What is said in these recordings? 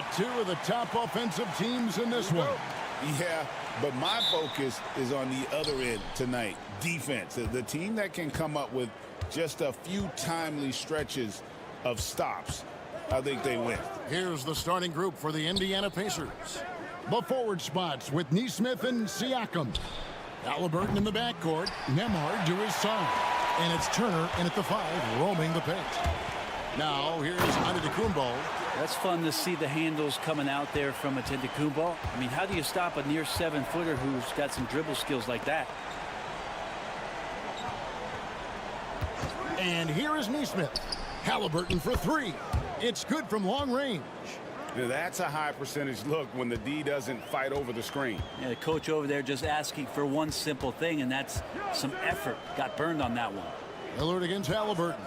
got two of the top offensive teams in this one. Yeah, but my focus is on the other end tonight, defense. The team that can come up with just a few timely stretches of stops, I think they win. Here's the starting group for the Indiana Pacers. The forward spots with Nesmith and Siakam. Halliburton in the backcourt, Nembhard to his side. And it's Turner in at the 5, roaming the paint. Now, here's Antetokounmpo. That's fun to see the handles coming out there from Antetokounmpo. I mean, how do you stop a near 7-footer who's got some dribble skills like that? And here is Nesmith. Halliburton for 3. It's good from long range. Now, that's a high percentage look when the D doesn't fight over the screen. Yeah, the coach over there just asking for one simple thing, and that's some effort. Got burned on that one. Lillard against Halliburton.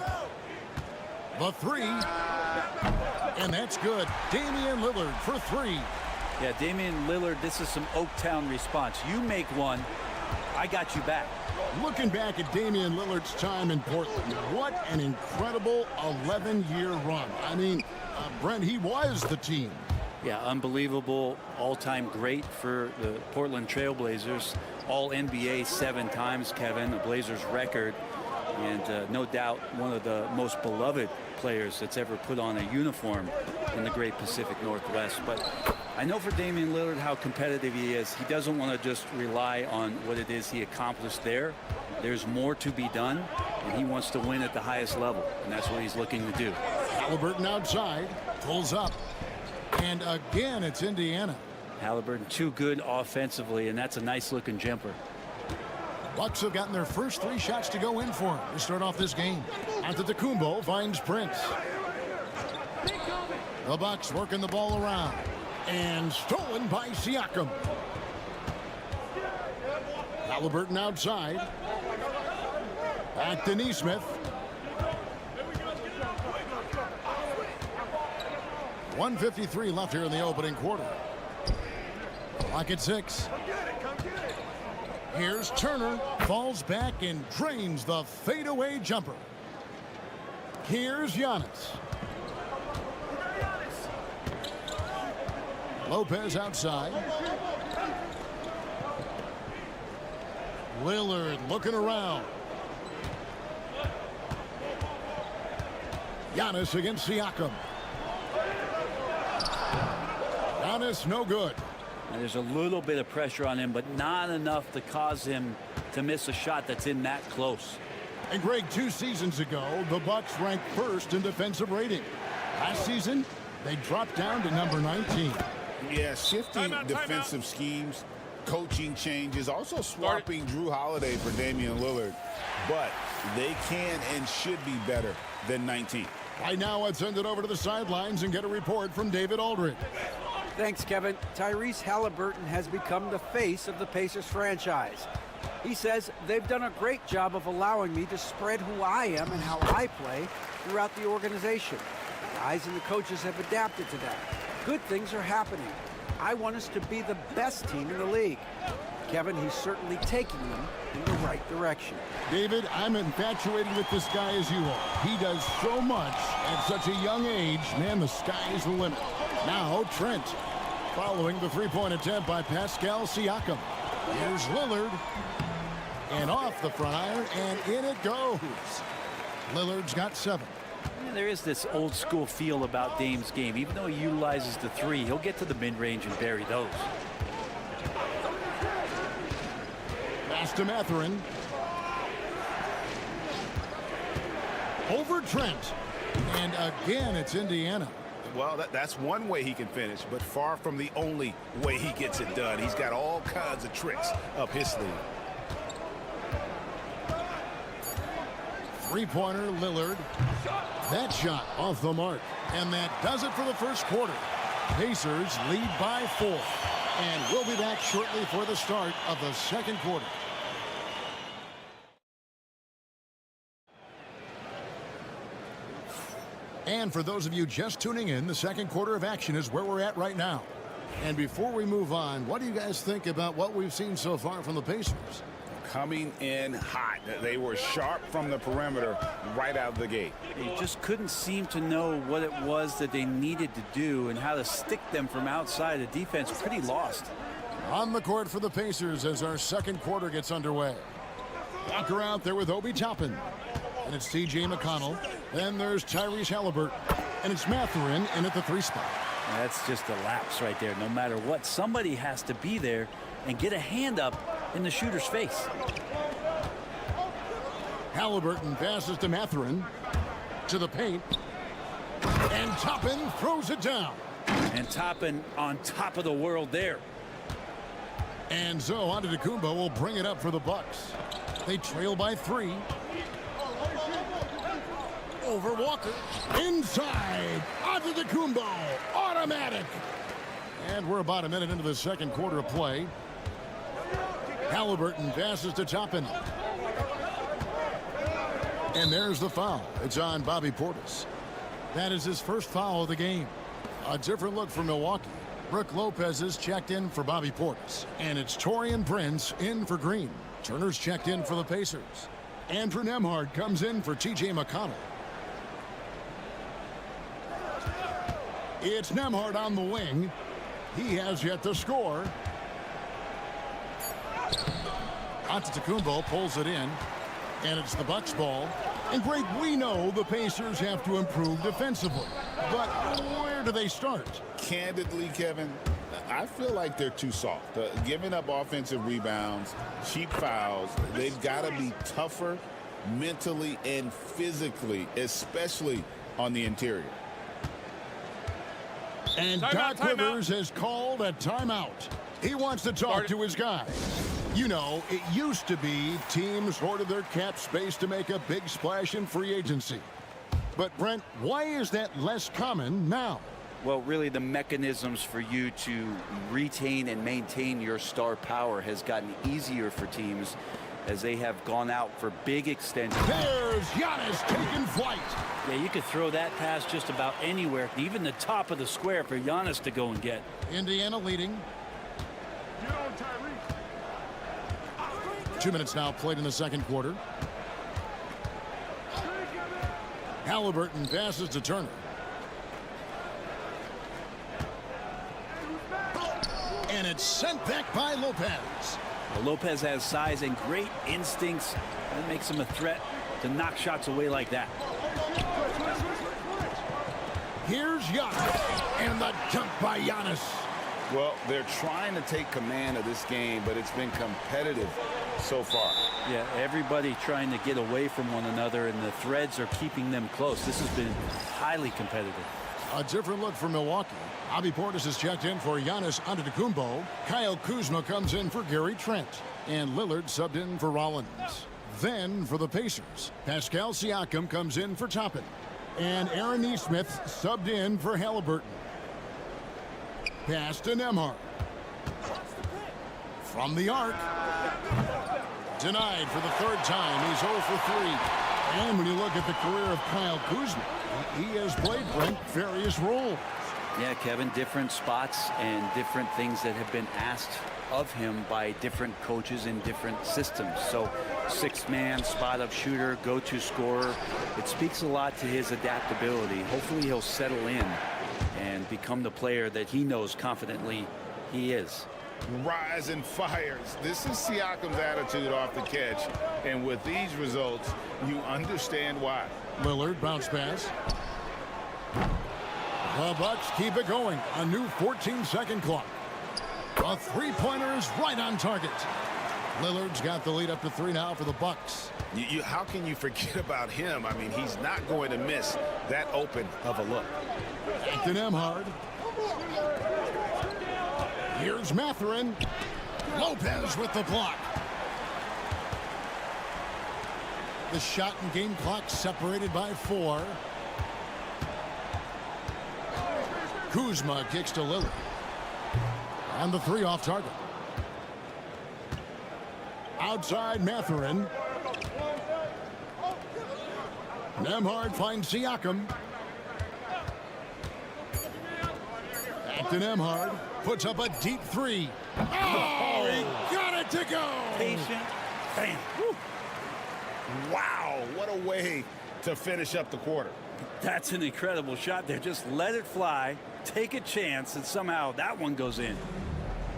The 3. And that's good. Damian Lillard for 3. Yeah, Damian Lillard, this is some Oaktown response. You make one, I got you back. Looking back at Damian Lillard's time in Portland, what an incredible 11-year run. I mean, Brent, he was the team. Yeah, unbelievable all-time great for the Portland Trailblazers. All-NBA 7 times, Kevin, the Blazers record. And no doubt one of the most beloved players that's ever put on a uniform in the great Pacific Northwest. But I know for Damian Lillard how competitive he is. He doesn't want to just rely on what it is he accomplished there. There's more to be done, and he wants to win at the highest level, and that's what he's looking to do. Halliburton outside, pulls up, and again it's Indiana. Halliburton too good offensively, and that's a nice-looking jumper. Bucks have gotten their first 3 shots to go in for him to start off this game. Antetokounmpo finds Prince. The Bucks working the ball around. And stolen by Siakam. Halliburton outside. Back to Nesmith. 1:53 left here in the opening quarter. Clock at 6. Here's Turner, falls back and drains the fadeaway jumper. Here's Giannis. Lopez outside. Lillard looking around. Giannis against Siakam. Giannis no good. And there's a little bit of pressure on him, but not enough to cause him to miss a shot that's in that close. And Greg, 2 seasons ago, the Bucks ranked first in defensive rating. Last season, they dropped down to number 19. Yeah, shifting defensive schemes, coaching changes, also swapping Drew Holiday for Damian Lillard. But they can and should be better than 19. Right now, let's send it over to the sidelines and get a report from David Aldridge. Thanks, Kevin. Tyrese Halliburton has become the face of the Pacers franchise. He says they've done a great job of allowing me to spread who I am and how I play throughout the organization. The guys and the coaches have adapted to that. Good things are happening. I want us to be the best team in the league. Kevin, he's certainly taking them in the right direction. David, I'm infatuated with this guy as you are. He does so much at such a young age. Man, the sky's the limit. Now Trent, following the 3-point attempt by Pascal Siakam. Here's Lillard, and off the front iron, and in it goes. Lillard's got 7. Yeah, there is this old school feel about Dame's game. Even though he utilizes the 3, he'll get to the mid-range and bury those. Pass to Mathurin. Over Trent. And again, it's Indiana. Well, that's one way he can finish, but far from the only way he gets it done. He's got all kinds of tricks up his sleeve. 3-pointer, Lillard. That shot off the mark. And that does it for the first quarter. Pacers lead by 4. And we'll be back shortly for the start of the second quarter. And for those of you just tuning in, the second quarter of action is where we're at right now. And before we move on, what do you guys think about what we've seen so far from the Pacers? coming in hot. They were sharp from the perimeter right out of the gate. They just couldn't seem to know what it was that they needed to do and how to stick them from outside. The defense pretty lost. On the court for the Pacers as our second quarter gets underway. Walker out there with Obi Toppin. And it's T.J. McConnell. Then there's Tyrese Halliburton. And it's Mathurin in at the 3 spot. That's just a lapse right there. No matter what, somebody has to be there and get a hand up in the shooter's face. Halliburton passes to Mathurin. To the paint. And Toppin throws it down. And Toppin on top of the world there. And so Antetokounmpo will bring it up for the Bucks. They trail by 3. Over Walker. Inside. Antetokounmpo. Automatic. And we're about a minute into the second quarter of play. Halliburton passes to Toppin. And there's the foul. It's on Bobby Portis. That is his first foul of the game. A different look for Milwaukee. Brook Lopez is checked in for Bobby Portis. And it's Taurean Prince in for Green. Turner's checked in for the Pacers. Andrew Nembhard comes in for T.J. McConnell. It's Nembhard on the wing. He has yet to score. Antetokounmpo pulls it in. And it's the Bucks ball. And Greg, we know the Pacers have to improve defensively. But where do they start? Candidly, Kevin, I feel like they're too soft. Giving up offensive rebounds, cheap fouls. They've got to be tougher mentally and physically, especially on the interior. And Doc Rivers has called a timeout. He wants to talk to his guys. You know, it used to be teams hoarded their cap space to make a big splash in free agency. But, Brent, why is that less common now? Well, really, the mechanisms for you to retain and maintain your star power has gotten easier for teams as they have gone out for big extensions. There's Giannis taking flight. Yeah, you could throw that pass just about anywhere, even the top of the square for Giannis to go and get. Indiana leading. 2 minutes now played in the second quarter. Halliburton passes to Turner. And it's sent back by Lopez. Well, Lopez has size and great instincts. That makes him a threat to knock shots away like that. Here's Giannis. And the dunk by Giannis. Well, they're trying to take command of this game, but it's been competitive so far. Yeah, everybody trying to get away from one another, and the threads are keeping them close. This has been highly competitive. A different look for Milwaukee. Bobby Portis is checked in for Giannis Antetokounmpo. Kyle Kuzma comes in for Gary Trent. And Lillard subbed in for Rollins. Then for the Pacers, Pascal Siakam comes in for Toppin. And Aaron Nesmith subbed in for Halliburton. Pass to Nembhard. From the arc. Denied for the third time. He's 0 for 3. And when you look at the career of Kyle Kuzma, he has played, Brent, various roles. Yeah, Kevin, different spots and different things that have been asked of him by different coaches in different systems. So 6-man, spot-up shooter, go-to scorer. It speaks a lot to his adaptability. Hopefully he'll settle in and become the player that he knows confidently he is. Rise and fires. This is Siakam's attitude off the catch. And with these results, you understand why. Lillard bounce pass. The Bucks keep it going. A new 14-second clock. A three-pointer is right on target. Lillard's got the lead up to 3 now for the Bucks. How can you forget about him? I mean, he's not going to miss that open of a look. Back to Nembhard. Here's Mathurin. Lopez with the block. The shot and game clock separated by 4. Kuzma kicks to Lillard. And the 3 off target. Outside Mathurin. Nembhard finds Siakam. Back to Nembhard. Puts up a deep 3. Oh, he got it to go. Patient, Bam. Woo. Wow, what a way to finish up the quarter. That's an incredible shot there. Just let it fly, take a chance, and somehow that one goes in.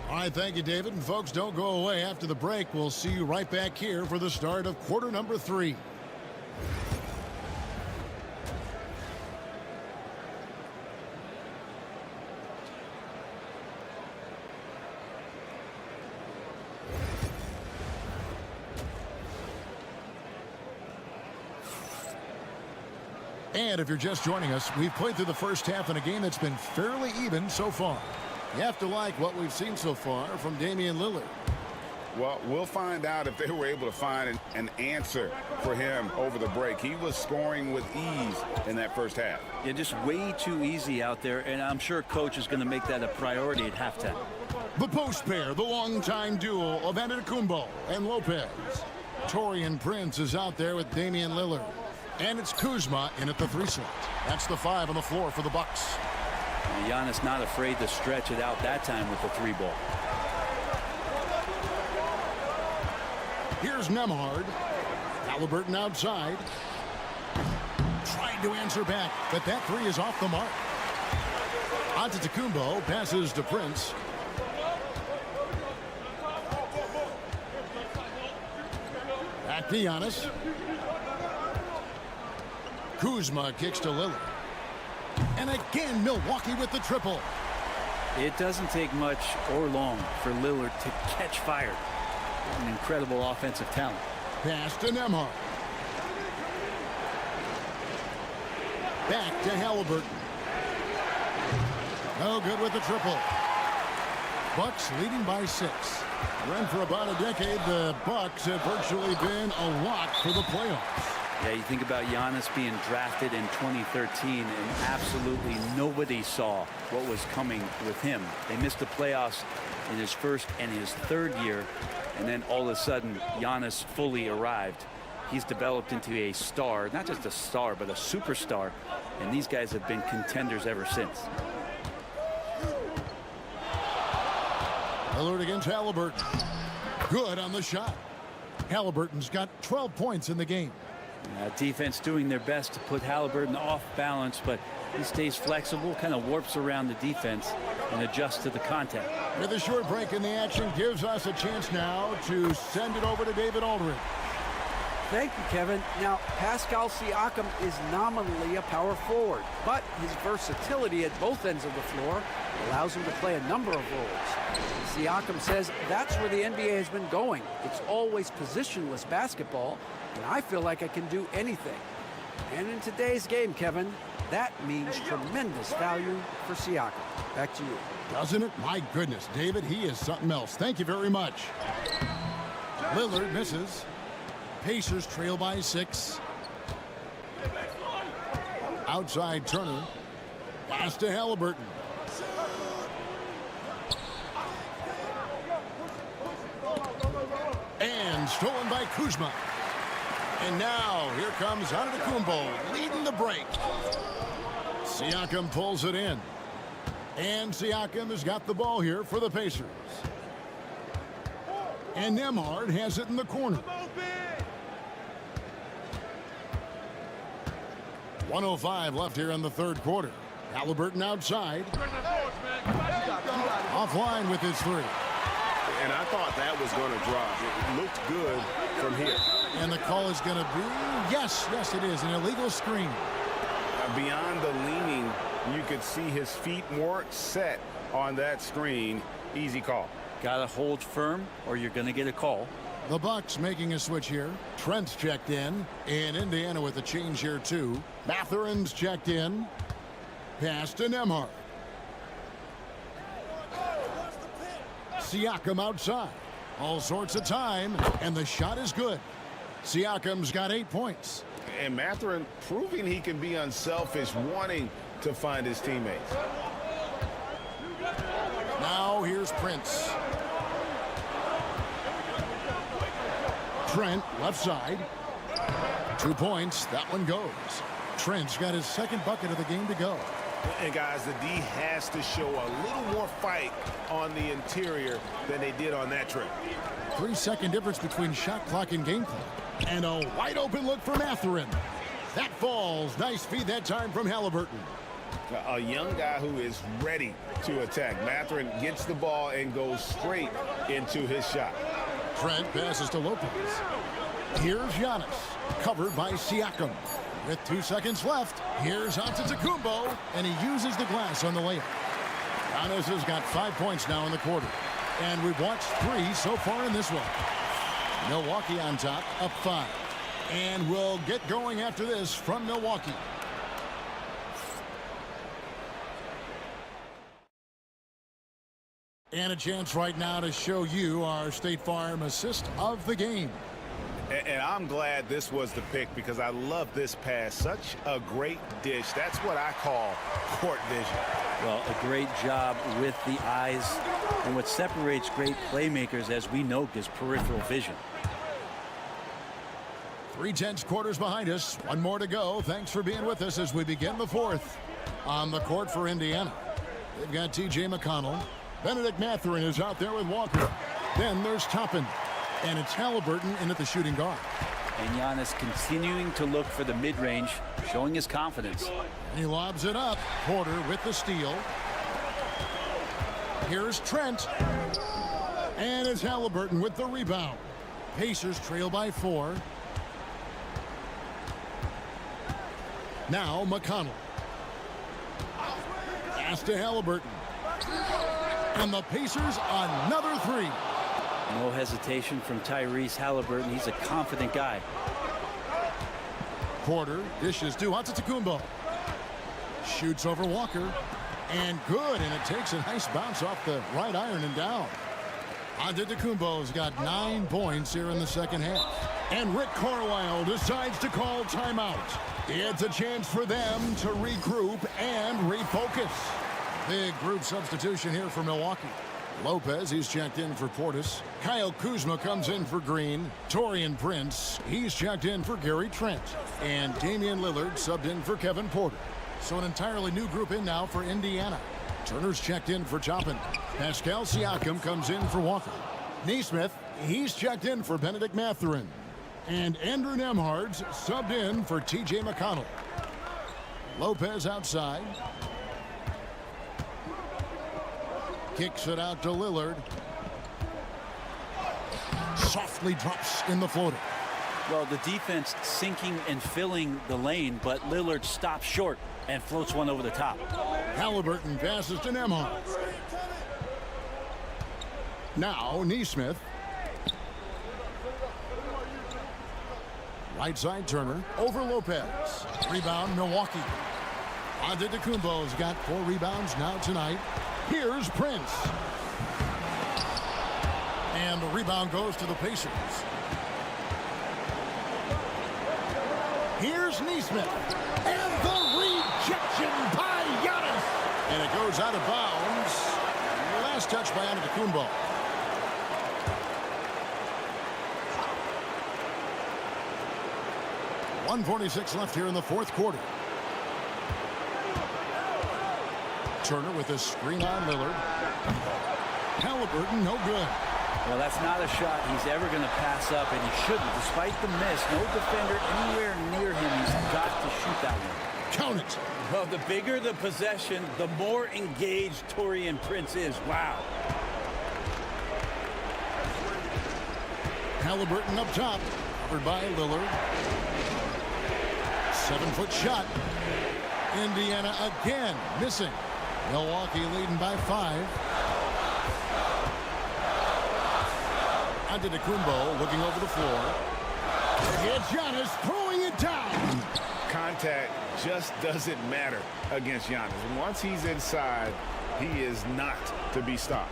All right, thank you, David. And folks, don't go away after the break. We'll see you right back here for the start of quarter number 3. And if you're just joining us, we've played through the first half in a game that's been fairly even so far. You have to like what we've seen so far from Damian Lillard. Well, we'll find out if they were able to find an answer for him over the break. He was scoring with ease in that first half. Yeah, just way too easy out there, and I'm sure coach is going to make that a priority at halftime. The post pair, the longtime duo of Antetokounmpo and Lopez. Taurean Prince is out there with Damian Lillard. And it's Kuzma in at the 3 slot. That's the 5 on the floor for the Bucks. And Giannis not afraid to stretch it out that time with the 3 ball. Here's Nembhard. Halliburton outside. Trying to answer back, but that 3 is off the mark. Antetokounmpo passes to Prince. Back to Giannis. Kuzma kicks to Lillard. And again, Milwaukee with the triple. It doesn't take much or long for Lillard to catch fire. An incredible offensive talent. Pass to Nembhard. Back to Halliburton. No good with the triple. Bucks leading by 6. And for about a decade, the Bucks have virtually been a lock for the playoffs. Yeah, you think about Giannis being drafted in 2013, and absolutely nobody saw what was coming with him. They missed the playoffs in his first and his 3rd year, and then all of a sudden, Giannis fully arrived. He's developed into a star, not just a star, but a superstar, and these guys have been contenders ever since. Lillard against Halliburton. Good on the shot. Halliburton's got 12 points in the game. Defense doing their best to put Halliburton off balance, but he stays flexible, kind of warps around the defense and adjusts to the contact. With a short break in the action, gives us a chance now to send it over to David Aldridge. Thank you, Kevin. Now, Pascal Siakam is nominally a power forward, but his versatility at both ends of the floor allows him to play a number of roles. Siakam says that's where the NBA has been going. It's always positionless basketball, and I feel like I can do anything. And in today's game, Kevin, that means tremendous value for Siakam. Back to you. Doesn't it? My goodness, David, he is something else. Thank you very much. Lillard misses. Pacers trail by 6. Outside Turner. Pass to Halliburton. And stolen by Kuzma. And now here comes Antetokounmpo leading the break. Siakam pulls it in. And Siakam has got the ball here for the Pacers. And Nembhard has it in the corner. 1:05 left here in the 3rd quarter. Halliburton outside. Offline with his 3. And I thought that was going to drop. It looked good from here. And the call is going to be, yes, it is, an illegal screen. Beyond the leaning, you could see his feet weren't set on that screen. Easy call. Got to hold firm or you're going to get a call. The Bucks making a switch here. Trent's checked in. And Indiana with a change here too. Mathurin's checked in. Pass to Nembhard. Siakam outside. All sorts of time. And the shot is good. Siakam's got 8 points. And Mathurin proving he can be unselfish, wanting to find his teammates. Now here's Prince. Trent left side. 2 points. That one goes. Trent's got his 2nd bucket of the game to go. And guys, the D has to show a little more fight on the interior than they did on that trip. 3-second difference between shot clock and game clock. And a wide open look for Mathurin. That falls. Nice feed that time from Halliburton. A young guy who is ready to attack. Mathurin gets the ball and goes straight into his shot. Trent passes to Lopez. Here's Giannis, covered by Siakam. With 2 seconds left, here's Antetokounmpo, and he uses the glass on the layup. Giannis has got 5 points now in the quarter, and we've watched 3 so far in this one. Milwaukee on top, up 5. And we'll get going after this from Milwaukee. And a chance right now to show you our State Farm assist of the game. And I'm glad this was the pick because I love this pass. Such a great dish. That's what I call court vision. Well, a great job with the eyes. And what separates great playmakers, as we know, is peripheral vision. 3/10 quarters behind us. 1 more to go. Thanks for being with us as we begin the 4th. On the court for Indiana, they've got T.J. McConnell. Benedict Mathurin is out there with Walker. Then there's Toppin. And it's Halliburton in at the shooting guard. And Giannis continuing to look for the mid-range, showing his confidence. He lobs it up. Porter with the steal. Here's Trent. And it's Halliburton with the rebound. Pacers trail by 4. Now McConnell. Pass to Halliburton. And the Pacers another 3. No hesitation from Tyrese Halliburton. He's a confident guy. Porter dishes to Antetokounmpo. Shoots over Walker. And good. And it takes a nice bounce off the right iron and down. Antetokounmpo's got 9 points here in the second half. And Rick Carlisle decides to call timeout. It's a chance for them to regroup and refocus. Big group substitution here for Milwaukee. Lopez, he's checked in for Portis. Kyle Kuzma comes in for Green. Taurean Prince, he's checked in for Gary Trent. And Damian Lillard subbed in for Kevin Porter. So an entirely new group in now for Indiana. Turner's checked in for Toppin. Pascal Siakam comes in for Walker. Nesmith, he's checked in for Benedict Mathurin. And Andrew Nembhard's subbed in for T.J. McConnell. Lopez outside. Kicks it out to Lillard. Softly drops in the floater. Well, the defense sinking and filling the lane, but Lillard stops short and floats one over the top. Halliburton passes to Nembhard. Now Nesmith. Right side Turner over Lopez. Rebound Milwaukee. Antetokounmpo's got 4 rebounds now tonight. Here's Prince. And the rebound goes to the Pacers. Here's Nesmith. And the rejection by Giannis. And it goes out of bounds. Last touch by Antetokounmpo. .146 left here in the 4th quarter. Turner with a screen on Lillard. Halliburton, no good. Well, that's not a shot he's ever going to pass up, and he shouldn't. Despite the miss, no defender anywhere near him. He's got to shoot that one. Count it. Well, the bigger the possession, the more engaged Taurean Prince is. Wow. Halliburton up top, covered by Lillard. 7-foot shot. Indiana again missing. Milwaukee leading by 5. Antetokounmpo looking over the floor. It's Giannis throwing it down. Contact just doesn't matter against Giannis. Once he's inside, he is not to be stopped.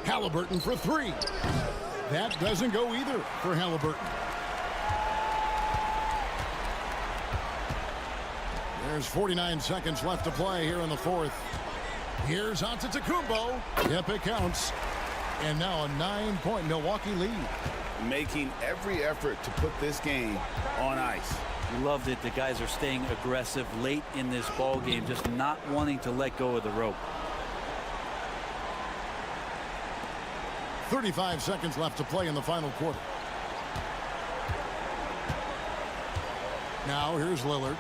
Halliburton for 3. That doesn't go either for Halliburton. There's 49 seconds left to play here in the 4th. Here's Antetokounmpo. Yep, it counts. And now a 9-point Milwaukee lead. Making every effort to put this game on ice. Loved it. The guys are staying aggressive late in this ball game, just not wanting to let go of the rope. 35 seconds left to play in the final quarter. Now here's Lillard.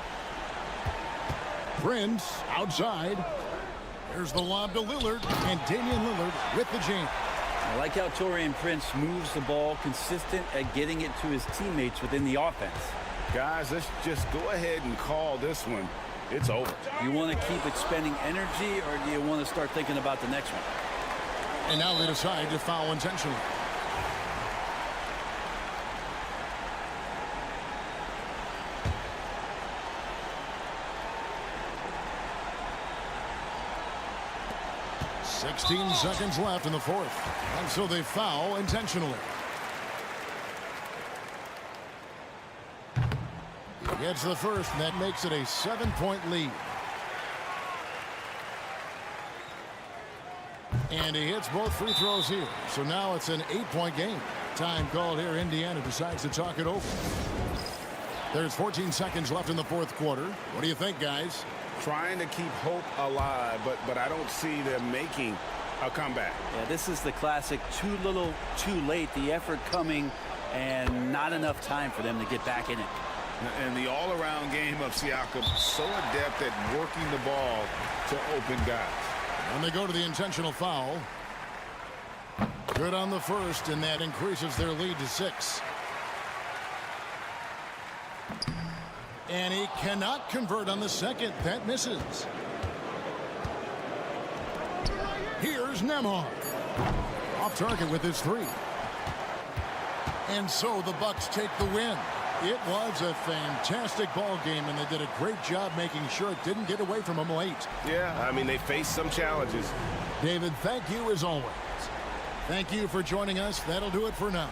Prince outside. There's the lob to Lillard, and Damian Lillard with the jam. I like how Taurean Prince moves the ball, consistent at getting it to his teammates within the offense. Guys, let's just go ahead and call this one. It's over. You want to keep expending energy, or do you want to start thinking about the next one? And now they decide to foul intentionally. "16 seconds left in the fourth. And so they foul intentionally. He gets the first, and that makes it a 7-point lead. And he hits both free throws here. So now it's an 8-point game. Time called here. Indiana decides to talk it over. There's 14 seconds left in the fourth quarter. What do you think, guys? Trying to keep hope alive, but I don't see them making a comeback. Yeah, this is the classic too little, too late. The effort coming and not enough time for them to get back in it. And the all-around game of Siakam, so adept at working the ball to open guys. And they go to the intentional foul. Good on the first, and that increases their lead to 6. And he cannot convert on the second. That misses. Here's Nembhard. Off target with his 3. And so the Bucks take the win. It was a fantastic ball game, and they did a great job making sure it didn't get away from them late. Yeah, I mean, they faced some challenges. David, thank you as always. Thank you for joining us. That'll do it for now.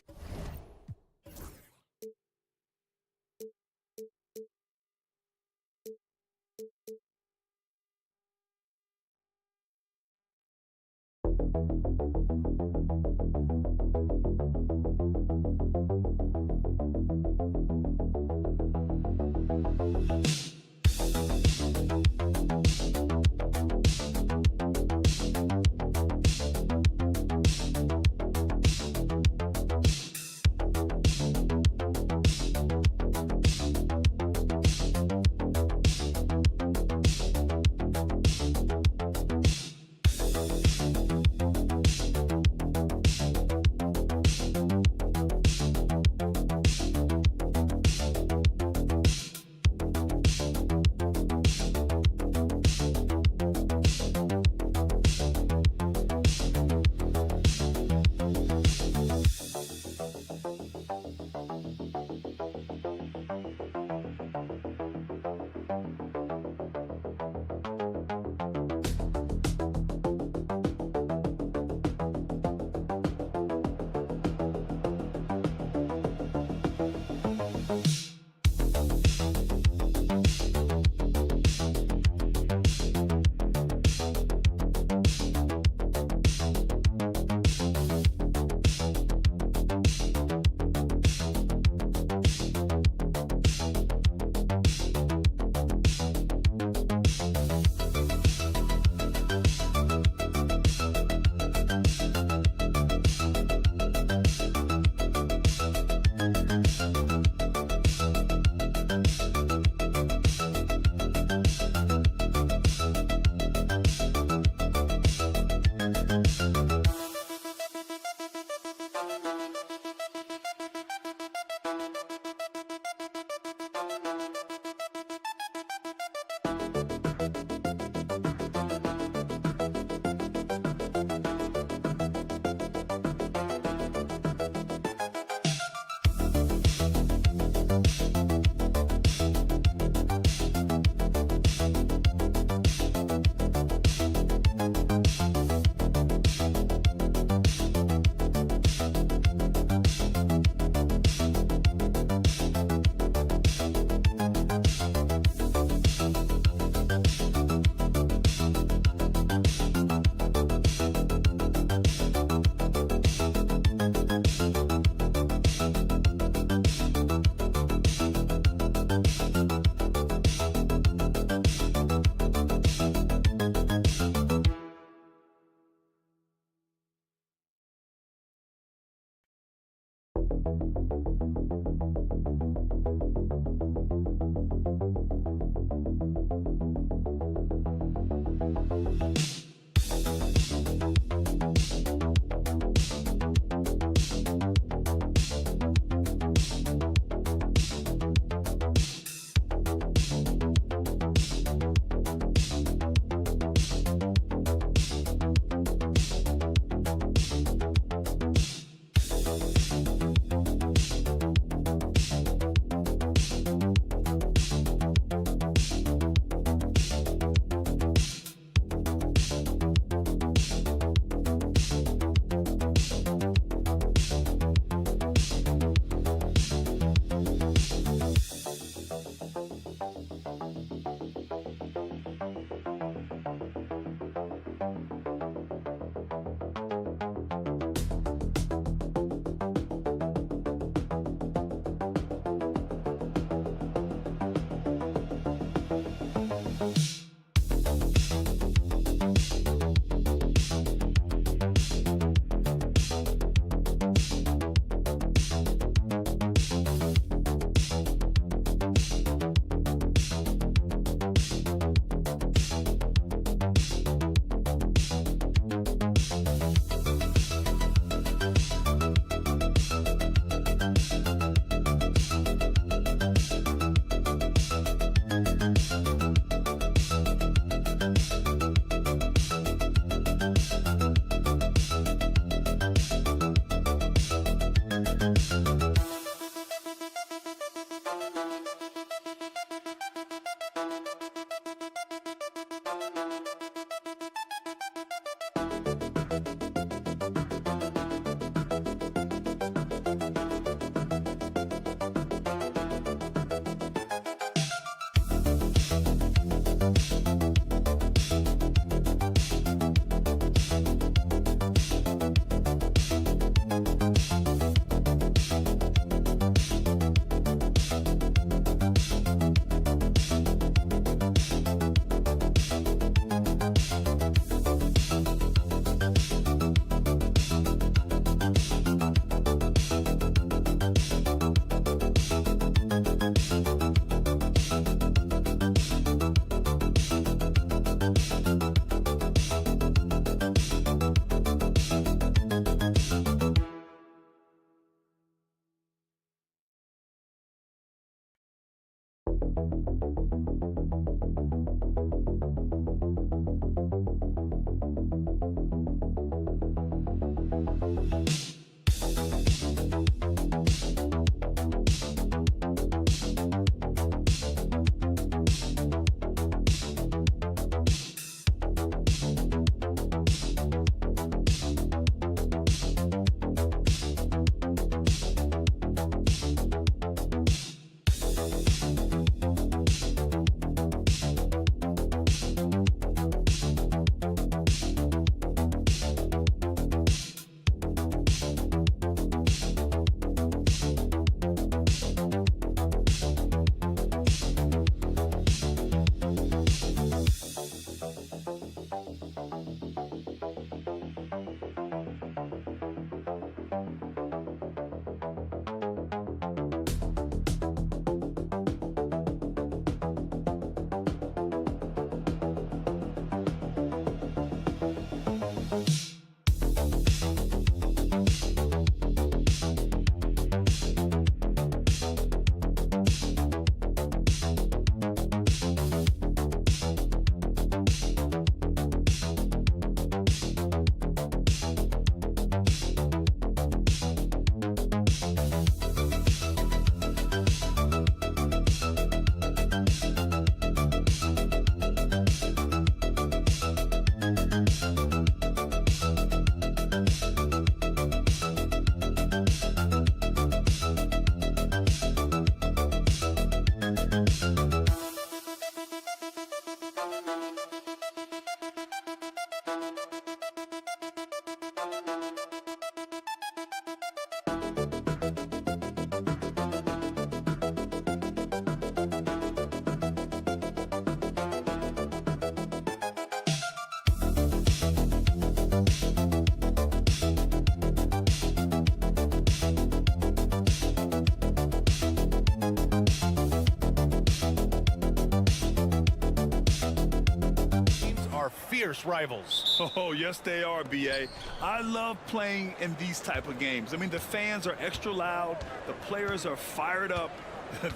fierce rivals. Oh, yes, they are, B.A. I love playing in these type of games. I mean, the fans are extra loud. The players are fired up.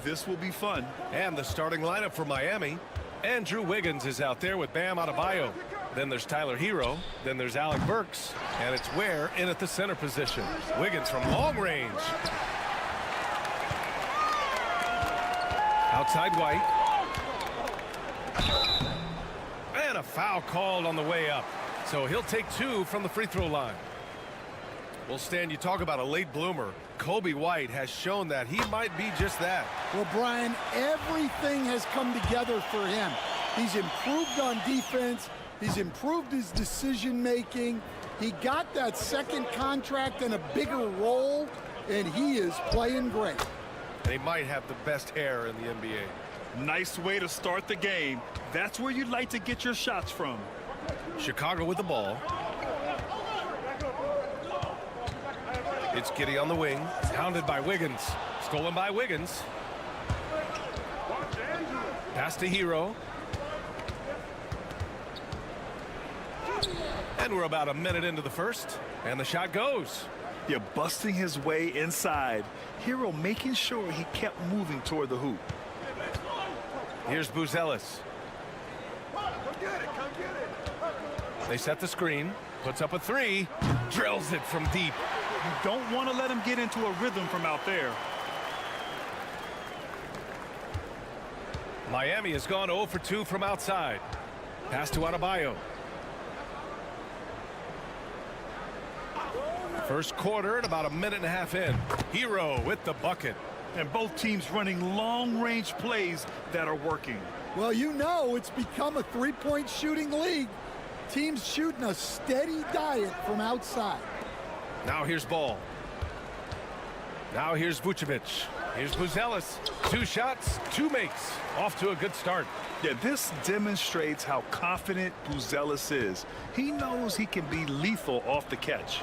This will be fun. And the starting lineup for Miami. Andrew Wiggins is out there with Bam Adebayo. Then there's Tyler Hero. Then there's Alec Burks. And it's Ware in at the center position. Wiggins from long range. Outside White. And a foul called on the way up. So he'll take 2 from the free throw line. Well, Stan, you talk about a late bloomer. Kobe White has shown that he might be just that. Well, Brian, everything has come together for him. He's improved on defense. He's improved his decision-making. He got that second contract and a bigger role, and he is playing great. They might have the best hair in the NBA. Nice way to start the game. That's where you'd like to get your shots from. Chicago with the ball. It's Giddey on the wing. Hounded by Wiggins. Stolen by Wiggins. Pass to Hero. And we're about a minute into the first. And the shot goes. Yeah, busting his way inside. Hero making sure he kept moving toward the hoop. Here's Buzelis. They set the screen. Puts up a 3. Drills it from deep. You don't want to let him get into a rhythm from out there. Miami has gone 0 for 2 from outside. Pass to Adebayo. First quarter at about a minute and a half in. Hero with the bucket. And both teams running long-range plays that are working. Well, you know it's become a three-point shooting league. Teams shooting a steady diet from outside. Now here's Ball. Now here's Vucevic. Here's Buzelis. 2 shots, 2 makes. Off to a good start. Yeah, this demonstrates how confident Buzelis is. He knows he can be lethal off the catch.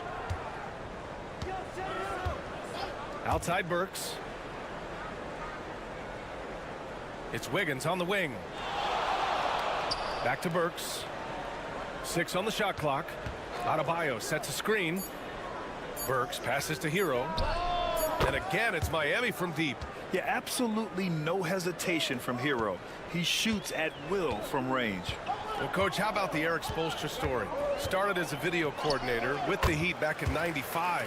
Outside Burks. It's Wiggins on the wing. Back to Burks. 6 on the shot clock. Adebayo sets a screen. Burks passes to Hero. And again, it's Miami from deep. Yeah, absolutely no hesitation from Hero. He shoots at will from range. Well, Coach, how about the Eric Spoelstra story? Started as a video coordinator with the Heat back in '95.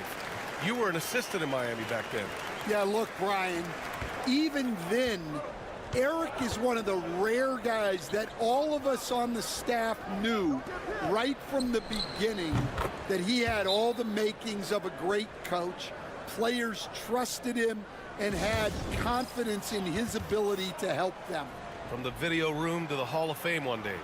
You were an assistant in Miami back then. Yeah, look, Brian, even then, Eric is one of the rare guys that all of us on the staff knew right from the beginning that he had all the makings of a great coach. Players trusted him and had confidence in his ability to help them. From the video room to the Hall of Fame one day.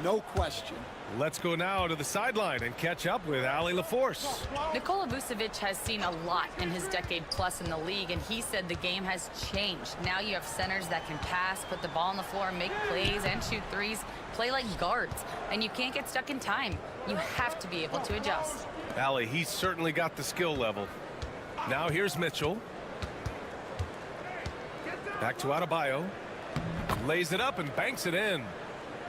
No question. Let's go now to the sideline and catch up with Allie LaForce. Nikola Vucevic has seen a lot in his decade plus in the league, and he said the game has changed. Now you have centers that can pass, put the ball on the floor, make plays, and shoot threes, play like guards. And you can't get stuck in time. You have to be able to adjust. Allie, he's certainly got the skill level. Now here's Mitchell. Back to Adebayo. Lays it up and banks it in.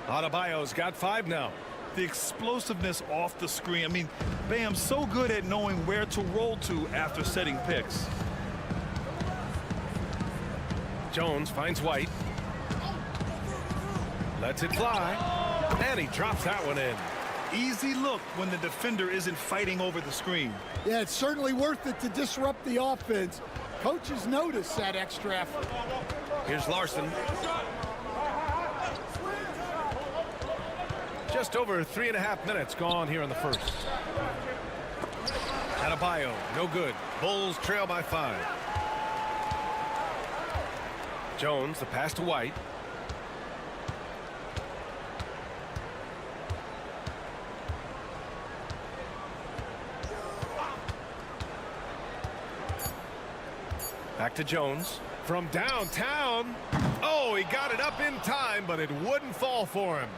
Adebayo's got 5 now. The explosiveness off the screen. I mean, Bam's so good at knowing where to roll to after setting picks. Jones finds White. Lets it fly. And he drops that one in. Easy look when the defender isn't fighting over the screen. Yeah, it's certainly worth it to disrupt the offense. Coaches notice that extra effort. Here's Larson. Just over 3.5 minutes gone here in the first. Adebayo, no good. Bulls trail by 5. Jones, the pass to White. Back to Jones. From downtown. Oh, he got it up in time, but it wouldn't fall for him.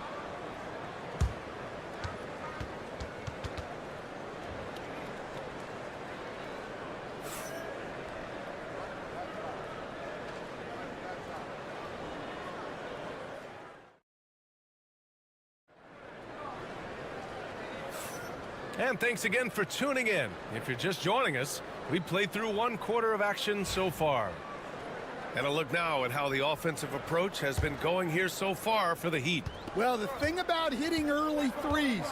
And thanks again for tuning in. If you're just joining us, we played through 1 quarter of action so far. And a look now at how the offensive approach has been going here so far for the Heat. Well, the thing about hitting early threes,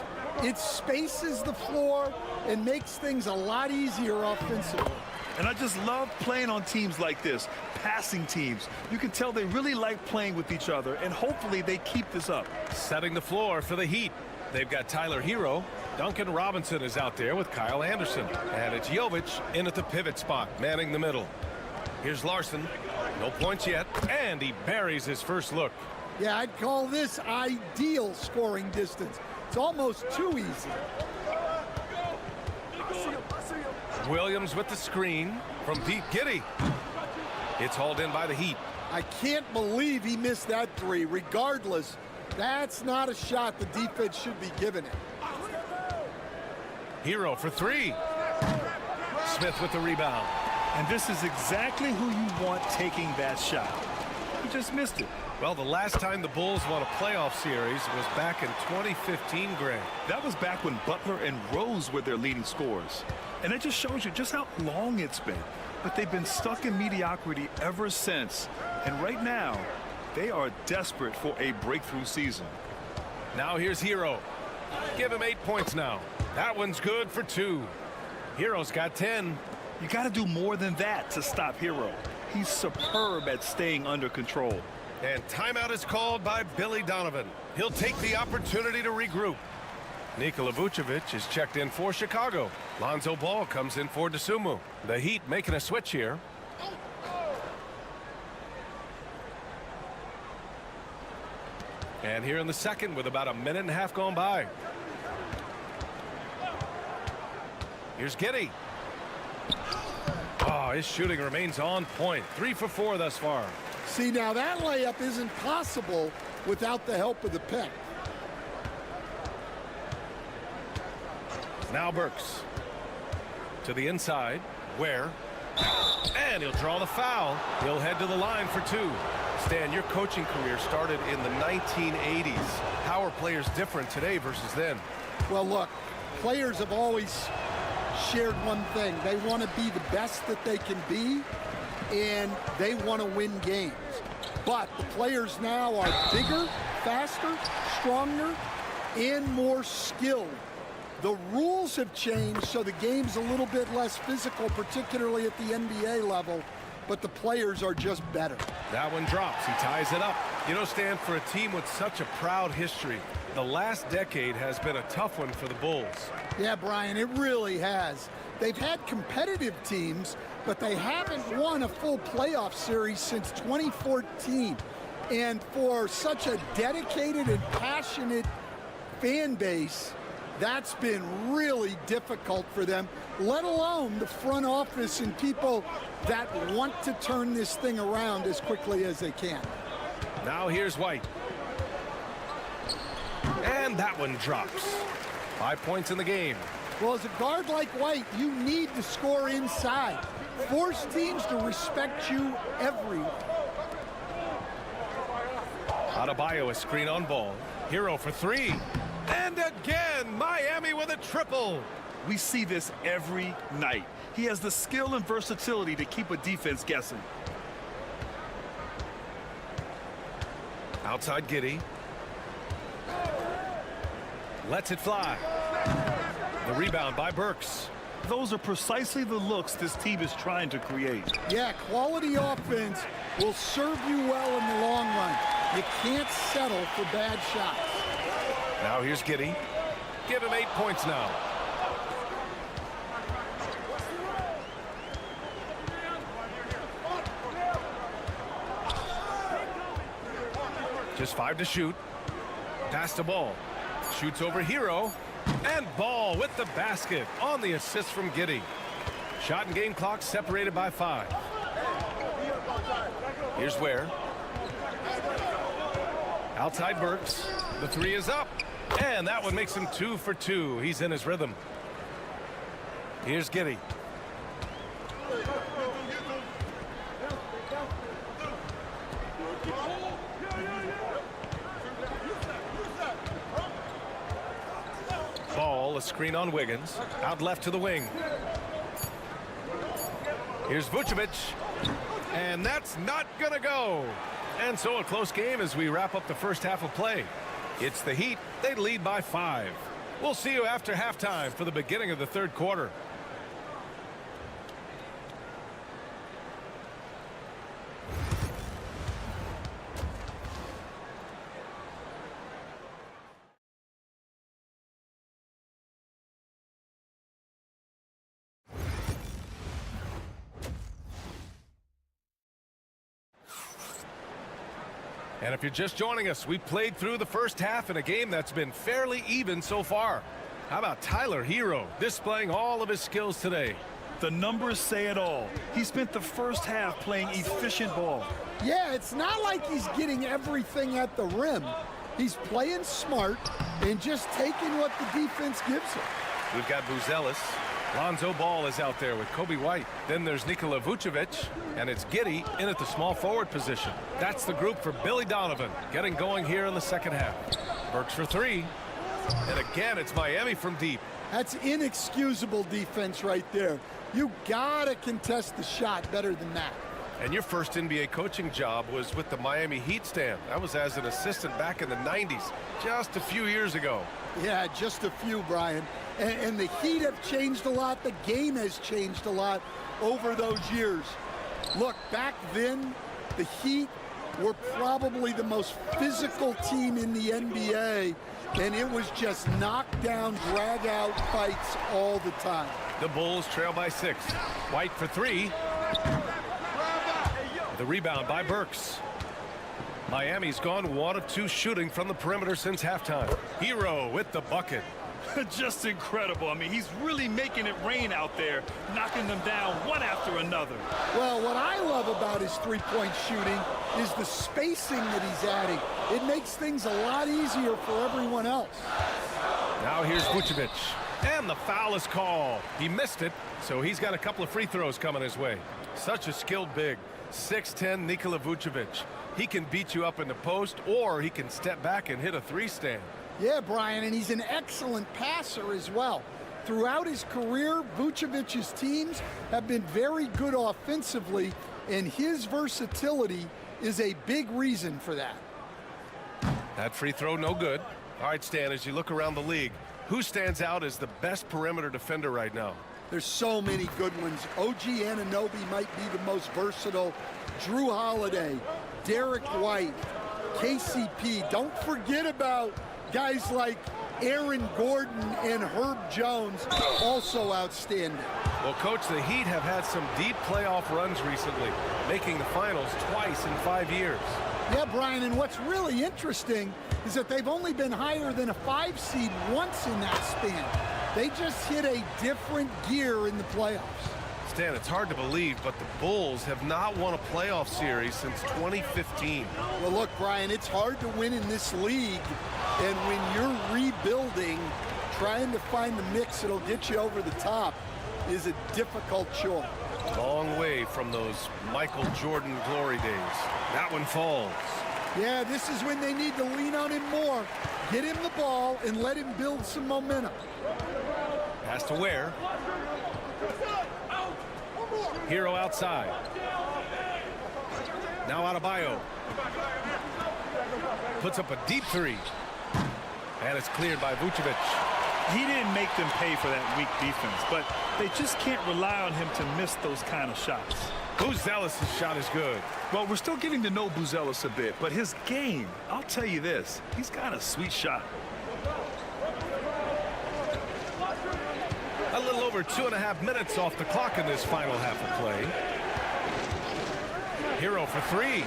it spaces the floor and makes things a lot easier offensively. And I just love playing on teams like this, passing teams. You can tell they really like playing with each other, and hopefully they keep this up. Setting the floor for the Heat. They've got Tyler Hero. Duncan Robinson is out there with Kyle Anderson. And it's Jovic in at the pivot spot, manning the middle. Here's Larson. No points yet, and he buries his first look. Yeah, I'd call this ideal scoring distance. It's almost too easy. Williams with the screen from Pete Giddey. It's hauled in by the Heat. I can't believe he missed that three. Regardless, that's not a shot the defense should be giving it. Hero for 3. Smith with the rebound. And this is exactly who you want taking that shot. He just missed it. Well, the last time the Bulls won a playoff series was back in 2015, Greg. That was back when Butler and Rose were their leading scorers. And it just shows you just how long it's been. But they've been stuck in mediocrity ever since. And right now, they are desperate for a breakthrough season. Now here's Hero. Give him 8 points now. That one's good for 2. Hero's got 10. You got to do more than that to stop Hero. He's superb at staying under control. And timeout is called by Billy Donovan. He'll take the opportunity to regroup. Nikola Vucevic is checked in for Chicago. Lonzo Ball comes in for DeSumo. The Heat making a switch here. And here in the second with about a minute and a half gone by. Here's Giddey. Oh, his shooting remains on point. 3 for 4 thus far. See, now that layup isn't possible without the help of the pick. Now Burks to the inside. Where? And he'll draw the foul. He'll head to the line for 2. Stan, your coaching career started in the 1980s. How are players different today versus then? Well, look, players have always shared one thing. They want to be the best that they can be, and they want to win games. But the players now are bigger, faster, stronger, and more skilled. The rules have changed, so the game's a little bit less physical, particularly at the NBA level, but the players are just better. That one drops. He ties it up. You know, Stan, for a team with such a proud history, the last decade has been a tough one for the Bulls. Yeah, Brian, it really has. They've had competitive teams, but they haven't won a full playoff series since 2014. And for such a dedicated and passionate fan base, that's been really difficult for them, let alone the front office and people that want to turn this thing around as quickly as they can. Now here's White. And that one drops. 5 points in the game. Well, as a guard like White, you need to score inside. Force teams to respect you everywhere. Adebayo a screen on Ball. Hero for 3. And again, Miami with a triple. We see this every night. He has the skill and versatility to keep a defense guessing. Outside Giddey. Lets it fly. The rebound by Burks. Those are precisely the looks this team is trying to create. Yeah, quality offense will serve you well in the long run. You can't settle for bad shots. Now here's Giddey. Give him 8 points now. Just 5 to shoot. Pass the Ball. Shoots over Hero. And Ball with the basket on the assist from Giddey. Shot and game clock separated by 5. Here's Ware. Outside Burks. The 3 is up. And that one makes him 2 for 2. He's in his rhythm. Here's Giddey. Ball screen on Wiggins. Out left to the wing. Here's Vucevic. And that's not going to go. And so a close game as we wrap up the first half of play. It's the Heat. They lead by 5. We'll see you after halftime for the beginning of the third quarter. And if you're just joining us, we played through the first half in a game that's been fairly even so far. How about Tyler Hero displaying all of his skills today? The numbers say it all. He spent the first half playing efficient ball. Yeah, it's not like he's getting everything at the rim. He's playing smart and just taking what the defense gives him. We've got Buzelis. Lonzo Ball is out there with Kobe White. Then there's Nikola Vucevic, and it's Giddey in at the small forward position. That's the group for Billy Donovan getting going here in the second half. Burks for 3. And again, it's Miami from deep. That's inexcusable defense right there. You gotta contest the shot better than that. And your first NBA coaching job was with the Miami Heat stand. That was as an assistant back in the 90s, just a few years ago. Yeah, just a few, Brian. And the Heat have changed a lot. The game has changed a lot over those years. Look, back then, the Heat were probably the most physical team in the NBA, and it was just knockdown, drag-out fights all the time. The Bulls trail by 6. White for 3. The rebound by Burks. Miami's gone 1 of 2 shooting from the perimeter since halftime. Hero with the bucket. Just incredible. I mean, he's really making it rain out there, knocking them down one after another. Well, what I love about his three-point shooting is the spacing that he's adding. It makes things a lot easier for everyone else. Now here's Vucevic. And the foul is called. He missed it, so he's got a couple of free throws coming his way. Such a skilled big. 6'10" Nikola Vucevic. He can beat you up in the post, or he can step back and hit a 3-stand. Yeah, Brian, and he's an excellent passer as well. Throughout his career, Vucevic's teams have been very good offensively, and his versatility is a big reason for that. That free throw, no good. All right, Stan, as you look around the league, who stands out as the best perimeter defender right now? There's so many good ones. OG Anunoby might be the most versatile. Drew Holiday, Derek White, KCP. Don't forget about guys like Aaron Gordon and Herb Jones, also outstanding. Well, Coach, the Heat have had some deep playoff runs recently, making the finals twice in 5 years. Yeah, Brian, and what's really interesting is that they've only been higher than a 5 seed once in that span. They just hit a different gear in the playoffs. Stan, it's hard to believe, but the Bulls have not won a playoff series since 2015. Well, look, Brian, it's hard to win in this league, and when you're rebuilding, trying to find the mix that'll get you over the top is a difficult chore. Long way from those Michael Jordan glory days. That one falls. Yeah, this is when they need to lean on him more. Get him the ball and let him build some momentum. Pass to Ware. Hero outside. Now Adebayo. Puts up a deep 3. And it's cleared by Vucevic. He didn't make them pay for that weak defense, but they just can't rely on him to miss those kind of shots. Buzelis' shot is good. Well, we're still getting to know Buzelis a bit, but his game, I'll tell you this, he's got a sweet shot. A little over 2.5 minutes off the clock in this final half of play. Hero for 3.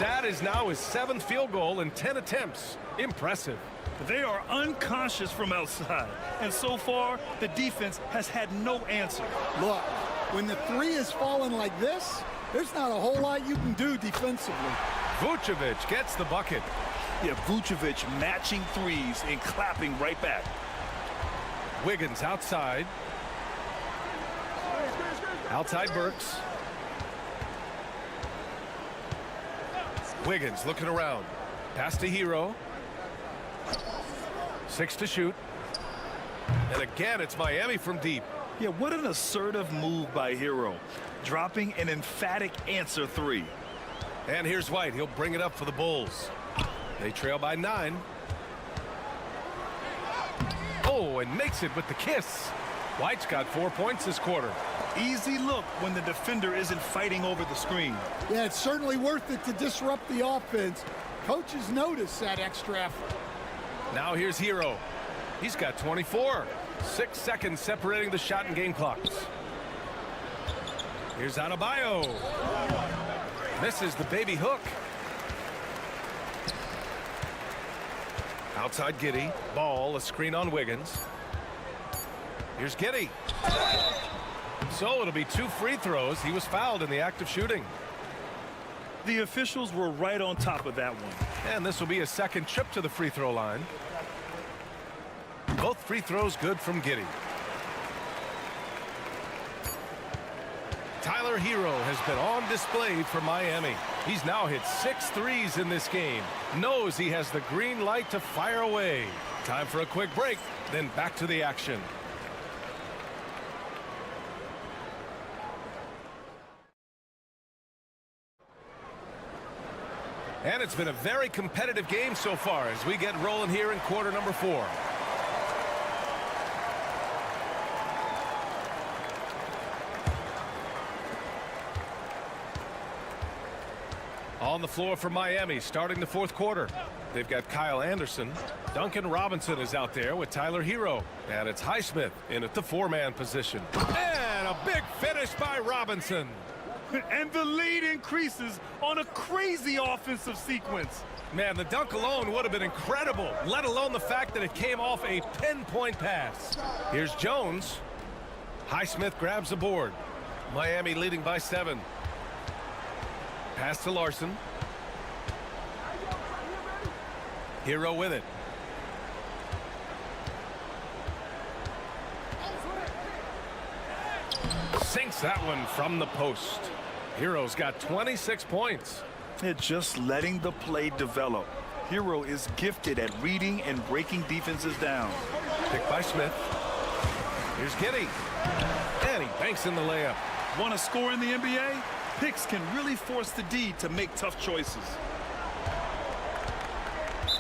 That is now his 7th field goal in 10 attempts. Impressive. They are unconscious from outside, and so far, the defense has had no answer. Look, when the 3 is falling like this, there's not a whole lot you can do defensively. Vucevic gets the bucket. Yeah, Vucevic matching threes and clapping right back. Wiggins outside. Outside Burks. Wiggins looking around. Pass to Hero. 6 to shoot. And again, it's Miami from deep. Yeah, what an assertive move by Hero, dropping an emphatic answer three. And here's White. He'll bring it up for the Bulls. They trail by 9. Oh, and makes it with the kiss. White's got 4 points this quarter. Easy look when the defender isn't fighting over the screen. Yeah, it's certainly worth it to disrupt the offense. Coaches notice that extra effort. Now here's Hero. He's got 24. 6 seconds separating the shot and game clocks. Here's Adebayo. Misses the baby hook. Outside Giddey. Ball, a screen on Wiggins. Here's Giddey. So it'll be 2 free throws. He was fouled in the act of shooting. The officials were right on top of that one. And this will be a second trip to the free throw line. Both free throws good from Giddey. Tyler Hero has been on display for Miami. He's now hit 6 threes in this game. Knows he has the green light to fire away. Time for a quick break, then back to the action. And it's been a very competitive game so far as we get rolling here in quarter number 4. On the floor for Miami, starting the 4th quarter. They've got Kyle Anderson. Duncan Robinson is out there with Tyler Hero. And it's Highsmith in at the 4-man position. And a big finish by Robinson. And the lead increases on a crazy offensive sequence. Man, the dunk alone would have been incredible, let alone the fact that it came off a pinpoint pass. Here's Jones. Highsmith grabs the board. Miami leading by 7. Pass to Larson. Hero with it. Sinks that one from the post. Hero's got 26 points. It's just letting the play develop. Hero is gifted at reading and breaking defenses down. Pick by Smith. Here's Giddey. And he banks in the layup. Want to score in the NBA? Picks can really force the D to make tough choices.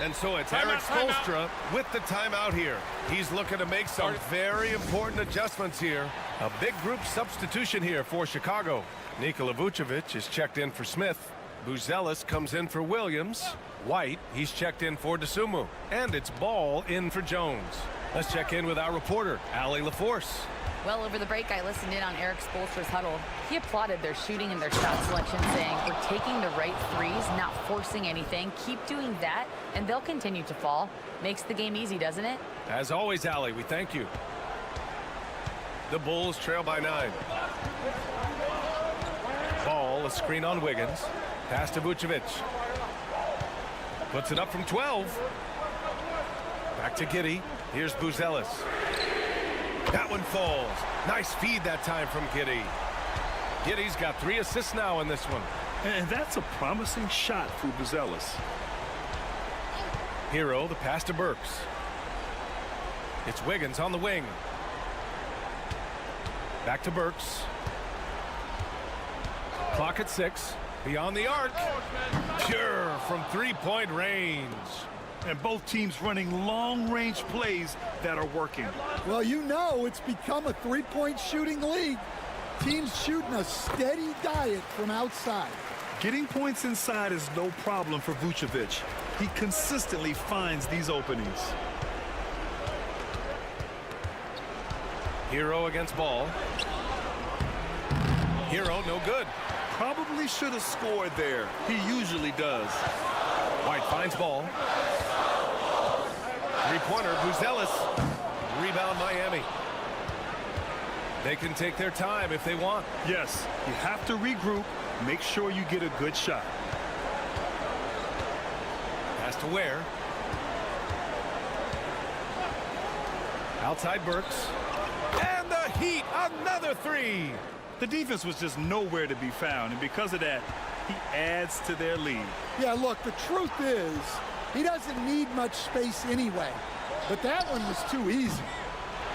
And so it's Eric Spoelstra with the timeout here. He's looking to make some very important adjustments here. A big group substitution here for Chicago. Nikola Vucevic is checked in for Smith. Buzelis comes in for Williams. White, he's checked in for DeSumo. And it's Ball in for Jones. Let's check in with our reporter, Allie LaForce. Well, over the break, I listened in on Eric Spoelstra's huddle. He applauded their shooting and their shot selection, saying, we're taking the right threes, not forcing anything. Keep doing that, and they'll continue to fall. Makes the game easy, doesn't it? As always, Allie, we thank you. The Bulls trail by 9. Ball, a screen on Wiggins. Pass to Vucevic. Puts it up from 12. Back to Giddey. Here's Buzelis. That one falls. Nice feed that time from Giddey. Giddey's got 3 assists now in this one. And that's a promising shot for Buzelis. Hero, the pass to Burks. It's Wiggins on the wing. Back to Burks. Clock at 6. Beyond the arc. Pure from 3-point range. And both teams running long-range plays that are working. Well, you know it's become a three-point shooting league. Teams shooting a steady diet from outside. Getting points inside is no problem for Vucevic. He consistently finds these openings. Hero against Ball. Hero, no good. Probably should have scored there. He usually does. White finds Ball. Three-pointer, Buzelis. Rebound, Miami. They can take their time if they want. Yes, you have to regroup. Make sure you get a good shot. Pass to Ware. Outside Burks. And the Heat, another 3. The defense was just nowhere to be found, and because of that, he adds to their lead. Yeah, look, the truth is, he doesn't need much space anyway. But that one was too easy.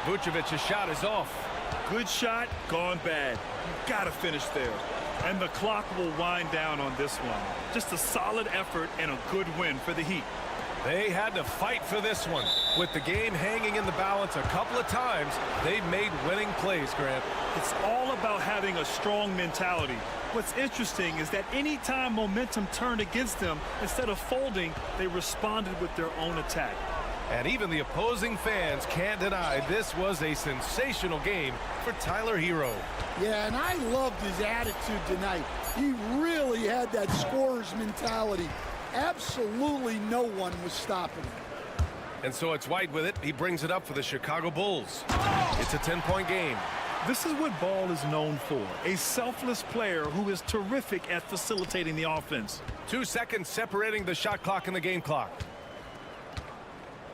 Vucevic's shot is off. Good shot, gone bad. You've got to finish there. And the clock will wind down on this one. Just a solid effort and a good win for the Heat. They had to fight for this one. With the game hanging in the balance a couple of times, they've made winning plays, Grant. It's all about having a strong mentality. What's interesting is that anytime momentum turned against them, instead of folding, they responded with their own attack. And even the opposing fans can't deny this was a sensational game for Tyler Hero. Yeah, and I loved his attitude tonight. He really had that scorer's mentality. Absolutely no one was stopping him. And so it's White with it. He brings it up for the Chicago Bulls. It's a 10-point game. This is what Ball is known for, a selfless player who is terrific at facilitating the offense. 2 seconds separating the shot clock and the game clock.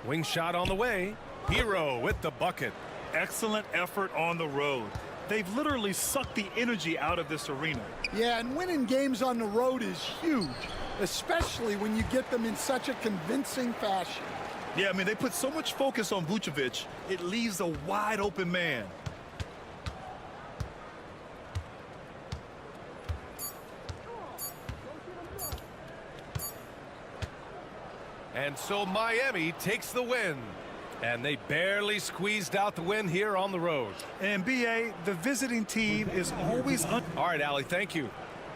Wing shot on the way. Hero with the bucket. Excellent effort on the road. They've literally sucked the energy out of this arena. Yeah, and winning games on the road is huge, especially when you get them in such a convincing fashion. Yeah, I mean, they put so much focus on Vucevic, it leaves a wide open man. And so Miami takes the win. And they barely squeezed out the win here on the road. And B.A., the visiting team is always... All right, Allie, thank you.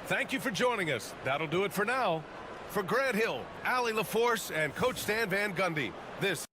Thank you for joining us. That'll do it for now. For Grant Hill, Allie LaForce, and Coach Stan Van Gundy, this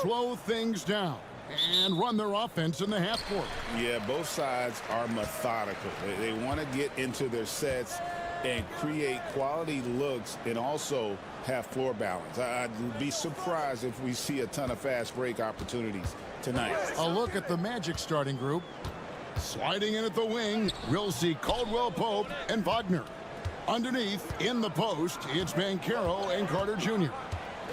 Slow things down and run their offense in the half court. Yeah, both sides are methodical. They want to get into their sets and create quality looks and also have floor balance. I'd be surprised if we see a ton of fast break opportunities tonight. A look at the Magic starting group. Sliding in at the wing, we'll see Caldwell Pope and Wagner. Underneath, in the post, it's Banchero and Carter Jr.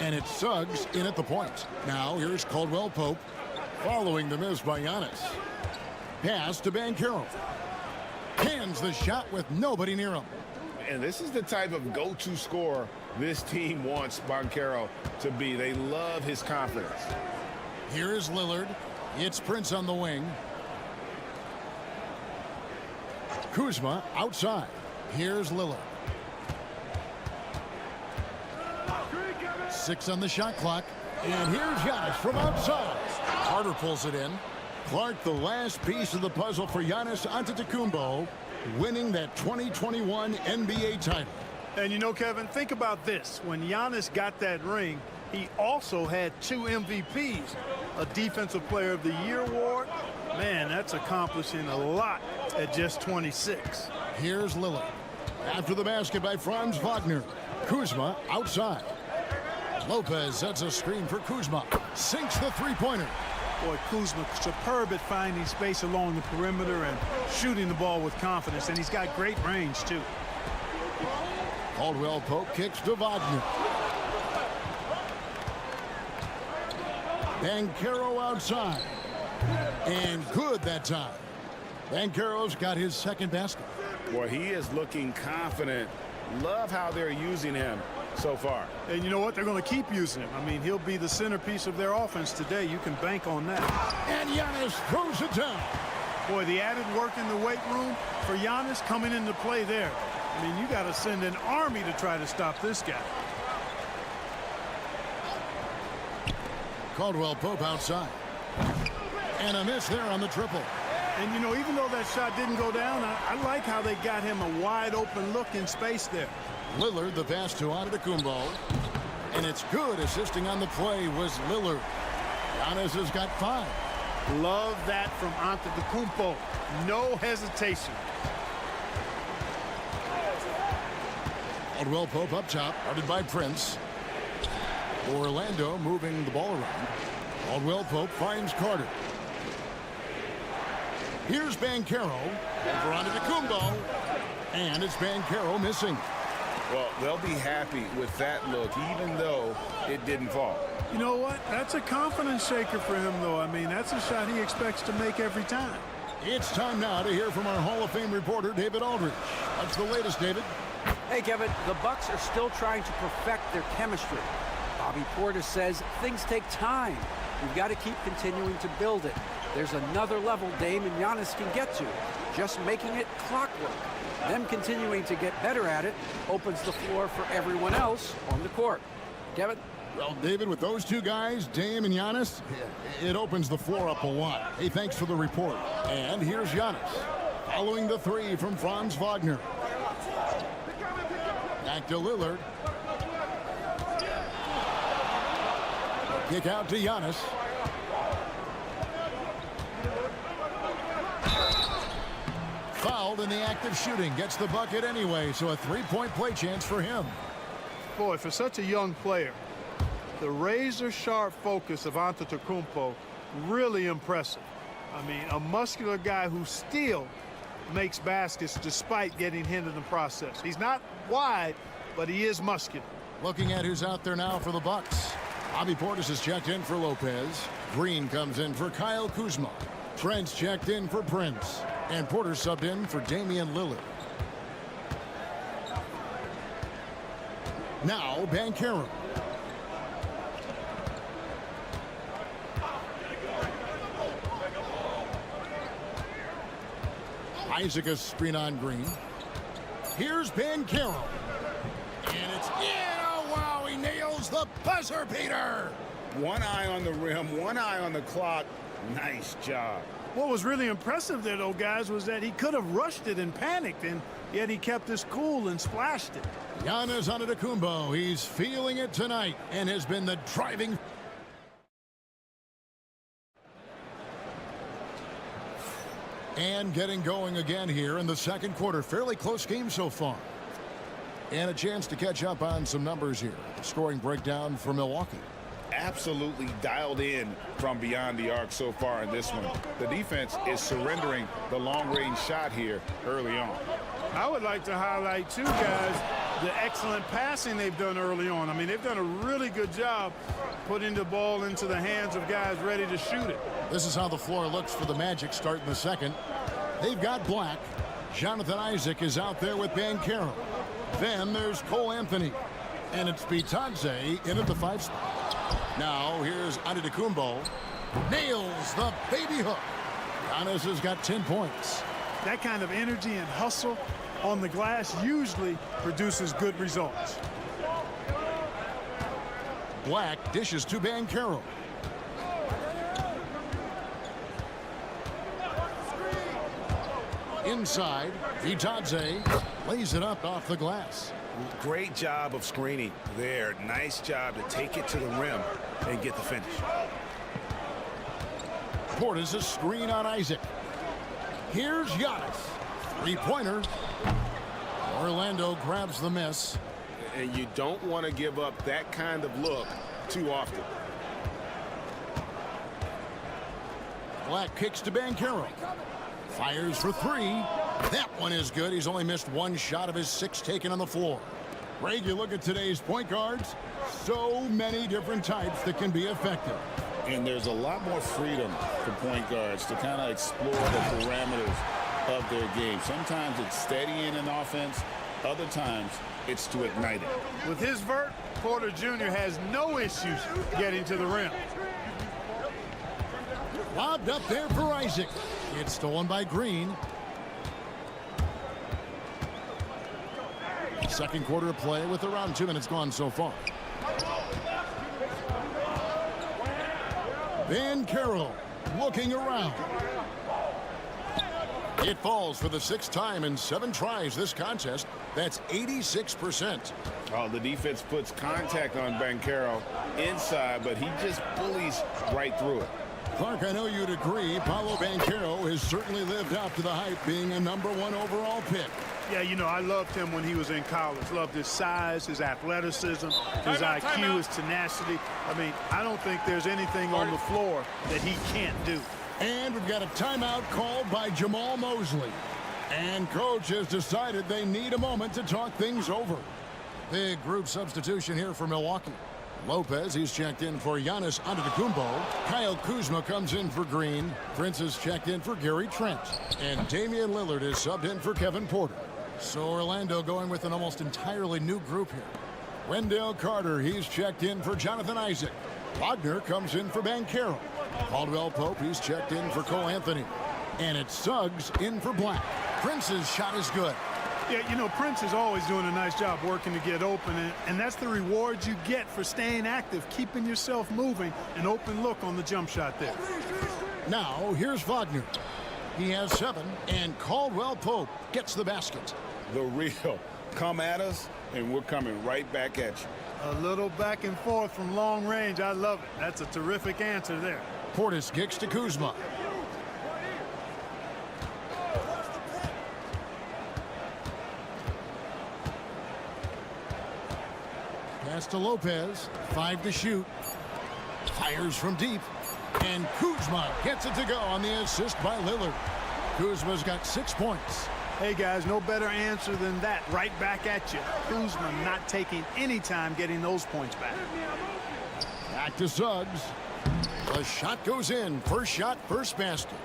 And it's Suggs in at the point. Now here's Caldwell Pope following the miss by Giannis. Pass to Banchero. Hands the shot with nobody near him. And this is the type of go-to scorer this team wants Banchero to be. They love his confidence. Here's Lillard. It's Prince on the wing. Kuzma outside. Here's Lillard. 6 on the shot clock. And here's Giannis from outside. Carter pulls it in. Clark, the last piece of the puzzle for Giannis Antetokounmpo, winning that 2021 NBA title. And you know, Kevin, think about this. When Giannis got that ring, he also had 2 MVPs, a Defensive Player of the Year award. Man, that's accomplishing a lot at just 26. Here's Lillard. After the basket by Franz Wagner. Kuzma outside. Lopez sets a screen for Kuzma. Sinks the three-pointer. Boy, Kuzma superb at finding space along the perimeter and shooting the ball with confidence. And he's got great range, too. Caldwell Pope kicks to Wagner. Banchero outside. And good that time. Banchero's got his second basket. Boy, he is looking confident. Love how they're using him so far. And you know what? They're going to keep using him. I mean, he'll be the centerpiece of their offense today. You can bank on that. And Giannis throws it down. Boy, the added work in the weight room for Giannis coming into play there. I mean, you got to send an army to try to stop this guy. Caldwell Pope outside. And a miss there on the triple. And, you know, even though that shot didn't go down, I like how they got him a wide-open look in space there. Lillard, the pass to Antetokounmpo. And it's good. Assisting on the play was Lillard. Giannis has got 5. Love that from Antetokounmpo. No hesitation. Caldwell Pope up top, guarded by Prince. Orlando moving the ball around. Caldwell Pope finds Carter. Here's Banchero over onto Antetokounmpo, and it's Banchero missing. Well, they'll be happy with that look, even though it didn't fall. You know what? That's a confidence shaker for him, though. I mean, that's a shot he expects to make every time. It's time now to hear from our Hall of Fame reporter, David Aldridge. What's the latest, David? Hey, Kevin, the Bucks are still trying to perfect their chemistry. Bobby Portis says things take time. You've got to keep continuing to build it. There's another level Dame and Giannis can get to, just making it clockwork. Them continuing to get better at it opens the floor for everyone else on the court. Kevin? Well, David, with those two guys, Dame and Giannis, it opens the floor up a lot. Hey, thanks for the report. And here's Giannis, following the three from Franz Wagner. Back to Lillard. Kick out to Giannis. Fouled in the act of shooting. Gets the bucket anyway, so a three-point play chance for him. Boy, for such a young player, the razor-sharp focus of Antetokounmpo, really impressive. I mean, a muscular guy who still makes baskets despite getting hit in the process. He's not wide, but he is muscular. Looking at who's out there now for the Bucks. Bobby Portis is checked in for Lopez. Green comes in for Kyle Kuzma. Trent's checked in for Prince. And Porter subbed in for Damian Lillard. Now Banchero. Isaac a screen on Green. Here's Banchero. And it's in. Oh, wow, he nails the buzzer beater. One eye on the rim, one eye on the clock. Nice job. What was really impressive there, though, guys, was that he could have rushed it and panicked, and yet he kept his cool and splashed it. Giannis Antetokounmpo, he's feeling it tonight and has been the driving. And getting going again here in the second quarter. Fairly close game so far. And a chance to catch up on some numbers here. Scoring breakdown for Milwaukee. Absolutely dialed in from beyond the arc so far in this one. The defense is surrendering the long-range shot here early on. I would like to highlight, too, guys, the excellent passing they've done early on. I mean, they've done a really good job putting the ball into the hands of guys ready to shoot it. This is how the floor looks for the Magic starting the second. They've got Black. Jonathan Isaac is out there with Banchero. Then there's Cole Anthony. And it's Bitadze in at the 5 spot. Now here's Antetokounmpo. Nails the baby hook. Giannis has got 10 points. That kind of energy and hustle on the glass usually produces good results. Black dishes to Banchero. Inside, Bitadze lays it up off the glass. Great job of screening there. Nice job to take it to the rim and get the finish. Portis a screen on Isaac. Here's Giannis. Three-pointer. Orlando grabs the miss. And you don't want to give up that kind of look too often. Black kicks to Banchero. Fires for three. That one is good. He's only missed one shot of his 6 taken on the floor. Greg, you look at today's point guards. So many different types that can be effective. And there's a lot more freedom for point guards to kind of explore the parameters of their game. Sometimes it's steadying an offense. Other times it's to ignite it. With his vert, Porter Jr. has no issues getting to the rim. Lobbed up there for Isaac. It's stolen by Green. Second quarter of play with around 2 minutes gone so far. Banchero looking around. It falls for the 6th time in 7 tries this contest. That's 86%. Oh, the defense puts contact on Banchero inside, but he just bullies right through it. Clark, I know you'd agree, Paolo Banchero has certainly lived up to the hype, being a #1 overall pick. Yeah, you know, I loved him when he was in college. Loved his size, his athleticism, his IQ, his tenacity. I mean, I don't think there's anything on the floor that he can't do. And we've got a timeout called by Jamal Mosley. And coach has decided they need a moment to talk things over. Big group substitution here for Milwaukee. Lopez, he's checked in for Giannis Antetokounmpo. Kyle Kuzma comes in for Green. Prince is checked in for Gary Trent. And Damian Lillard is subbed in for Kevin Porter. So Orlando going with an almost entirely new group here. Wendell Carter, he's checked in for Jonathan Isaac. Wagner comes in for Banchero. Caldwell Pope, he's checked in for Cole Anthony. And it's Suggs in for Black. Prince's shot is good. Yeah, you know, Prince is always doing a nice job working to get open, and that's the reward you get for staying active, keeping yourself moving, an open look on the jump shot there. Now, here's Wagner. He has 7, and Caldwell Pope gets the basket. The real. Come at us, and we're coming right back at you. A little back and forth from long range. I love it. That's a terrific answer there. Portis kicks to Kuzma. Pass to Lopez. 5 to shoot. Fires from deep. And Kuzma gets it to go on the assist by Lillard. Kuzma's got 6 points. Hey, guys, no better answer than that. Right back at you. Kuzma not taking any time getting those points back. Back to Suggs. The shot goes in. First shot, first basket.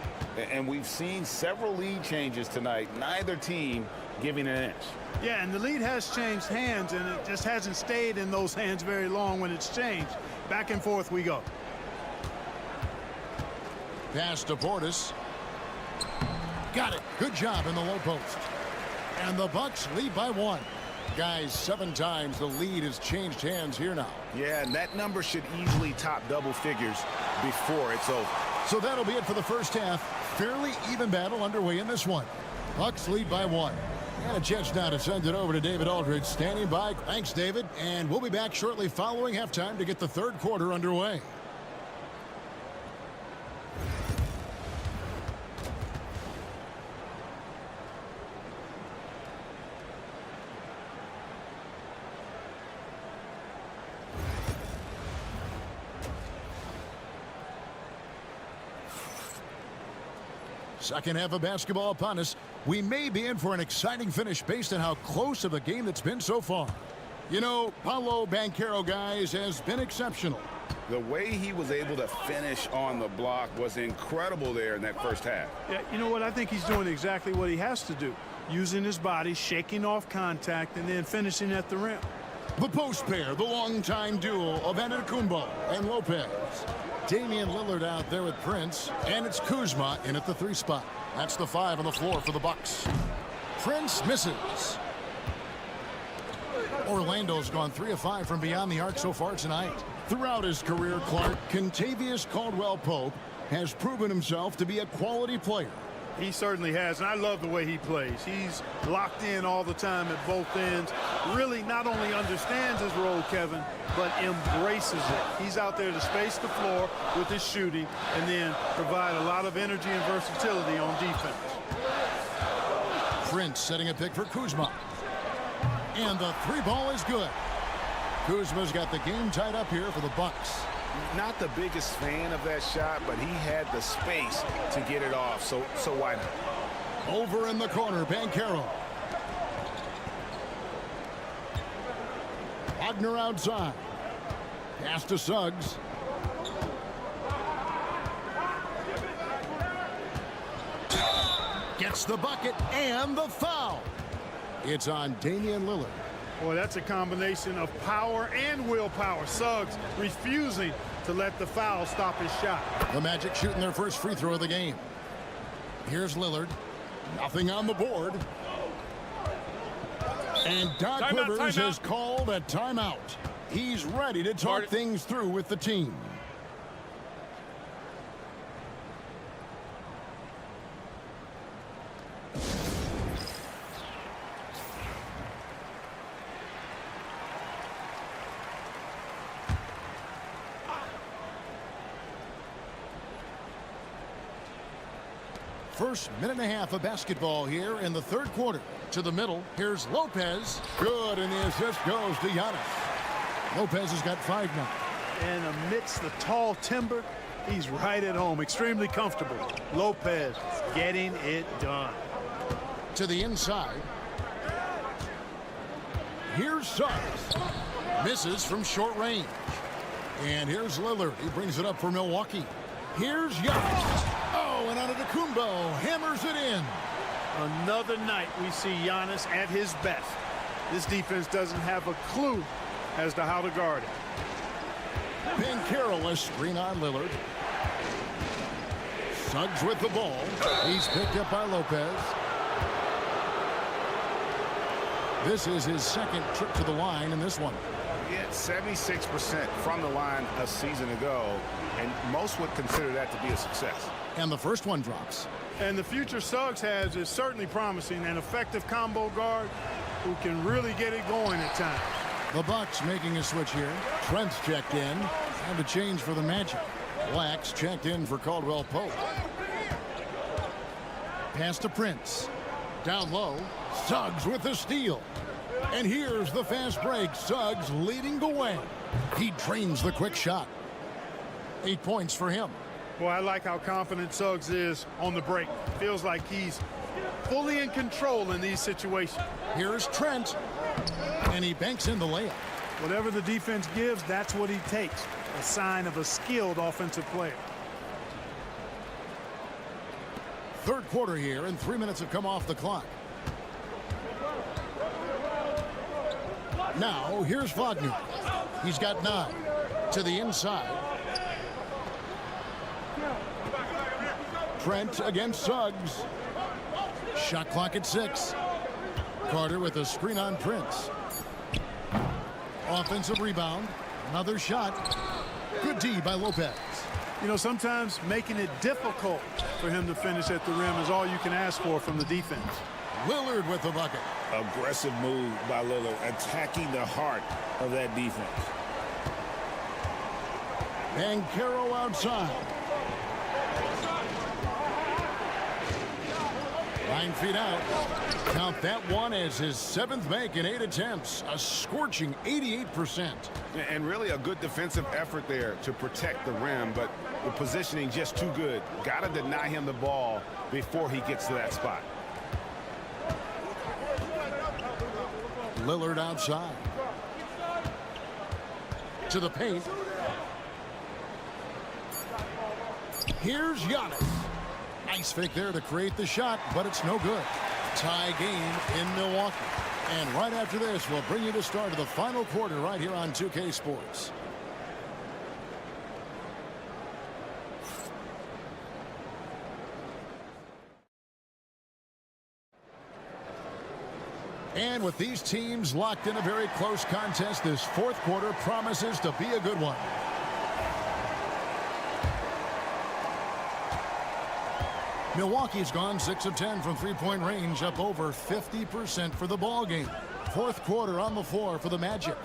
And we've seen several lead changes tonight. Neither team giving an inch. Yeah, and the lead has changed hands, and it just hasn't stayed in those hands very long when it's changed. Back and forth we go. Pass to Portis. Got it. Good job in the low post. And the Bucks lead by 1. Guys, 7 times the lead has changed hands here now. Yeah, and that number should easily top double figures before it's over. So that'll be it for the first half. Fairly even battle underway in this one. Bucks lead by 1. And a chance now to send it over to David Aldridge standing by. Thanks, David. And we'll be back shortly following halftime to get the third quarter underway. Second half of basketball upon us. We may be in for an exciting finish based on how close of a game it's been so far. You know, Paolo Banchero, guys, has been exceptional. The way he was able to finish on the block was incredible there in that first half. Yeah, you know what? I think he's doing exactly what he has to do. Using his body, shaking off contact, and then finishing at the rim. The post pair, the longtime duo of Antetokounmpo and Lopez. Damian Lillard out there with Prince, and it's Kuzma in at the 3 spot. That's the 5 on the floor for the Bucks. Prince misses. Orlando's gone 3 of 5 from beyond the arc so far tonight. Throughout his career, Clark, Kentavious Caldwell-Pope has proven himself to be a quality player. He certainly has, and I love the way he plays. He's locked in all the time at both ends. Really not only understands his role, Kevin, but embraces it. He's out there to space the floor with his shooting and then provide a lot of energy and versatility on defense. Prince setting a pick for Kuzma. And the 3 ball is good. Kuzma's got the game tied up here for the Bucks. Not the biggest fan of that shot, but he had the space to get it off, so why not? Over in the corner, Banchero. Wagner outside. Pass to Suggs. Gets the bucket and the foul. It's on Damian Lillard. Boy, that's a combination of power and willpower. Suggs refusing to let the foul stop his shot. The Magic shooting their first free throw of the game. Here's Lillard. Nothing on the board. And Doc Rivers has called a timeout. He's ready to talk things through with the team. first minute and a half of basketball here in the third quarter. To the middle, here's Lopez. Good, and the assist goes to Giannis. Lopez has got 5 now. And amidst the tall timber, he's right at home, extremely comfortable. Lopez getting it done. To the inside. Here's Suggs. Misses from short range. And here's Lillard. He brings it up for Milwaukee. Here's Giannis. Oh, and Antetokounmpo hammers it in. Another night we see Giannis at his best. This defense doesn't have a clue as to how to guard it. Banchero, a screen on Lillard. Suggs with the ball. He's picked up by Lopez. This is his second trip to the line in this one. He had 76% from the line a season ago, and most would consider that to be a success. And the first one drops. And the future Suggs has is certainly promising, an effective combo guard who can really get it going at times. The Bucks making a switch here. Trent's checked in. And a change for the Magic. Black's checked in for Caldwell Pope. Pass to Prince. Down low. Suggs with the steal. And here's the fast break. Suggs leading the way. He trains the quick shot. 8 points for him. Well, I like how confident Suggs is on the break. Feels like he's fully in control in these situations. Here's Trent. And he banks in the layup. Whatever the defense gives, that's what he takes. A sign of a skilled offensive player. Third quarter here, and 3 minutes have come off the clock. Now, here's Wagner. He's got 9. To the inside. Trent against Suggs. Shot clock at 6. Carter with a screen on Prince. Offensive rebound. Another shot. Good D by Lopez. You know, sometimes making it difficult for him to finish at the rim is all you can ask for from the defense. Lillard with the bucket. Aggressive move by Lillard, attacking the heart of that defense. Banchero outside. 9 feet out. Count that one as his 7th make in 8 attempts. A scorching 88%. And really a good defensive effort there to protect the rim, but the positioning just too good. Got to deny him the ball before he gets to that spot. Lillard outside. To the paint. Here's Giannis. Nice fake there to create the shot, but it's no good. Tie game in Milwaukee. And right after this, we'll bring you the start of the final quarter right here on 2K Sports. And with these teams locked in a very close contest, this fourth quarter promises to be a good one. Milwaukee's gone 6 of 10 from three-point range, up over 50% for the ball game. Fourth quarter on the floor for the Magic.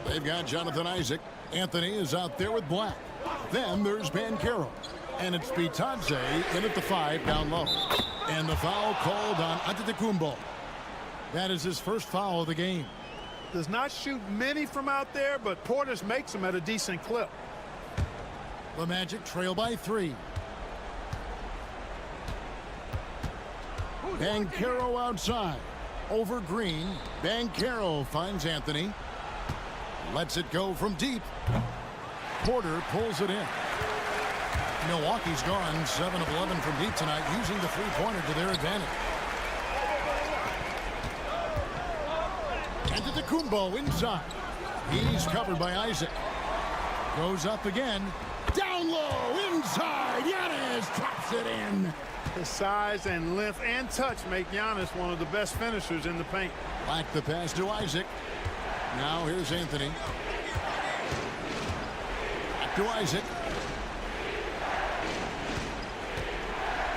They've got Jonathan Isaac. Anthony is out there with Black. Then there's Banchero. And it's Bitadze in at the 5 down low. And the foul called on Antetokounmpo. That is his first foul of the game. Does not shoot many from out there, but Portis makes them at a decent clip. The Magic trail by 3. Banchero outside. Over Green. Banchero finds Anthony. Lets it go from deep. Porter pulls it in. Milwaukee's gone 7 of 11 from deep tonight, using the three-pointer to their advantage. Antetokounmpo inside. He's covered by Isaac. Goes up again. Down low, inside. Giannis drops it in. His size and length and touch make Giannis one of the best finishers in the paint. Back the pass to Isaac. Now here's Anthony. Back to Isaac.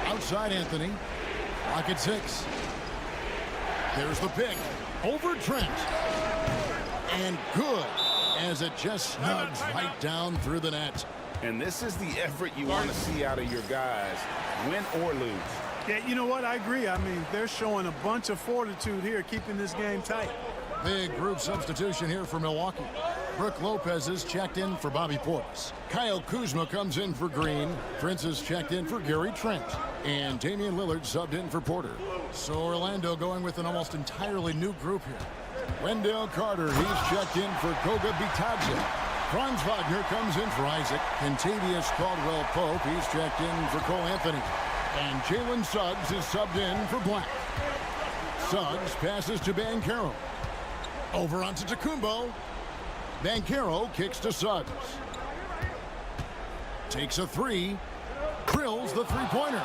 Outside Anthony. Lock at 6. There's the pick. Over Trent. And good, as it just snugs right down through the net. And this is the effort you want to see out of your guys, win or lose. Yeah, you know what? I agree. I mean, they're showing a bunch of fortitude here, keeping this game tight. Big group substitution here for Milwaukee. Brooke Lopez is checked in for Bobby Portis. Kyle Kuzma comes in for Green. Prince is checked in for Gary Trent. And Damian Lillard subbed in for Porter. So Orlando going with an almost entirely new group here. Wendell Carter, he's checked in for Goga Bitadze. Franz Wagner comes in for Isaac. Kentavious Caldwell-Pope, he's checked in for Cole Anthony. And Jalen Suggs is subbed in for Black. Suggs passes to Banchero. Over onto Tacumbo. Banchero kicks to Suggs. Takes a three. Drills the three-pointer.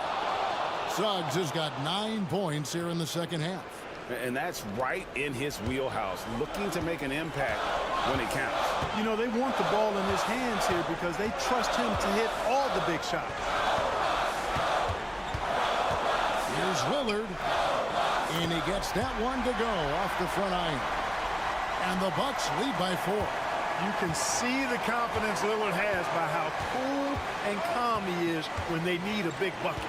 Suggs has got 9 points here in the second half. And that's right in his wheelhouse, looking to make an impact when it counts. You know, they want the ball in his hands here because they trust him to hit all the big shots. Here's Lillard. And he gets that one to go off the front iron. And the Bucks lead by 4. You can see the confidence Lillard has by how cool and calm he is when they need a big bucket.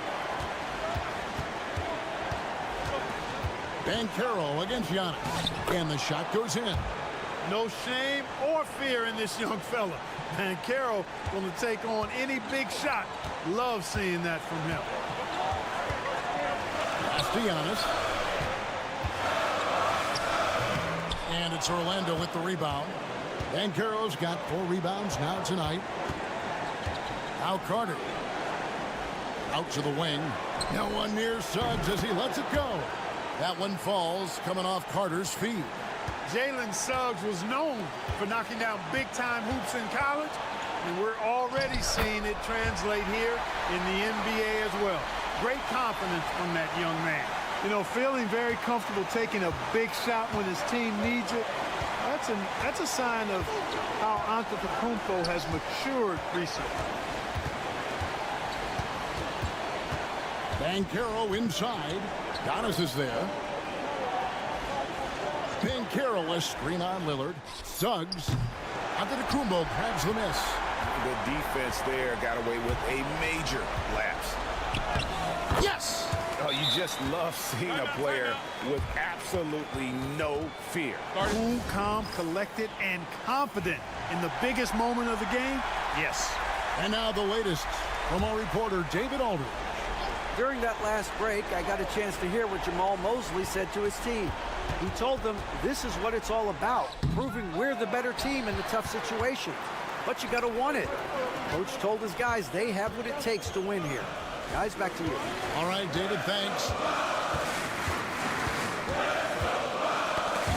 Banchero against Giannis. And the shot goes in. No shame or fear in this young fella. Banchero going to take on any big shot. Love seeing that from him. Pass to Giannis. And it's Orlando with the rebound. Banchero's got 4 rebounds now tonight. Now Carter. Out to the wing. No one near Suggs as he lets it go. That one falls coming off Carter's feet. Jalen Suggs was known for knocking down big-time hoops in college, and we're already seeing it translate here in the NBA as well. Great confidence from that young man. You know, feeling very comfortable taking a big shot when his team needs it. That's a sign of how Antetokounmpo has matured recently. Banchero inside. Giannis is there. Banchero, a screen on Lillard. Suggs. Antetokounmpo grabs the miss. The defense there got away with a major lapse. Yes! Oh, you just love seeing a player with absolutely no fear. Cool, calm, collected, and confident in the biggest moment of the game. Yes. And now the latest from our reporter, David Aldridge. During that last break, I got a chance to hear what Jamal Mosley said to his team. He told them this is what it's all about, proving we're the better team in the tough situation. But you got to want it. Coach told his guys they have what it takes to win here. Guys, back to you. All right, David, thanks.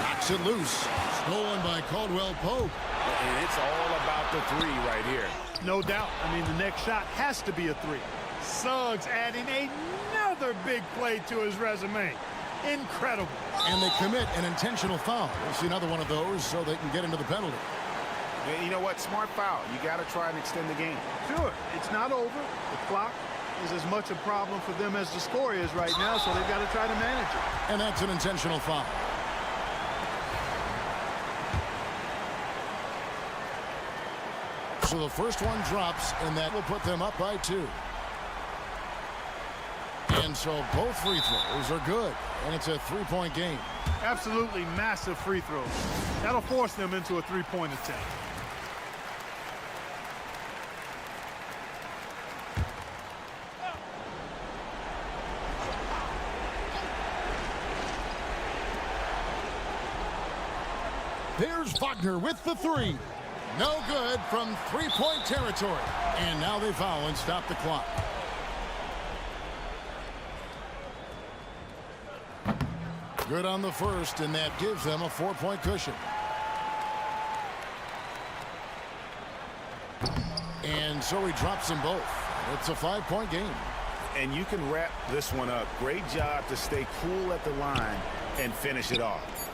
Knocks it loose. Stolen by Caldwell-Pope. And it's all about the three right here. No doubt. I mean, the next shot has to be a three. Suggs adding another big play to his resume. Incredible. And they commit an intentional foul. We'll see another one of those so they can get into the penalty. And you know what? Smart foul. You got to try and extend the game. Sure. It's not over. The clock is as much a problem for them as the score is right now, so they've got to try to manage it. And that's an intentional foul. So the first one drops, and that will put them up by 2. And so both free throws are good, and it's a 3-point game. Absolutely massive free throws. That'll force them into a 3-point attempt. There's Wagner with the 3. No good from 3-point territory. And now they foul and stop the clock. Good on the first, and that gives them a 4-point cushion. And so he drops them both. It's a 5-point game. And you can wrap this one up. Great job to stay cool at the line and finish it off.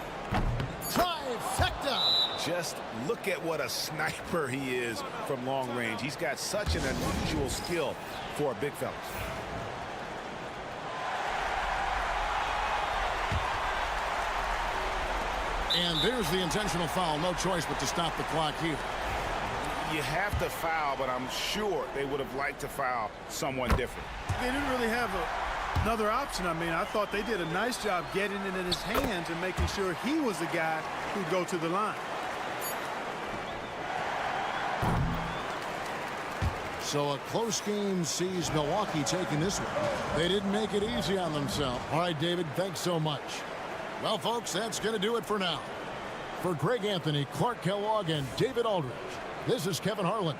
Trifecta! Just look at what a sniper he is from long range. He's got such an unusual skill for a big fella. And there's the intentional foul. No choice but to stop the clock here. You have to foul, but I'm sure they would have liked to foul someone different. They didn't really have Another option. I mean, I thought they did a nice job getting it in his hands and making sure he was the guy who'd go to the line. So a close game sees Milwaukee taking this one. They didn't make it easy on themselves. All right, David, thanks so much. Well, folks, that's going to do it for now. For Greg Anthony, Clark Kellogg, and David Aldridge, this is Kevin Harlan.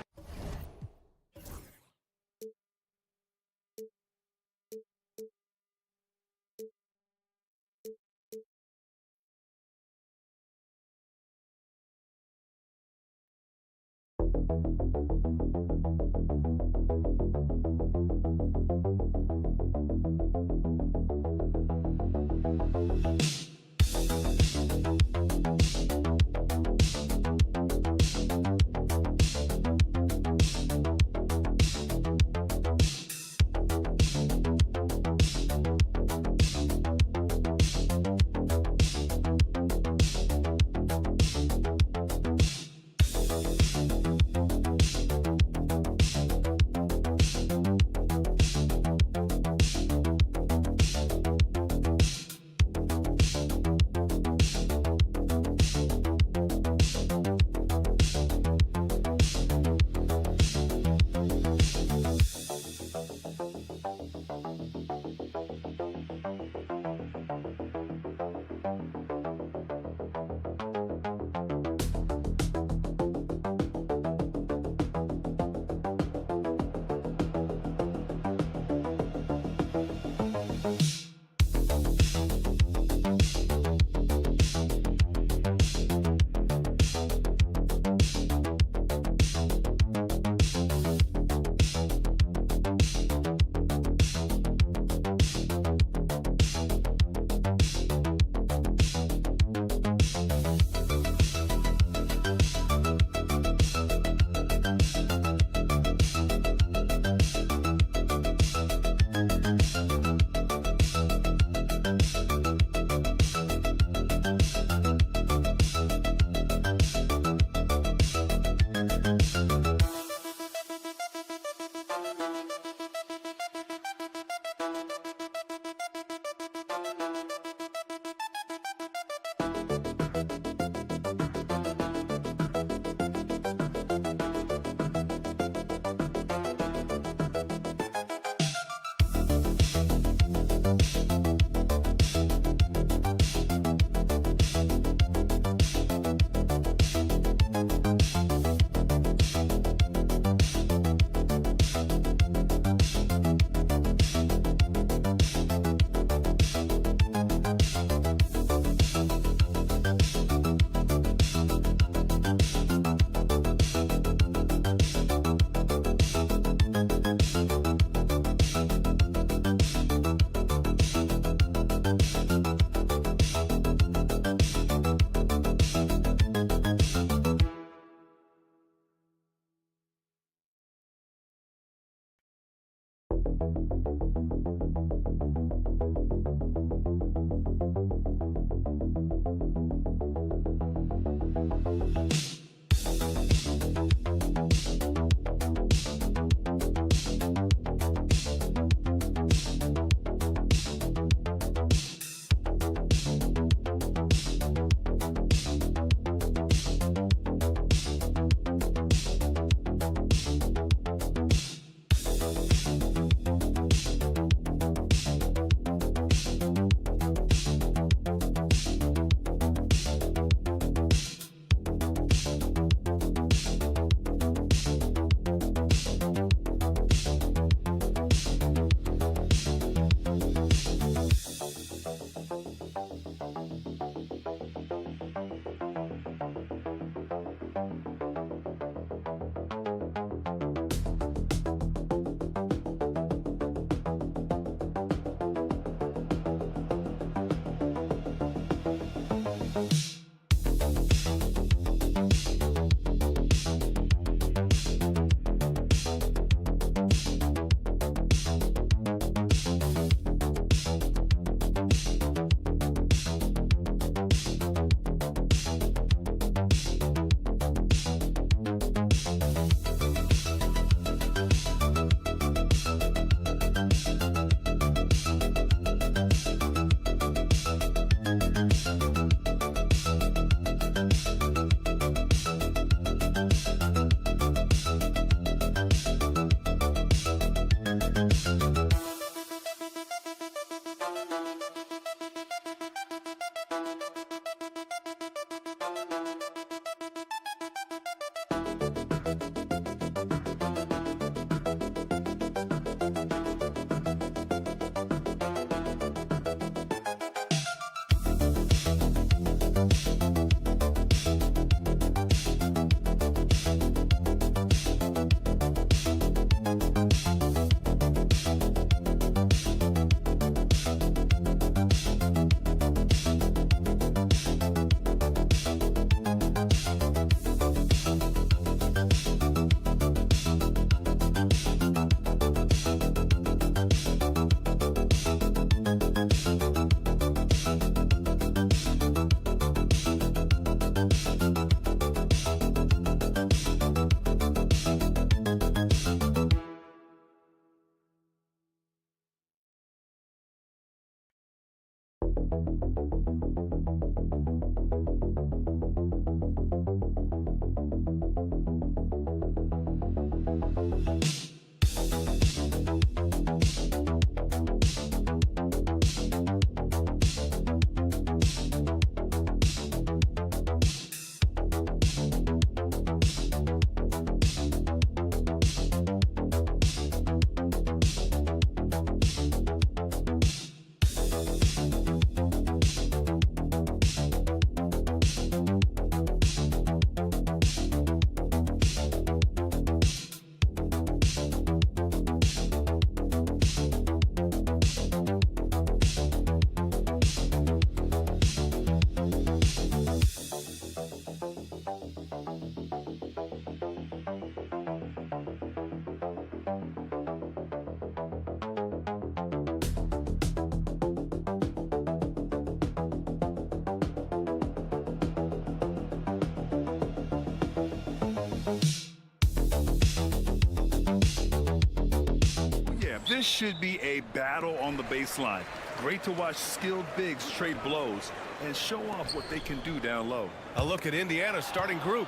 This should be a battle on the baseline. Great to watch skilled bigs trade blows and show off what they can do down low. A look at Indiana's starting group.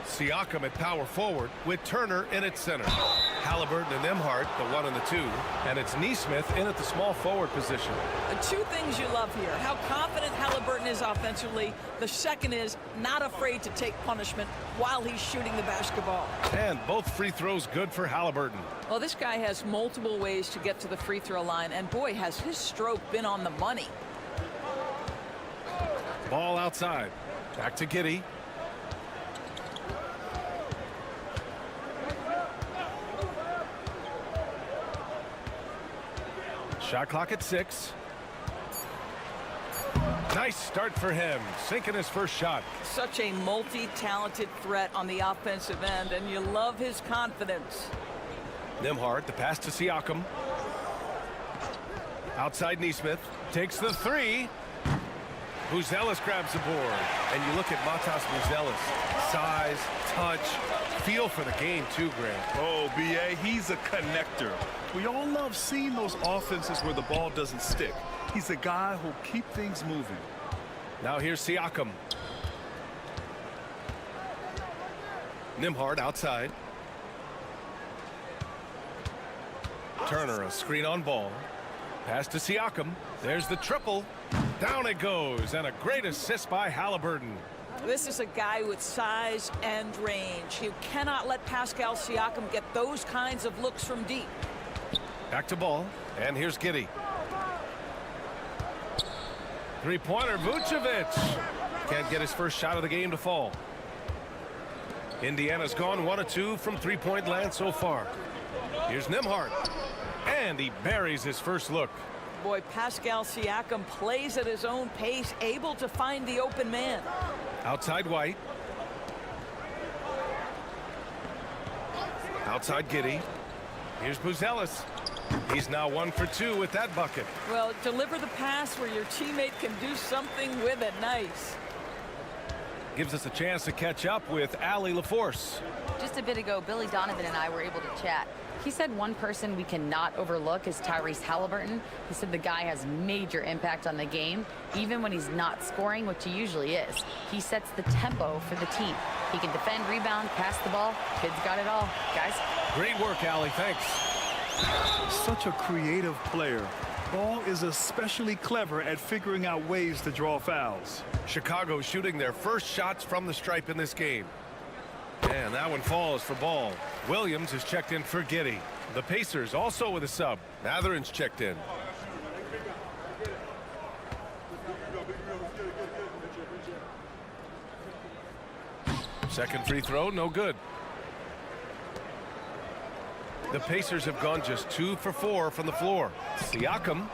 Siakam at power forward with Turner in at center. Halliburton and Nembhard, the 1 and the 2. And it's Nesmith in at the small forward position. The two things you love here, how confident Halliburton is offensively. The second is not afraid to take punishment while he's shooting the basketball. And both free throws good for Halliburton. Well, this guy has multiple ways to get to the free throw line, and boy, has his stroke been on the money. Ball outside. Back to Giddey. Shot clock at 6. Nice start for him, sinking his first shot. Such a multi-talented threat on the offensive end, and you love his confidence. Nembhard, the pass to Siakam. Outside Nesmith, takes the 3. Buzelis grabs the board. And you look at Matas Buzelis. Size, touch, feel for the game too, Grant. Oh, B.A., he's a connector. We all love seeing those offenses where the ball doesn't stick. He's a guy who'll keep things moving. Now here's Siakam. Nembhard outside. Turner, a screen on ball. Pass to Siakam. There's the triple. Down it goes, and a great assist by Halliburton. This is a guy with size and range. You cannot let Pascal Siakam get those kinds of looks from deep. Back to ball, and here's Giddey. Three-pointer, Vucevic. Can't get his first shot of the game to fall. Indiana's gone 1 of 2 from three-point land so far. Here's Nembhard, and he buries his first look. Boy, Pascal Siakam plays at his own pace, able to find the open man. Outside White. Outside Giddey. Here's Buzelis. He's now 1 for 2 with that bucket. Well, deliver the pass where your teammate can do something with it. Nice. Gives us a chance to catch up with Allie LaForce. Just a bit ago, Billy Donovan and I were able to chat. He said one person we cannot overlook is Tyrese Halliburton. He said the guy has major impact on the game, even when he's not scoring, which he usually is. He sets the tempo for the team. He can defend, rebound, pass the ball. Kid's got it all, guys. Great work, Allie. Thanks. Such a creative player. Ball is especially clever at figuring out ways to draw fouls. Chicago shooting their first shots from the stripe in this game. And that one falls for Ball. Williams is checked in for Giddey. The Pacers also with a sub. Mathurin's checked in. Second free throw, no good. The Pacers have gone just 2 for 4 from the floor. Siakam,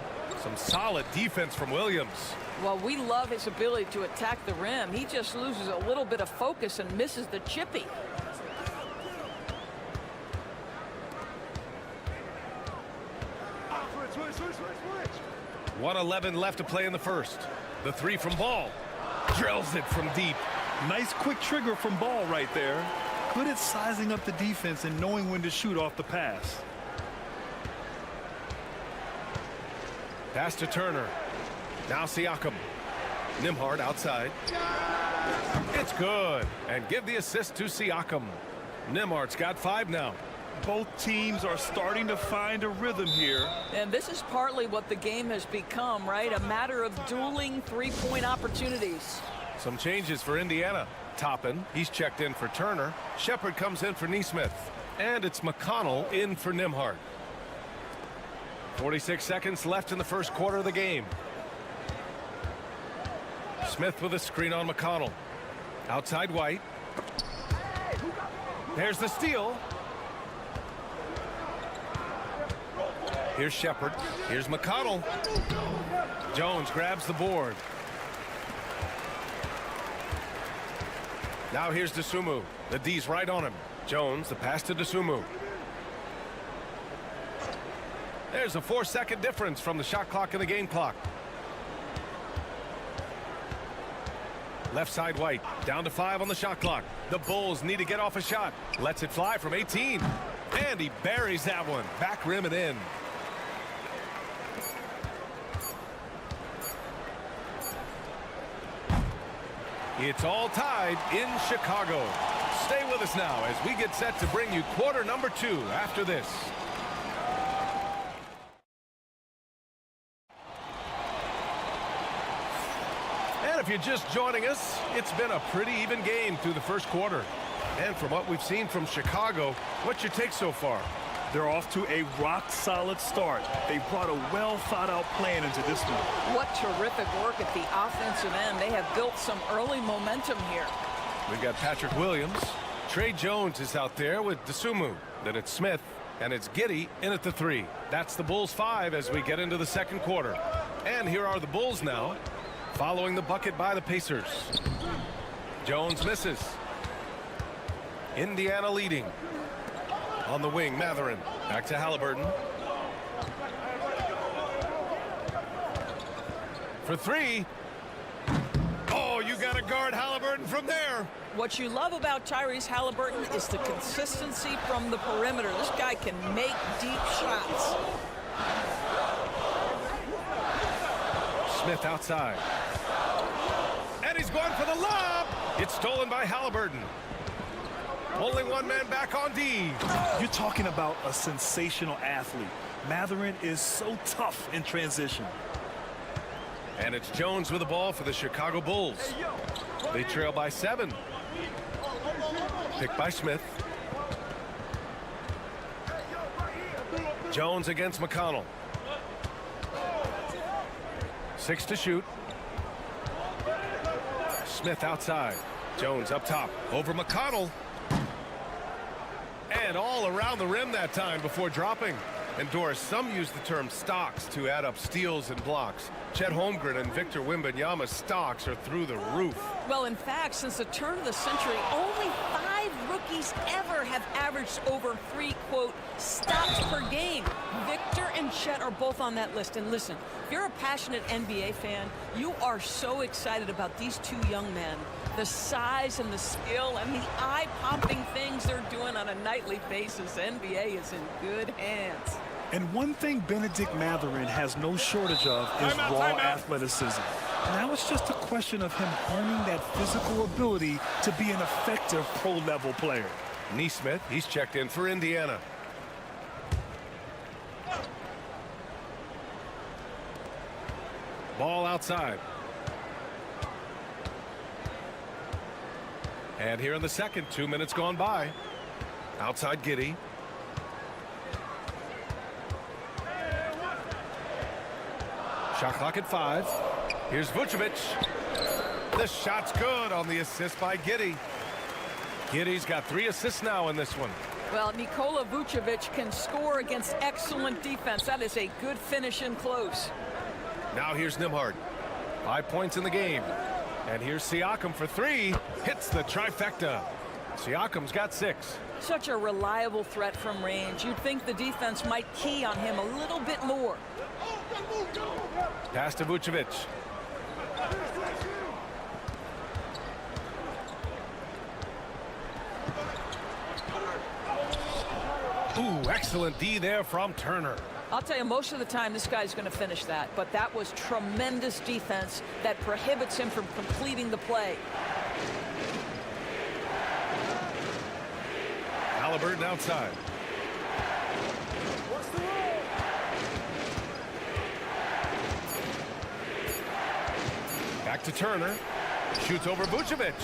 some solid defense from Williams. Well, we love his ability to attack the rim. He just loses a little bit of focus and misses the chippy. Switch. 1:11 left to play in the first. The 3 from Ball. Drills it from deep. Nice quick trigger from Ball right there. Good at sizing up the defense and knowing when to shoot off the pass. Pass to Turner. Now Siakam. Nembhard outside. It's good. And give the assist to Siakam. Nembhard's got 5 now. Both teams are starting to find a rhythm here. And this is partly what the game has become, right? A matter of dueling three-point opportunities. Some changes for Indiana. Toppin, he's checked in for Turner. Shepard comes in for Nesmith. And it's McConnell in for Nembhard. 46 seconds left in the first quarter of the game. Smith with a screen on McConnell. Outside White. There's the steal. Here's Shepard. Here's McConnell. Jones grabs the board. Now here's Dosunmu. The D's right on him. Jones, the pass to Dosunmu. There's a 4-second difference from the shot clock and the game clock. Left side White. Down to 5 on the shot clock. The Bulls need to get off a shot. Lets it fly from 18. And he buries that one. Back rim and in. It's all tied in Chicago. Stay with us now as we get set to bring you quarter number 2 after this. And if you're just joining us, it's been a pretty even game through the first quarter. And from what we've seen from Chicago, what's your take so far? They're off to a rock-solid start. They brought a well-thought-out plan into this one. What terrific work at the offensive end. They have built some early momentum here. We've got Patrick Williams. Trey Jones is out there with Dosunmu. Then it's Smith, and it's Giddey in at the 3. That's the Bulls 5 as we get into the second quarter. And here are the Bulls now, following the bucket by the Pacers. Jones misses. Indiana leading. On the wing, Mathurin. Back to Halliburton. For 3. Oh, you got to guard Halliburton from there. What you love about Tyrese Halliburton is the consistency from the perimeter. This guy can make deep shots. Smith outside. And he's going for the lob. It's stolen by Halliburton. Only one man back on D. You're talking about a sensational athlete. Mathurin is so tough in transition. And it's Jones with the ball for the Chicago Bulls. They trail by 7. Picked by Smith. Jones against McConnell. 6 to shoot. Smith outside. Jones up top. Over McConnell. And all around the rim that time before dropping. And Doris, some use the term stocks to add up steals and blocks. Chet Holmgren and Victor Wembanyama's stocks are through the roof. Well, in fact, since the turn of the century, only 5 rookies ever have averaged over 3, quote, stocks per game. Victor and Chet are both on that list. And listen, if you're a passionate NBA fan, you are so excited about these 2 young men. The size and the skill and the eye-popping things they're doing on a nightly basis. NBA is in good hands. And one thing Benedict Mathurin has no shortage of is raw athleticism. Now it's just a question of him honing that physical ability to be an effective pro-level player. Nesmith, he's checked in for Indiana. Ball outside. And here in the second, 2 minutes gone by. Outside Giddey. Shot clock at 5. Here's Vucevic. The shot's good on the assist by Giddey. Giddey's got 3 assists now in this one. Well, Nikola Vucevic can score against excellent defense. That is a good finish in close. Now here's Nembhard. 5 points in the game. And here's Siakam for 3. Hits the trifecta. Siakam's got 6. Such a reliable threat from range. You'd think the defense might key on him a little bit more. Pass to Vucevic. Ooh, excellent D there from Turner. I'll tell you, most of the time this guy's going to finish that, but that was tremendous defense that prohibits him from completing the play. Halliburton outside. Back to Turner. Shoots over Vucevic.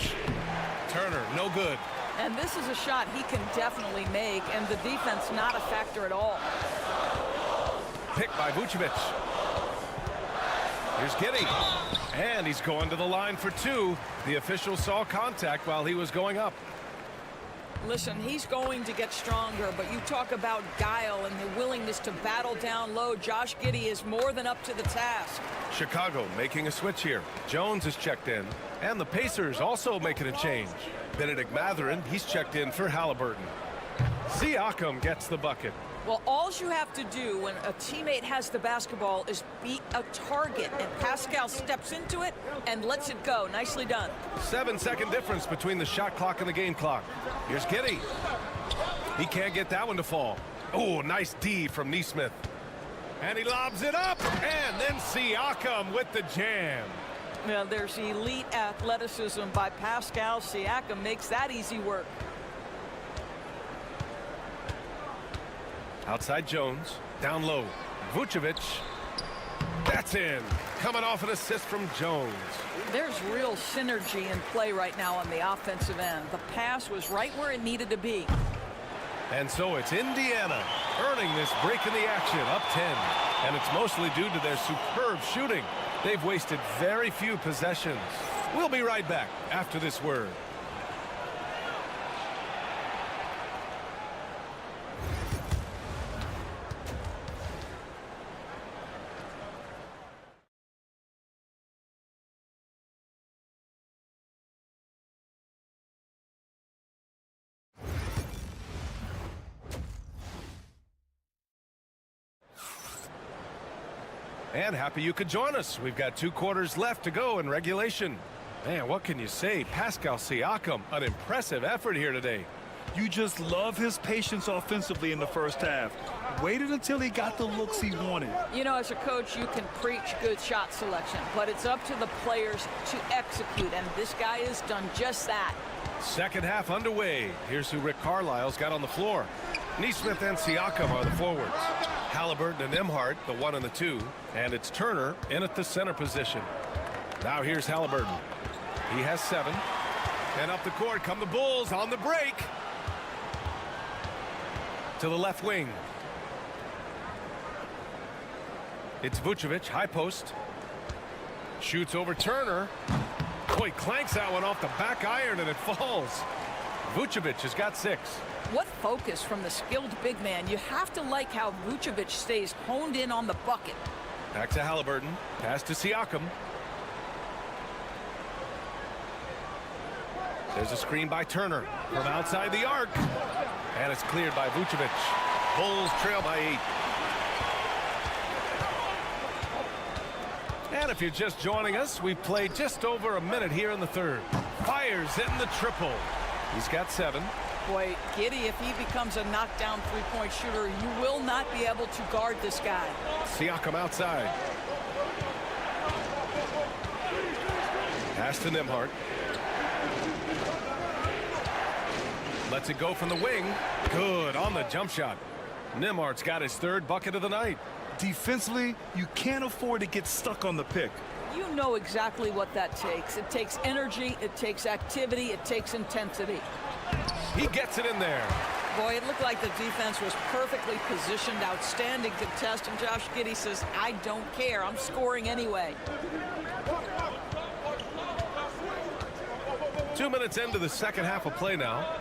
Turner, no good. And this is a shot he can definitely make, and the defense not a factor at all. Pick by Vucevic. Here's Giddey. And he's going to the line for two. The official saw contact while he was going up. Listen, he's going to get stronger, but you talk about guile and the willingness to battle down low. Josh Giddey is more than up to the task. Chicago making a switch here. Jones is checked in. And the Pacers also making a change. Benedict Mathurin, he's checked in for Halliburton. Siakam gets the bucket. Well, all you have to do when a teammate has the basketball is beat a target, and Pascal steps into it and lets it go. Nicely done. 7-second difference between the shot clock and the game clock. Here's Giddey. He can't get that one to fall. Oh, nice D from Nesmith. And he lobs it up, and then Siakam with the jam. Well, there's elite athleticism by Pascal. Siakam makes that easy work. Outside Jones, down low. Vucevic, that's in. Coming off an assist from Jones. There's real synergy in play right now on the offensive end. The pass was right where it needed to be. And so it's Indiana earning this break in the action, up 10. And it's mostly due to their superb shooting. They've wasted very few possessions. We'll be right back after this word. And happy you could join us. We've got 2 quarters left to go in regulation. Man, what can you say? Pascal Siakam, an impressive effort here today. You just love his patience offensively in the first half. Waited until he got the looks he wanted. You know, as a coach, you can preach good shot selection, but it's up to the players to execute, and this guy has done just that. Second half underway. Here's who Rick Carlisle's got on the floor. Nesmith and Siakam are the forwards. Halliburton and Nembhard, the 1 and the 2. And it's Turner in at the center position. Now here's Halliburton. He has 7. And up the court come the Bulls on the break. To the left wing. It's Vucevic, high post. Shoots over Turner. Boy, clanks that one off the back iron and it falls. Vucevic has got 6. What focus from the skilled big man. You have to like how Vucevic stays honed in on the bucket. Back to Halliburton. Pass to Siakam. There's a screen by Turner from outside the arc. And it's cleared by Vucevic. Bulls trail by 8. And if you're just joining us, we've played just over a minute here in the third. Fires in the triple. He's got 7. Boy, Giddey, if he becomes a knockdown three-point shooter, you will not be able to guard this guy. Siakam outside. Pass to Nembhard. Lets it go from the wing. Good on the jump shot. Nembhard's got his 3rd bucket of the night. Defensively, you can't afford to get stuck on the pick. You know exactly what that takes. It takes energy, it takes activity, it takes intensity. He gets it in there. Boy, it looked like the defense was perfectly positioned, outstanding contest, and Josh Giddey says, I don't care, I'm scoring anyway. 2 minutes into the second half of play now.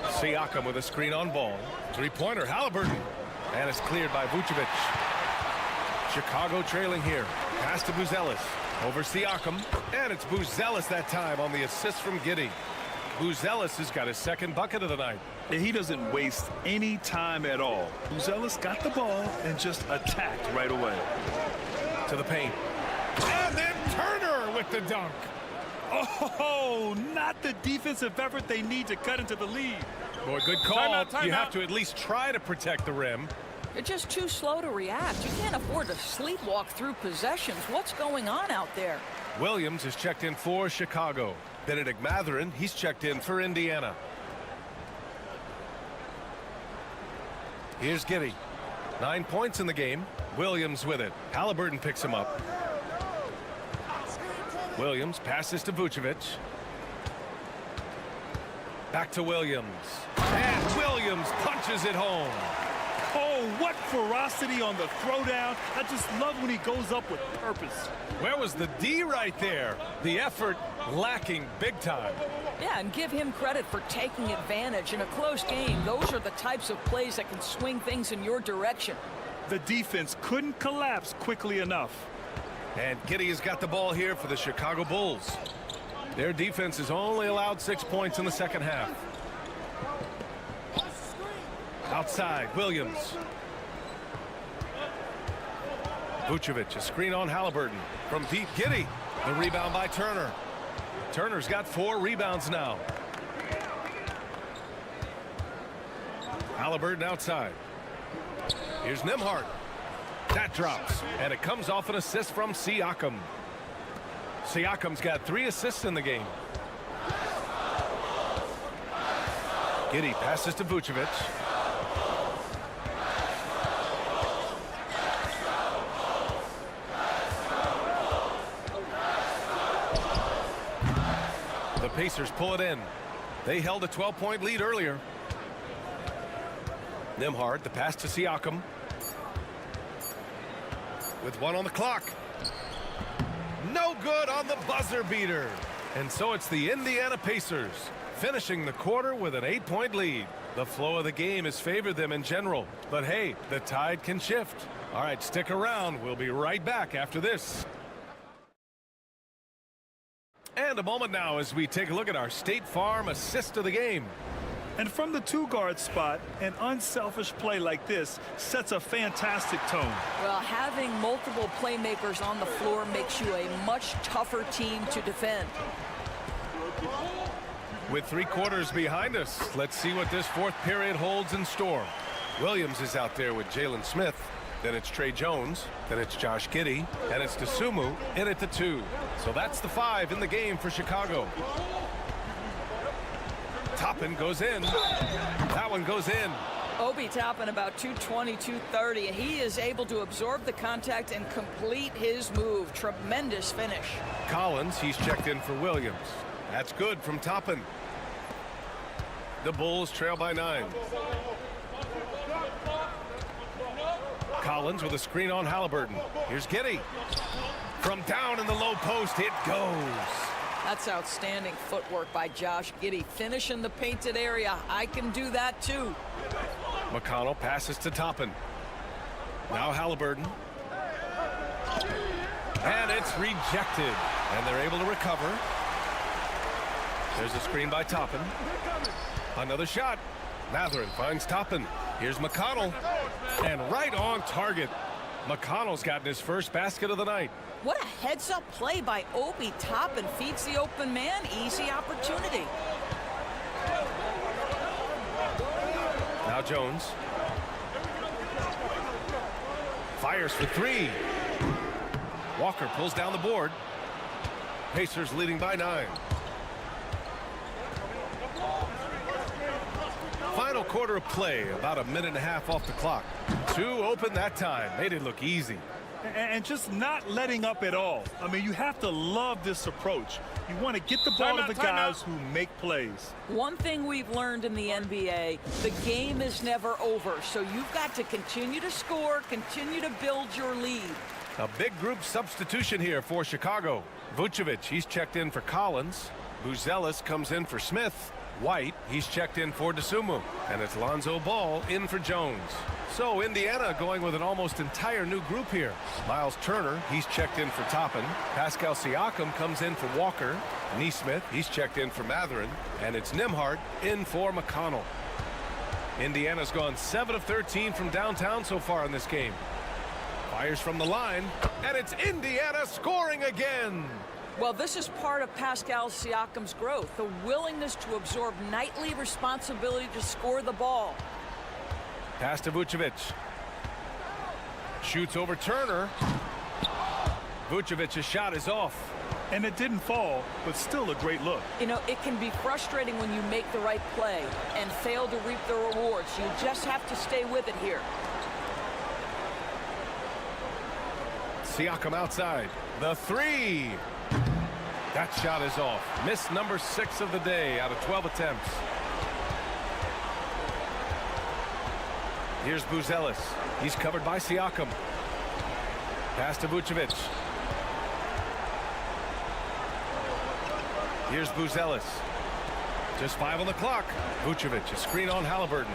Siakam with a screen on ball. 3-pointer, Halliburton. And it's cleared by Vucevic. Chicago trailing here. Pass to Buzelis. Over Siakam. And it's Buzelis that time on the assist from Giddey. Buzelis has got his 2nd bucket of the night. And he doesn't waste any time at all. Buzelis got the ball and just attacked right away. To the paint. And then Turner with the dunk. Oh, not the defensive effort they need to cut into the lead. Boy, good call. You have to at least try to protect the rim. You're just too slow to react. You can't afford to sleepwalk through possessions. What's going on out there? Williams is checked in for Chicago. Benedict Mathurin, he's checked in for Indiana. Here's Giddey. 9 points in the game. Williams with it. Halliburton picks him up. Williams passes to Vucevic. Back to Williams. And Williams punches it home. Oh, what ferocity on the throwdown. I just love when he goes up with purpose. Where was the D right there? The effort lacking big time. Yeah, and give him credit for taking advantage in a close game. Those are the types of plays that can swing things in your direction. The defense couldn't collapse quickly enough. And Giddey has got the ball here for the Chicago Bulls. Their defense has only allowed 6 points in the second half. Outside, Williams. Vucevic, a screen on Halliburton. From deep, Giddey. The rebound by Turner. Turner's got 4 rebounds now. Halliburton outside. Here's Nembhard. That drops, and it comes off an assist from Siakam. Siakam's got 3 assists in the game. Giddey passes to Vucevic. The Pacers pull it in. They held a 12-point lead earlier. Nembhard, the pass to Siakam. With 1 on the clock. No good on the buzzer beater. And so it's the Indiana Pacers finishing the quarter with an 8-point lead. The flow of the game has favored them in general. But hey, the tide can shift. All right, stick around. We'll be right back after this. And a moment now as we take a look at our State Farm assist of the game. And from the 2-guard spot, an unselfish play like this sets a fantastic tone. Well, having multiple playmakers on the floor makes you a much tougher team to defend. With 3 quarters behind us, let's see what this 4th period holds in store. Williams is out there with Jalen Smith. Then it's Trey Jones. Then it's Josh Giddey. And it's Dosunmu in at the 2. So that's the 5 in the game for Chicago. Toppin goes in. That one goes in. Obi Toppin about 220, 230, and he is able to absorb the contact and complete his move. Tremendous finish. Collins, he's checked in for Williams. That's good from Toppin. The Bulls trail by 9. Collins with a screen on Halliburton. Here's Giddey. From down in the low post, it goes. That's outstanding footwork by Josh Giddey. Finishing the painted area. I can do that too. McConnell passes to Toppin. Now Halliburton. And it's rejected. And they're able to recover. There's a screen by Toppin. Another shot. Mathurin finds Toppin. Here's McConnell. And right on target. McConnell's gotten his first basket of the night. What a heads-up play by Obi Toppin. Feeds the open man. Easy opportunity. Now Jones. Fires for 3. Walker pulls down the board. Pacers leading by 9. Final quarter of play, about a minute and a half off the clock. 2 open that time. Made it look easy. And just not letting up at all. I mean, you have to love this approach. You want to get the ball to the guys who make plays. One thing we've learned in the NBA, the game is never over. So you've got to continue to score, continue to build your lead. A big group substitution here for Chicago. Vucevic, he's checked in for Collins. Buzelis comes in for Smith. White, he's checked in for Dosunmu. And it's Lonzo Ball in for Jones. So Indiana going with an almost entire new group here. Miles Turner, he's checked in for Toppin. Pascal Siakam comes in for Walker. Nesmith, he's checked in for Mathurin. And it's Nembhard in for McConnell. Indiana's gone 7 of 13 from downtown so far in this game. Fires from the line, and it's Indiana scoring again. Well, this is part of Pascal Siakam's growth, the willingness to absorb nightly responsibility to score the ball. Pass to Vucevic. Shoots over Turner. Vucevic's shot is off. And it didn't fall, but still a great look. You know, it can be frustrating when you make the right play and fail to reap the rewards. You just have to stay with it here. Siakam outside. The three. That shot is off. Miss number 6 of the day out of 12 attempts. Here's Buzelis. He's covered by Siakam. Pass to Vucevic. Here's Buzelis. Just 5 on the clock. Vucevic, a screen on Halliburton.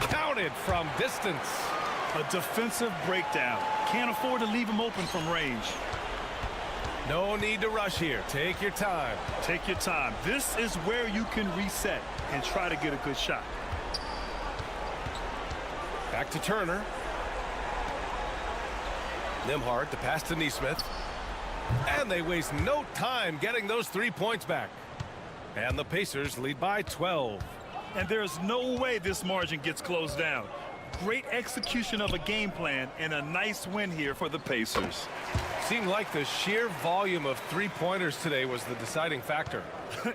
Counted from distance. A defensive breakdown. Can't afford to leave him open from range. No need to rush here. Take your time. Take your time. This is where you can reset and try to get a good shot. Back to Turner. Nembhard, the pass to Nesmith. And they waste no time getting those 3 points back. And the Pacers lead by 12. And there's no way this margin gets closed down. Great execution of a game plan and a nice win here for the Pacers. Seemed like the sheer volume of three-pointers today was the deciding factor.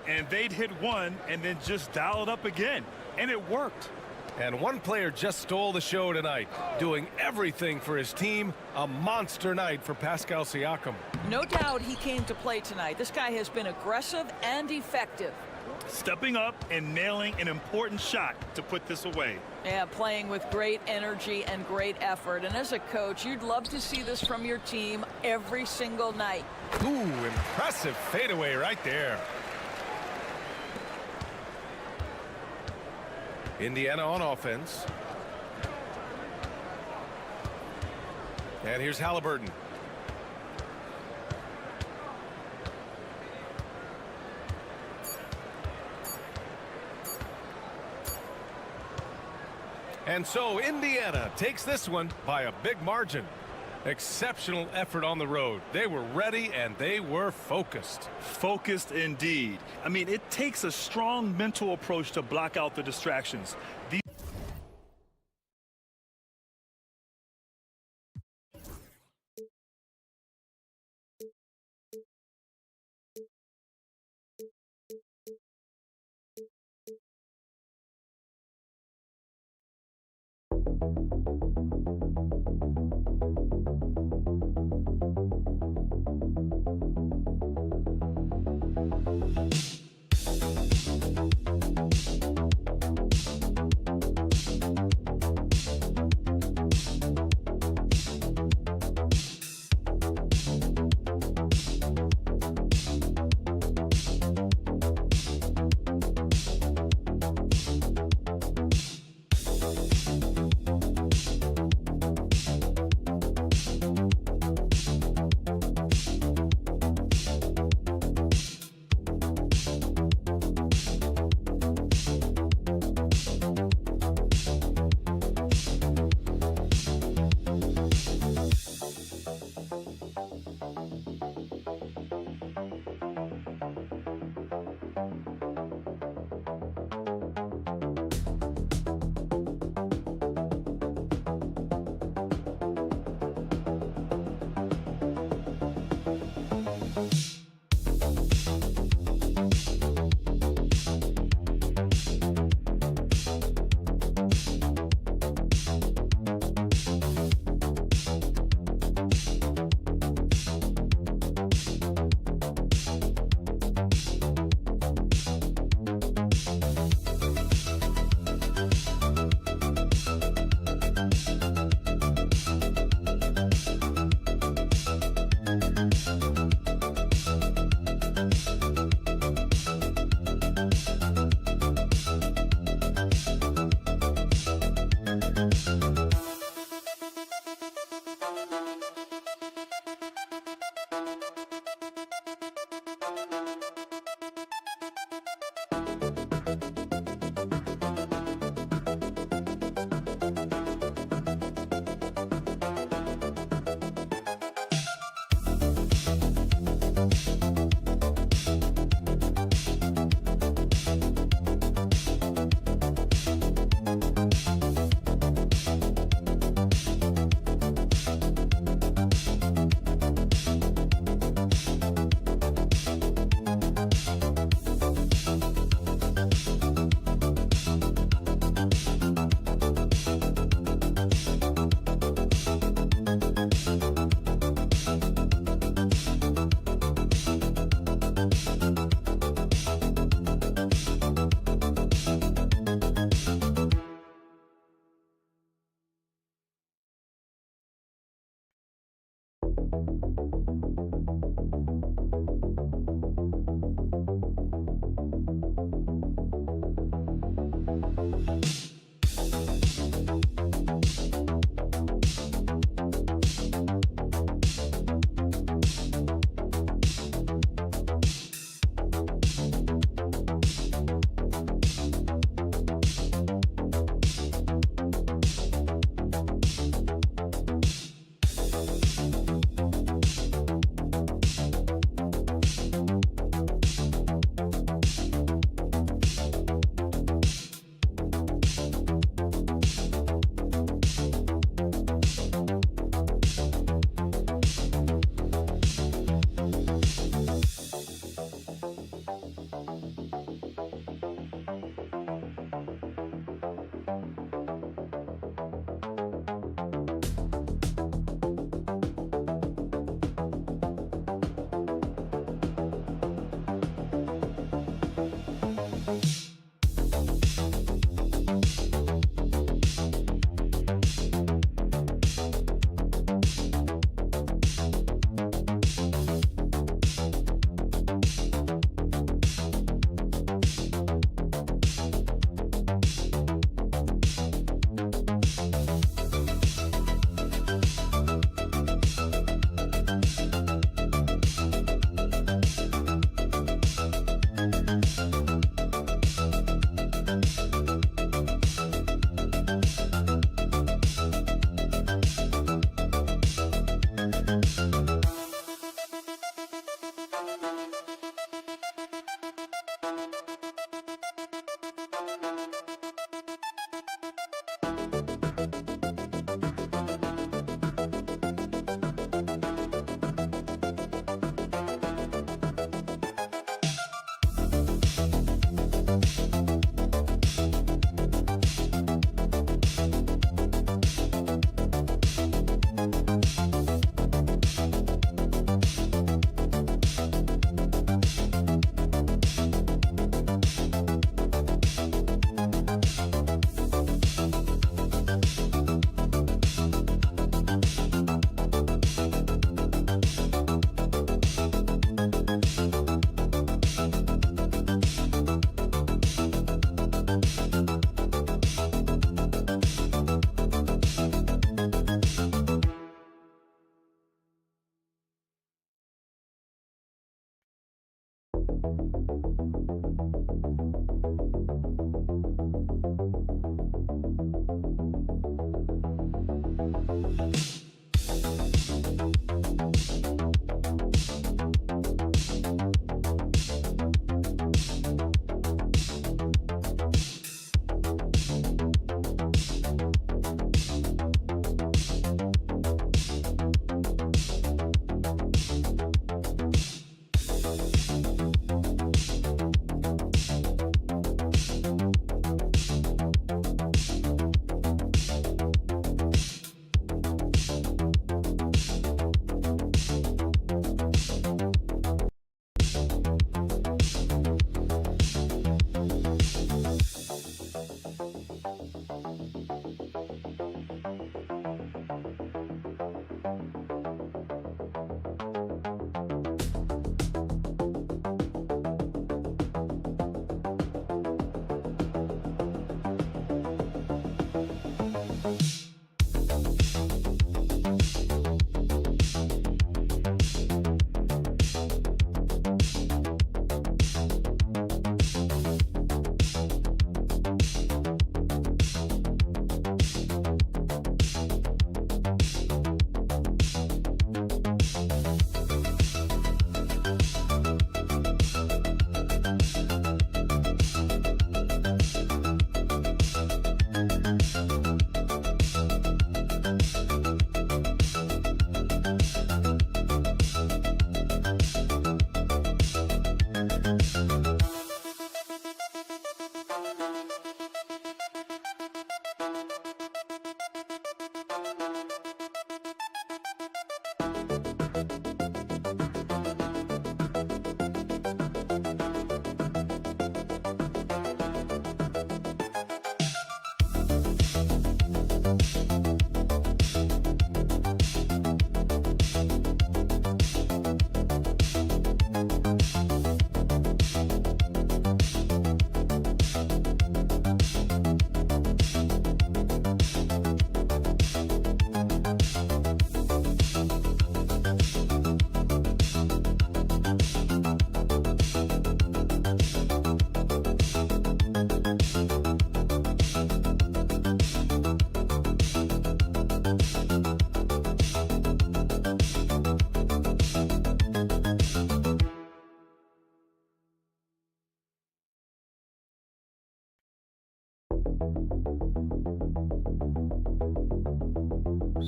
And they'd hit one and then just dial it up again. And it worked. And one player just stole the show tonight, doing everything for his team. A monster night for Pascal Siakam. No doubt he came to play tonight. This guy has been aggressive and effective. Stepping up and nailing an important shot to put this away. Yeah, playing with great energy and great effort. And as a coach, you'd love to see this from your team every single night. Ooh, impressive fadeaway right there. Indiana on offense. And here's Halliburton. And so Indiana takes this one by a big margin. Exceptional effort on the road. They were ready and they were focused. Focused indeed. I mean, it takes a strong mental approach to block out the distractions.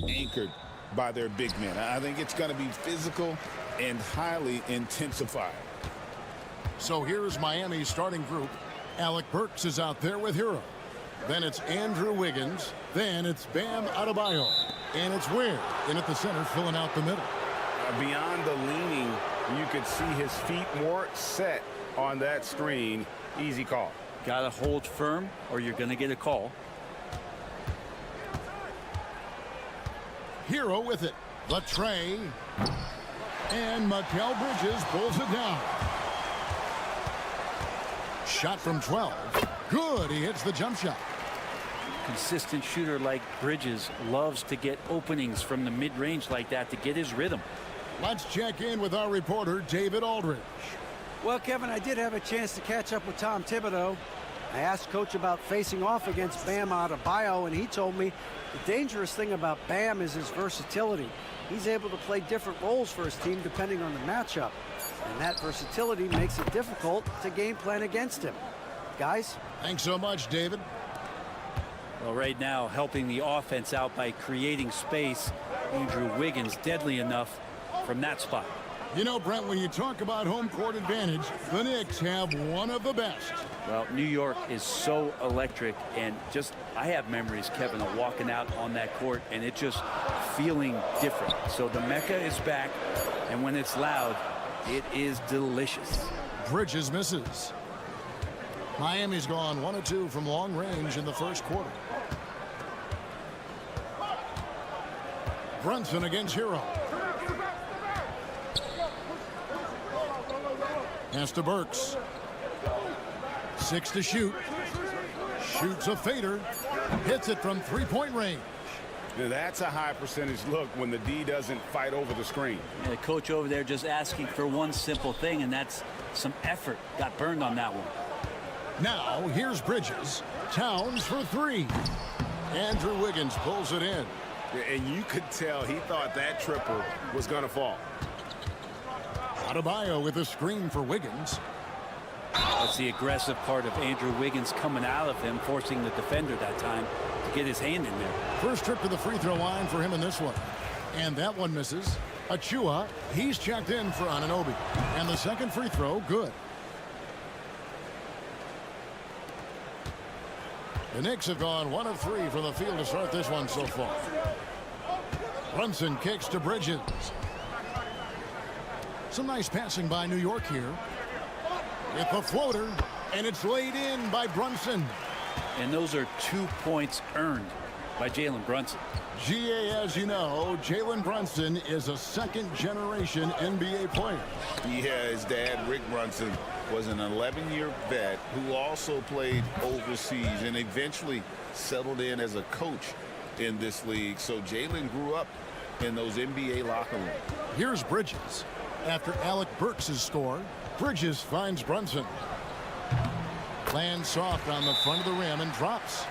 Anchored by their big men. I think it's going to be physical and highly intensified. So here's Miami's starting group. Alec Burks is out there with Hero. Then it's Andrew Wiggins. Then it's Bam Adebayo. And it's Ware in at the center, filling out the middle. Beyond the leaning, you could see his feet more set on that screen. Easy call. Got to hold firm or you're going to get a call. Hero with it. The tray. And Mikal Bridges pulls it down. Shot from 12. Good. He hits the jump shot. Consistent shooter like Bridges loves to get openings from the mid-range like that to get his rhythm. Let's check in with our reporter, David Aldridge. Well, Kevin, I did have a chance to catch up with Tom Thibodeau. I asked Coach about facing off against Bam Adebayo, and he told me the dangerous thing about Bam is his versatility. He's able to play different roles for his team depending on the matchup, and that versatility makes it difficult to game plan against him. Guys? Thanks so much, David. Well, right now, helping the offense out by creating space. Andrew Wiggins, deadly enough from that spot. You know, Brent, when you talk about home court advantage, the Knicks have one of the best. Well, New York is so electric, and just, I have memories, Kevin, of walking out on that court and it just feeling different. So the Mecca is back, and when it's loud, it is delicious. Bridges misses. Miami's gone 1 of 2 from long range in the first quarter. Brunson against Hero. Pass to Burks. 6 to shoot. Shoots a fader. Hits it from 3-point range. Now, that's a high percentage look when the D doesn't fight over the screen. The coach over there just asking for one simple thing, and that's some effort. Got burned on that one. Now, here's Bridges. Towns for three. Andrew Wiggins pulls it in. And you could tell he thought that triple was going to fall. Adebayo with a screen for Wiggins. That's the aggressive part of Andrew Wiggins coming out of him, forcing the defender that time to get his hand in there. First trip to the free throw line for him in this one. And that one misses. Achua, he's checked in for Anunoby. And the second free throw, good. The Knicks have gone 1 of 3 from the field to start this one so far. Brunson kicks to Bridges. Some nice passing by New York here. With the floater, and it's laid in by Brunson. And those are 2 points earned by Jalen Brunson. GA, as you know, Jalen Brunson is a second-generation NBA player. Yeah, his dad, Rick Brunson, was an 11-year vet who also played overseas and eventually settled in as a coach in this league. So Jalen grew up in those NBA locker rooms. Here's Bridges. After Alec Burks has scored, Bridges finds Brunson. Lands soft on the front of the rim and drops.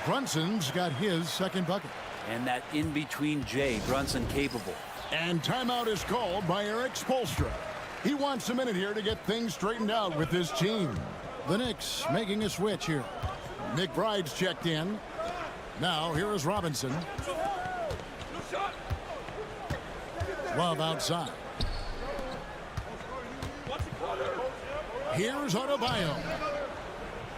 Brunson's got his second bucket. And that in-between J, Brunson capable. And timeout is called by Eric Spoelstra. He wants a minute here to get things straightened out with his team. The Knicks making a switch here. McBride's checked in. Now here is Robinson. Love outside. Here's Adebayo.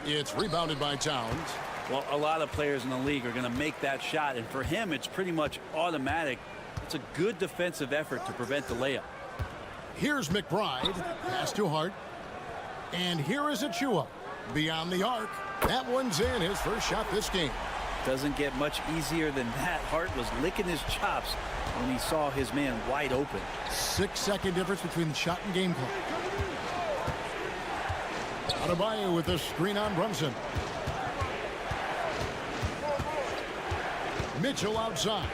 It's rebounded by Towns. Well, a lot of players in the league are going to make that shot, and for him, it's pretty much automatic. It's a good defensive effort to prevent the layup. Here's McBride. Pass to Hart. And here is Achua. Beyond the arc. That one's in. His first shot this game. Doesn't get much easier than that. Hart was licking his chops when he saw his man wide open. 6-second difference between the shot and game clock. Adebayo with a screen on Brunson. Mitchell outside.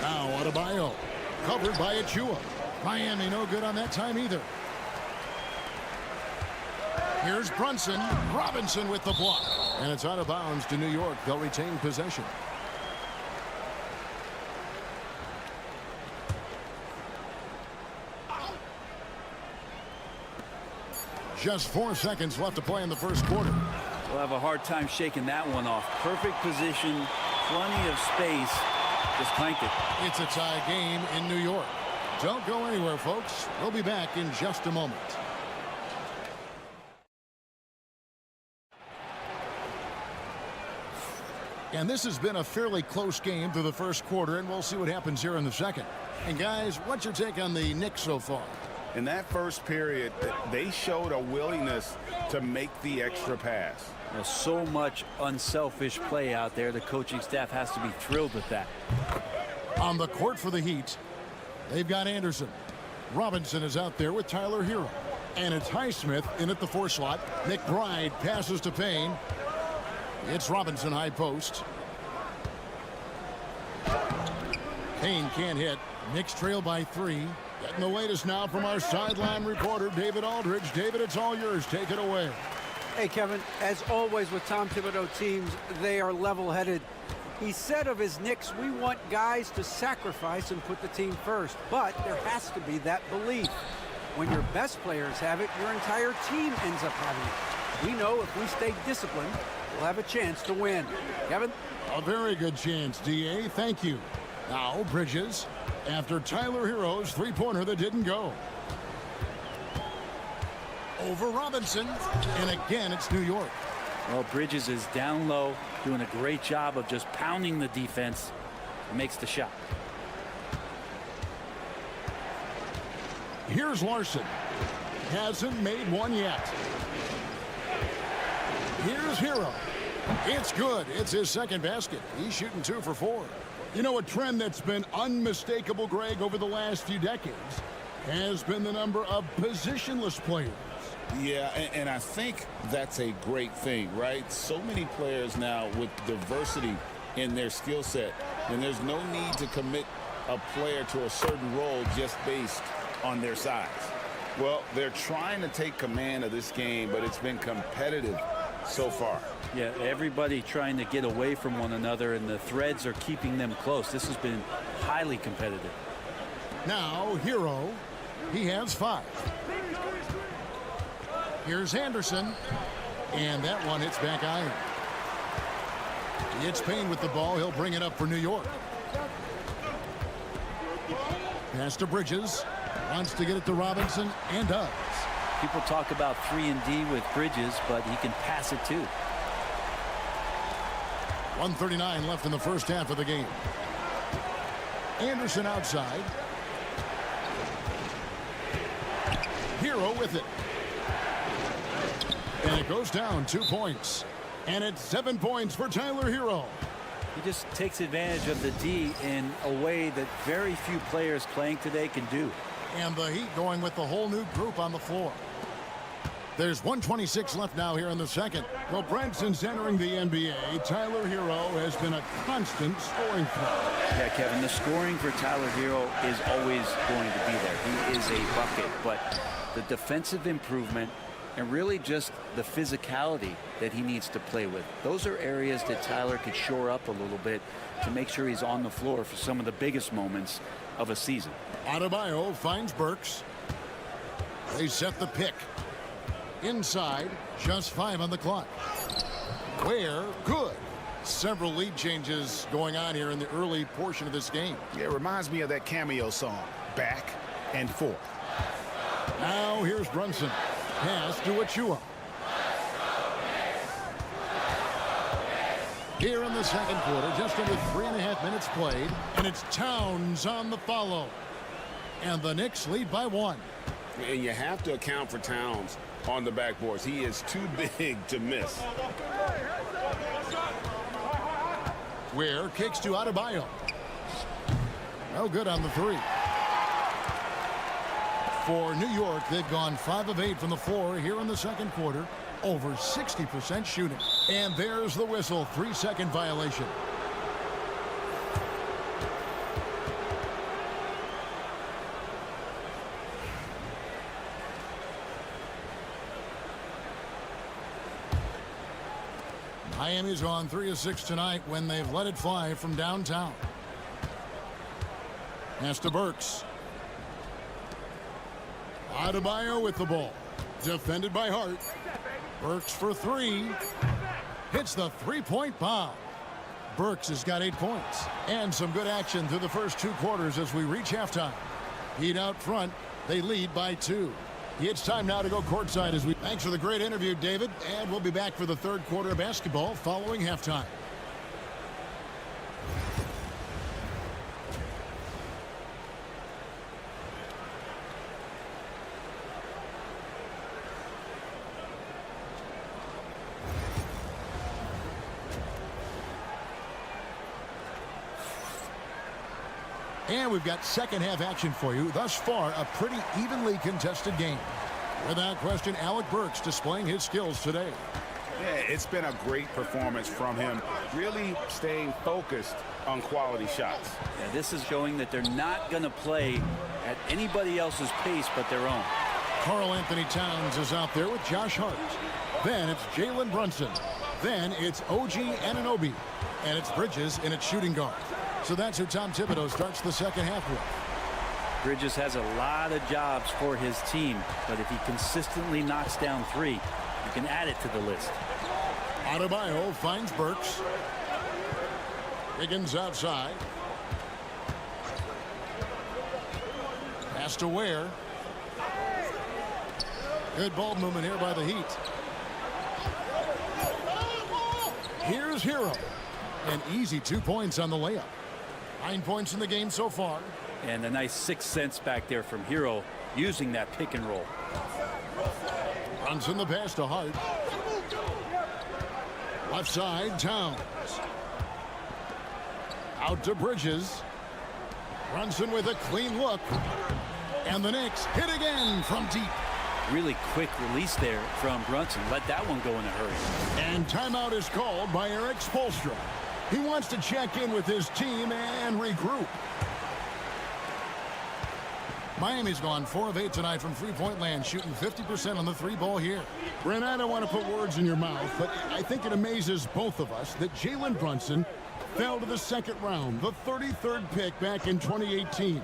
Now Adebayo. Covered by Achua. Miami no good on that time either. Here's Brunson. Robinson with the block. And it's out of bounds to New York. They'll retain possession. Just 4 seconds left to play in the first quarter. We'll have a hard time shaking that one off. Perfect position, plenty of space. Just clanked it. It's a tie game in New York. Don't go anywhere, folks. We'll be back in just a moment. And this has been a fairly close game through the first quarter, and we'll see what happens here in the second. And guys, what's your take on the Knicks so far? In that first period, they showed a willingness to make the extra pass. There's so much unselfish play out there. The coaching staff has to be thrilled with that. On the court for the Heat, they've got Anderson. Robinson is out there with Tyler Hero. And it's Highsmith in at the 4 slot. McBride passes to Payne. It's Robinson high post. Payne can't hit. Knicks trail by 3. Getting the latest now from our sideline reporter, David Aldridge. David, it's all yours. Take it away. Hey, Kevin, as always with Tom Thibodeau teams, they are level-headed. He said of his Knicks, we want guys to sacrifice and put the team first, but there has to be that belief. When your best players have it, your entire team ends up having it. We know if we stay disciplined, we'll have a chance to win. Kevin? A very good chance, D.A. Thank you. Now, Bridges, after Tyler Hero's three-pointer that didn't go. Over Robinson, and again, it's New York. Well, Bridges is down low, doing a great job of just pounding the defense. Makes the shot. Here's Larson. Hasn't made one yet. Here's Hero. It's good. It's his second basket. He's shooting 2 for 4. You know, a trend that's been unmistakable, Greg, over the last few decades has been the number of positionless players. Yeah, and I think that's a great thing, right? So many players now with diversity in their skill set. And there's no need to commit a player to a certain role just based on their size. Well, they're trying to take command of this game, but it's been competitive so far. Yeah, everybody trying to get away from one another, and the threads are keeping them close. This has been highly competitive. Now, Hero, he has 5. Here's Anderson, and that one hits back iron. It's Payne with the ball. He'll bring it up for New York. Pass to Bridges. Wants to get it to Robinson, and does. People talk about 3-and-D with Bridges, but he can pass it too. 1:39 left in the first half of the game. Anderson outside. Hero with it. And it goes down 2 points. And it's 7 points for Tyler Hero. He just takes advantage of the D in a way that very few players playing today can do. And the Heat going with the whole new group on the floor. There's 1:26 left now here in the second. Well, Brent, since entering the NBA, Tyler Hero has been a constant scoring threat. Yeah, Kevin, the scoring for Tyler Hero is always going to be there. He is a bucket, but the defensive improvement and really just the physicality that he needs to play with. Those are areas that Tyler could shore up a little bit to make sure he's on the floor for some of the biggest moments of a season. Adebayo finds Burks. They set the pick. Inside, just 5 on the clock. Where good. Several lead changes going on here in the early portion of this game. Yeah, it reminds me of that Cameo song, Back and Forth. Now here's Brunson. Pass to Achua. Here in the second quarter, just under 3.5 minutes played, and it's Towns on the follow. And the Knicks lead by 1. And you have to account for Towns on the backboards. He is too big to miss. Ware kicks to Adebayo. No good on the 3. For New York, they've gone 5 of 8 from the floor here in the second quarter. Over 60% shooting. And there's the whistle. 3-second violation. Miami's on 3 of 6 tonight when they've let it fly from downtown. Pass to Burks. Adebayo with the ball. Defended by Hart. Burks for 3. Hits the 3-point bomb. Burks has got 8 points. And some good action through the first 2 quarters as we reach halftime. Heat out front. They lead by 2. It's time now to go courtside as we... Thanks for the great interview, David. And we'll be back for the third quarter of basketball following halftime. And we've got second half action for you. Thus far, a pretty evenly contested game. Without question, Alec Burks displaying his skills today. Yeah, it's been a great performance from him. Really staying focused on quality shots. Yeah, this is showing that they're not going to play at anybody else's pace but their own. Karl Anthony Towns is out there with Josh Hart. Then it's Jalen Brunson. Then it's OG Anunoby. And it's Bridges in its shooting guard. So that's who Tom Thibodeau starts the second half with. Bridges has a lot of jobs for his team, but if he consistently knocks down 3, you can add it to the list. Adebayo finds Burks. Wiggins outside. Pass to Ware. Good ball movement here by the Heat. Here's Hero. An easy 2 points on the layup. 9 points in the game so far. And a nice 6 cents back there from Hero using that pick and roll. Runs in the pass to Hart. Left side, Towns. Out to Bridges. Brunson with a clean look. And the Knicks hit again from deep. Really quick release there from Brunson. Let that one go in a hurry. And timeout is called by Eric Spoelstra. He wants to check in with his team and regroup. Miami's gone 4 of 8 tonight from three-point land, shooting 50% on the three ball here. Brent, I don't want to put words in your mouth, but I think it amazes both of us that Jalen Brunson fell to the second round, the 33rd pick back in 2018.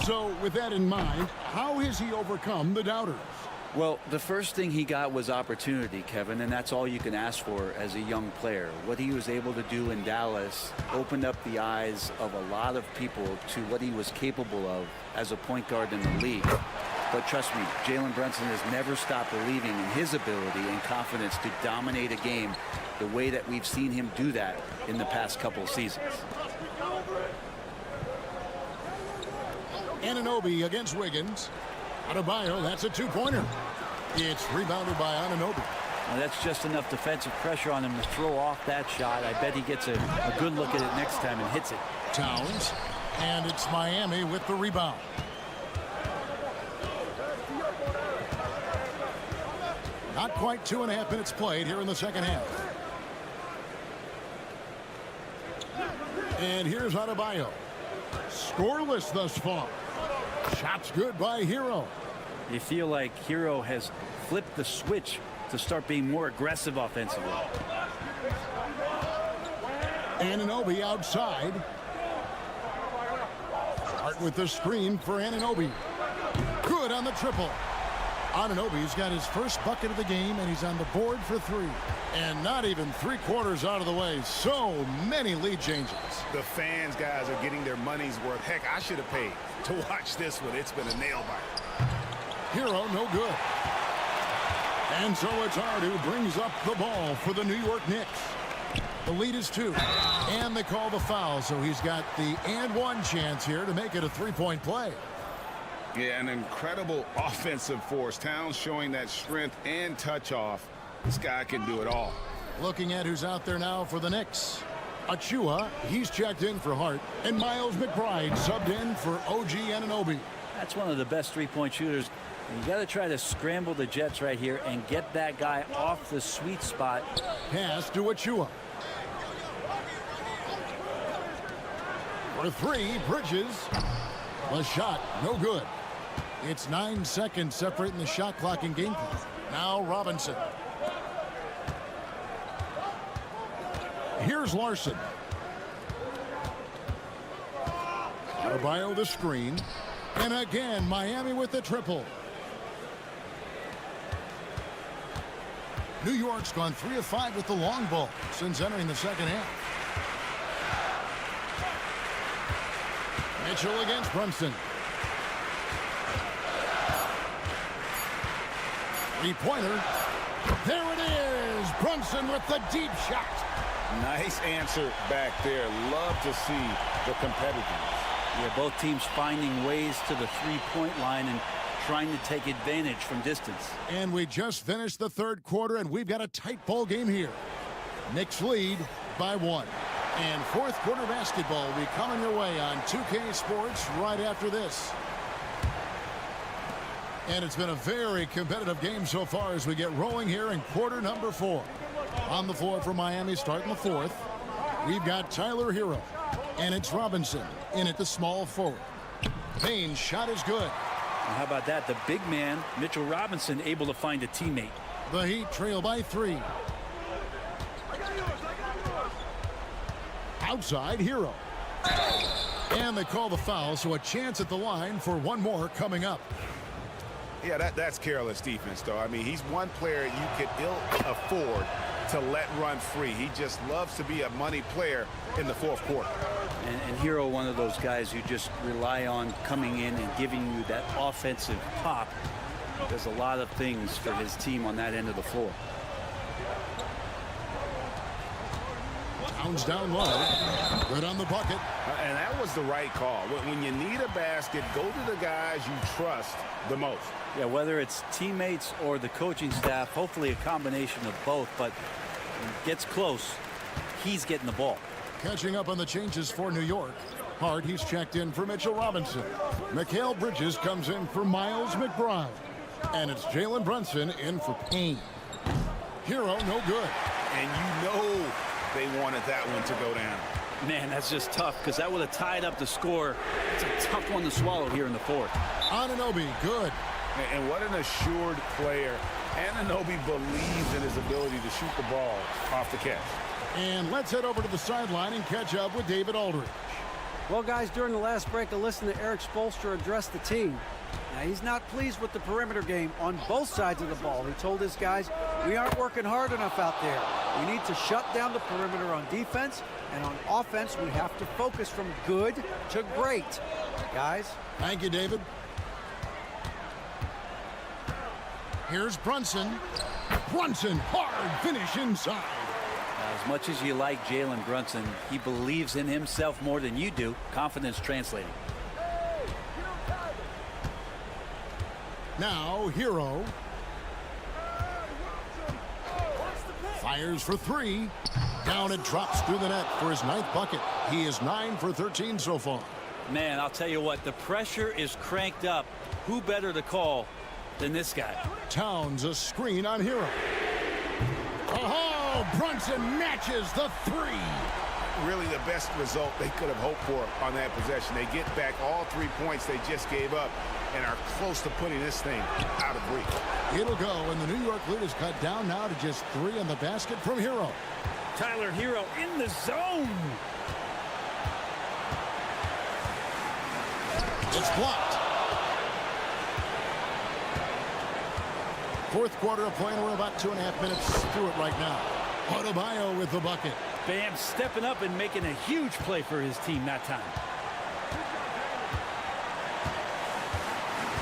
So with that in mind, how has he overcome the doubters? Well, the first thing he got was opportunity, Kevin, and that's all you can ask for as a young player. What he was able to do in Dallas opened up the eyes of a lot of people to what he was capable of as a point guard in the league. But trust me, Jalen Brunson has never stopped believing in his ability and confidence to dominate a game the way that we've seen him do that in the past couple of seasons. Anunoby against Wiggins. Adebayo, that's a two-pointer. It's rebounded by Anunoby. Now that's just enough defensive pressure on him to throw off that shot. I bet he gets a good look at it next time and hits it. Towns, and it's Miami with the rebound. Not quite 2.5 minutes played here in the second half. And here's Adebayo. Scoreless thus far. Shots good by Hero. You feel like Hero has flipped the switch to start being more aggressive offensively. Anunoby outside. Start with the screen for Anunoby. Good on the triple. Anunoby's got his first bucket of the game, and he's on the board for 3. And not even 3/4 out of the way. So many lead changes. The fans, guys, are getting their money's worth. Heck, I should have paid to watch this one. It's been a nail-biter. Hero, no good. And so it's Hard who brings up the ball for the New York Knicks. The lead is 2. And they call the foul, so he's got the and-one chance here to make it a 3-point play. Yeah, an incredible offensive force. Towns showing that strength and touch off. This guy can do it all. Looking at who's out there now for the Knicks. Achua, he's checked in for Hart. And Miles McBride subbed in for OG Anunoby. That's one of the best three-point shooters. You got to try to scramble the Jets right here and get that guy off the sweet spot. Pass to Achua. For 3, Bridges. The shot, no good. It's 9 seconds separating the shot clock and game clock. Now Robinson. Here's Larson. Adebayo the screen. And again, Miami with the triple. New York's gone 3 of 5 with the long ball since entering the second half. Mitchell against Brunson. 3-pointer. There it is. Brunson with the deep shot. Nice answer back there. Love to see the competitiveness. Yeah, both teams finding ways to the three-point line and trying to take advantage from distance. And we just finished the third quarter, and we've got a tight ball game here. Knicks lead by 1. And fourth quarter basketball will be coming your way on 2K Sports right after this. And it's been a very competitive game so far as we get rolling here in quarter number 4. On the floor for Miami starting the fourth. We've got Tyler Hero. And it's Robinson in at the small forward. Payne's shot is good. And how about that? The big man, Mitchell Robinson, able to find a teammate. The Heat trail by 3. Outside, Hero. And they call the foul, so a chance at the line for one more coming up. Yeah, that's careless defense, though. I mean, he's one player you could ill afford to let run free. He just loves to be a money player in the fourth quarter. And Hero, one of those guys you just rely on coming in and giving you that offensive pop. Does a lot of things for his team on that end of the floor. Towns down low. Good on the bucket. And that was the right call. When you need a basket, go to the guys you trust the most. Yeah, whether it's teammates or the coaching staff, hopefully a combination of both, but when it gets close, he's getting the ball. Catching up on the changes for New York. Hard, he's checked in for Mitchell Robinson. Mikal Bridges comes in for Miles McBride. And it's Jalen Brunson in for Payne. Hero, no good. And you know they wanted that one to go down. Man, that's just tough because that would have tied up the score. It's a tough one to swallow here in the fourth. Anunoby, good. And what an assured player. Anunoby believes in his ability to shoot the ball off the catch. And let's head over to the sideline and catch up with David Aldridge. Well, guys, during the last break, I listened to Eric Spoelstra address the team. Now, he's not pleased with the perimeter game on both sides of the ball. He told his guys, we aren't working hard enough out there. We need to shut down the perimeter on defense, and on offense, we have to focus from good to great. Guys? Thank you, David. Here's Brunson. Brunson, hard finish inside. As much as you like Jalen Brunson, he believes in himself more than you do. Confidence translating. Now, Hero. Fires for three. Down and drops through the net for his 9th bucket. He is 9 for 13 so far. Man, I'll tell you what, the pressure is cranked up. Who better to call than this guy? Towns a screen on Hero. Oh, Brunson matches the three. Really the best result they could have hoped for on that possession. They get back all 3 points they just gave up and are close to putting this thing out of reach. It'll go, and the New York lead is cut down now to just 3 in the basket from Hero. Tyler Hero in the zone. It's blocked. Fourth quarter of play, and we're about 2.5 minutes through it right now. Adebayo with the bucket. Bam stepping up and making a huge play for his team that time.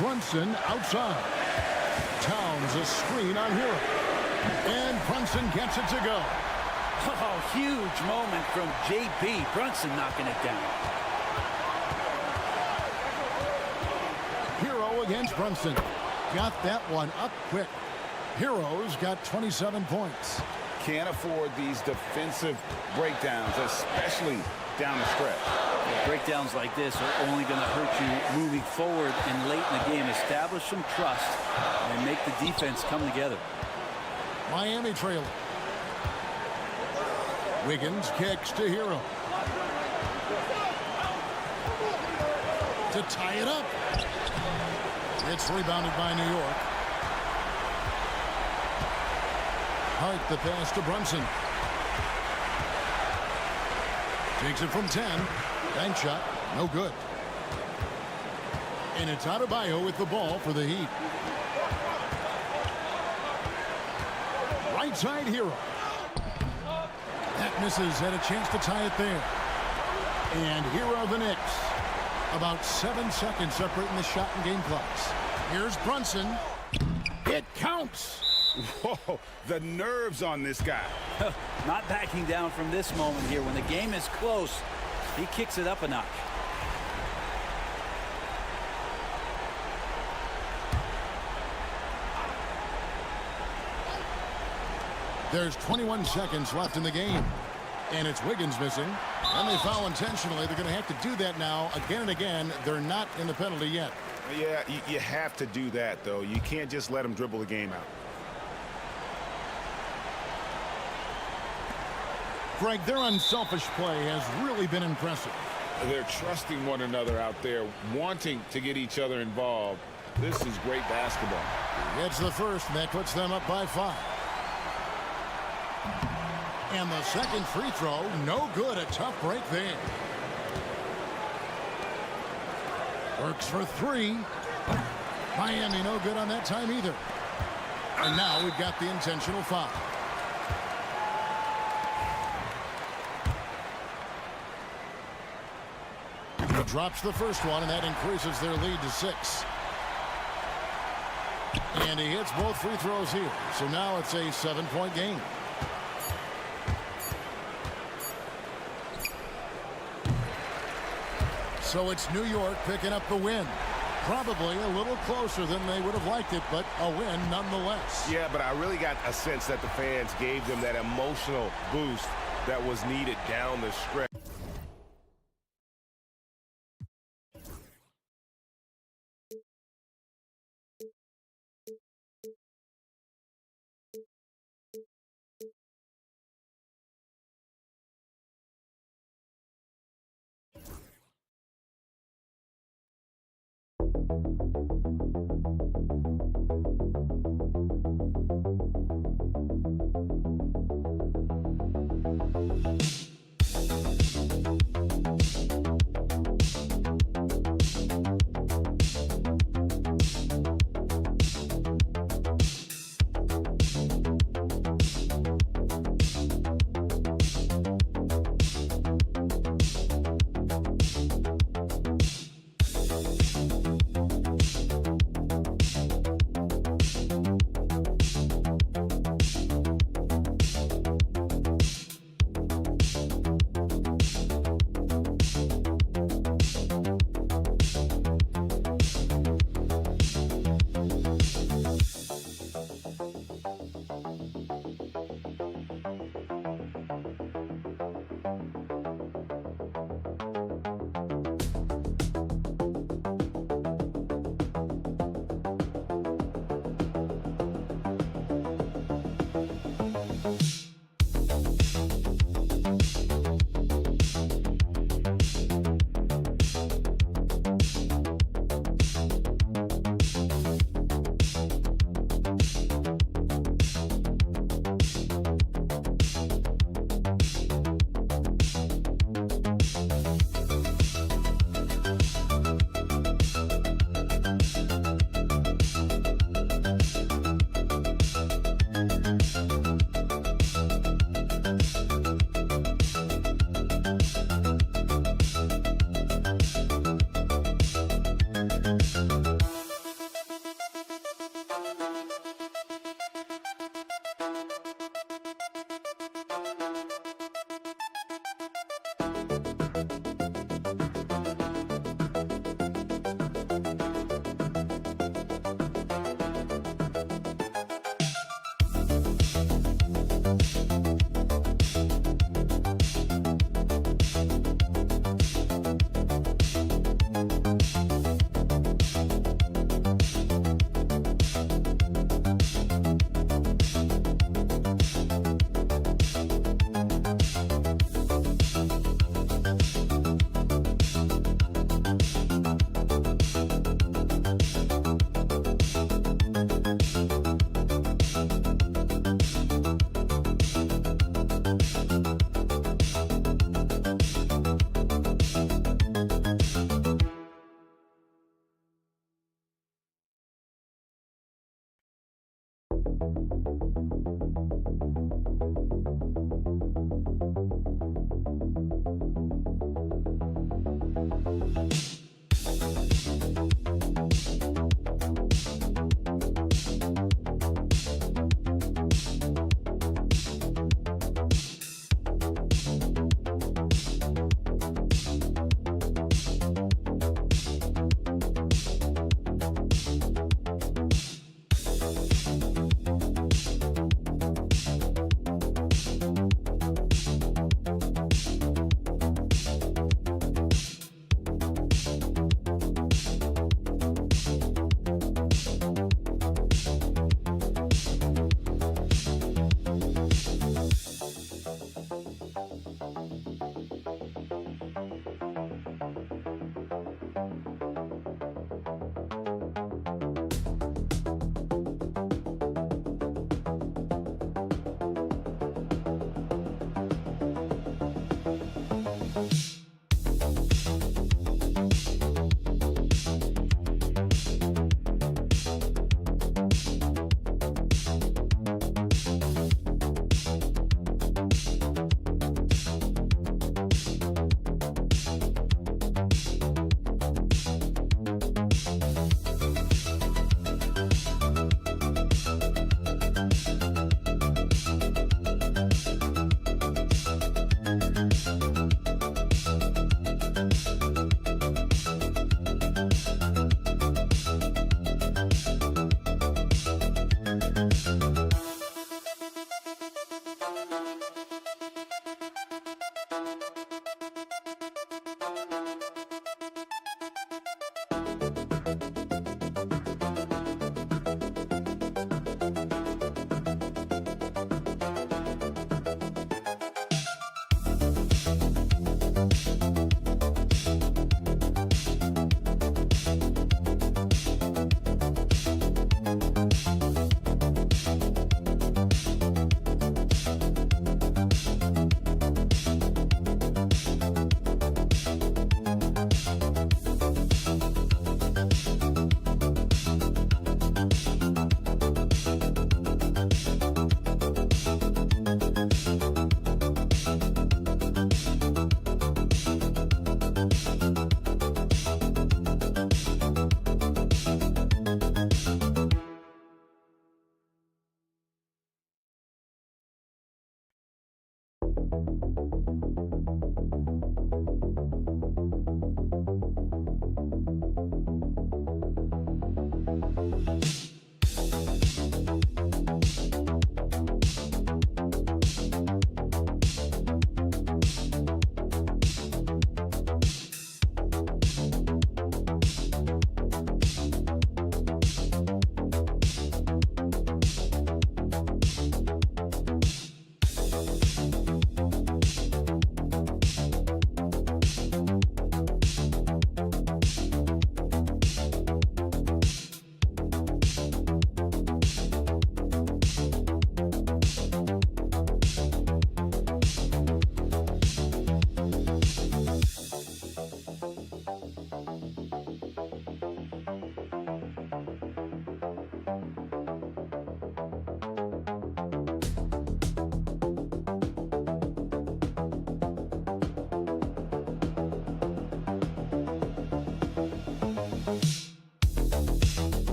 Brunson outside. Towns a screen on Hero. And Brunson gets it to go. Oh, huge moment from JB. Brunson knocking it down. Hero against Brunson. Got that one up quick. Hero's got 27 points. Can't afford these defensive breakdowns, especially down the stretch. Breakdowns like this are only going to hurt you moving forward and late in the game. Establish some trust and make the defense come together. Miami trailing. Wiggins kicks to Hero. To tie it up. It's rebounded by New York. Hart the pass to Brunson. Takes it from 10. Bank shot. No good. And it's Adebayo with the ball for the Heat. Right side Hero. That misses. Had a chance to tie it there. And Hero of the Knicks. About 7 seconds separating the shot and game clocks. Here's Brunson. It counts. Whoa, the nerves on this guy. Not backing down from this moment here. When the game is close, he kicks it up a notch. There's 21 seconds left in the game. And it's Wiggins missing. And they foul intentionally. They're going to have to do that now again and again. They're not in the penalty yet. Yeah, you have to do that, though. You can't just let them dribble the game out. Greg, their unselfish play has really been impressive. They're trusting one another out there, wanting to get each other involved. This is great basketball. It's the first, and that puts them up by 5. And the second free throw, no good. A tough break there. Works for 3. Miami no good on that time either. And now we've got the intentional foul. He drops the first one, and that increases their lead to 6. And he hits both free throws here. So now it's a 7-point game. So it's New York picking up the win. Probably a little closer than they would have liked it, but a win nonetheless. Yeah, but I really got a sense that the fans gave them that emotional boost that was needed down the stretch.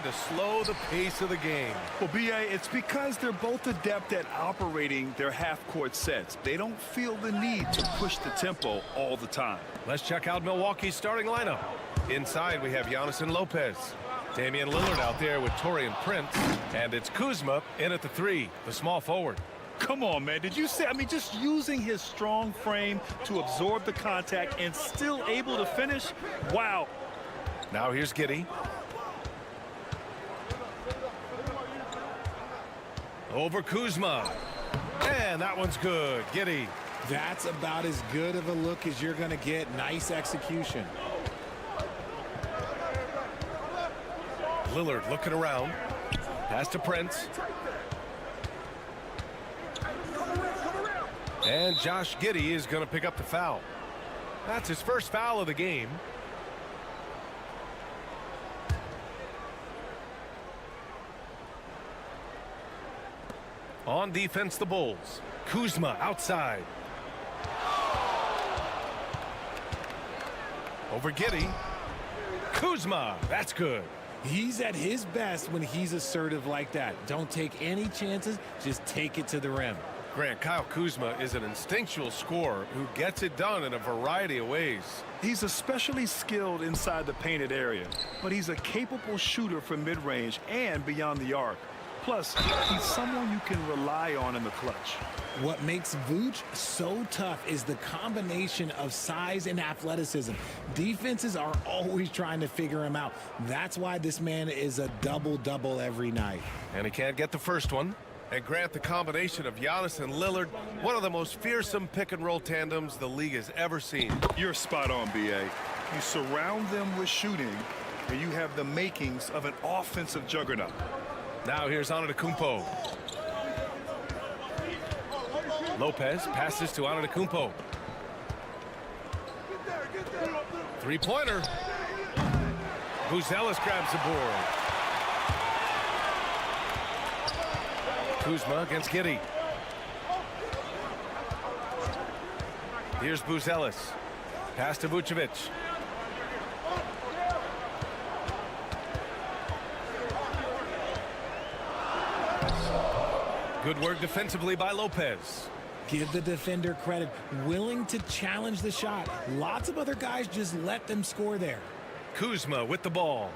To slow the pace of the game. Well, B.A., it's because they're both adept at operating their half-court sets. They don't feel the need to push the tempo all the time. Let's check out Milwaukee's starting lineup. Inside, we have Giannis and Lopez. Damian Lillard out there with Taurean Prince. And it's Kuzma in at the 3, the small forward. Come on, man. Did you see? I mean, just using his strong frame to absorb the contact and still able to finish? Wow. Now here's Giddey. Over Kuzma. And that one's good. Giddey. That's about as good of a look as you're going to get. Nice execution. Lillard looking around. Pass to Prince. And Josh Giddey is going to pick up the foul. That's his first foul of the game. On defense, the Bulls. Kuzma outside. Over Giddey. Kuzma, that's good. He's at his best when he's assertive like that. Don't take any chances, just take it to the rim. Grant, Kyle Kuzma is an instinctual scorer who gets it done in a variety of ways. He's especially skilled inside the painted area, but he's a capable shooter from mid-range and beyond the arc. Plus, he's someone you can rely on in the clutch. What makes Vooch so tough is the combination of size and athleticism. Defenses are always trying to figure him out. That's why this man is a double-double every night. And he can't get the first one. And Grant, the combination of Giannis and Lillard, one of the most fearsome pick-and-roll tandems the league has ever seen. You're spot on, B.A. You surround them with shooting, and you have the makings of an offensive juggernaut. Now here's Antetokounmpo. Lopez passes to Antetokounmpo. Three-pointer. Buzelis grabs the board. Kuzma against Giddey. Here's Buzelis. Pass to Vucevic. Good work defensively by Lopez. Give the defender credit, willing to challenge the shot. Lots of other guys just let them score there. Kuzma with the ball.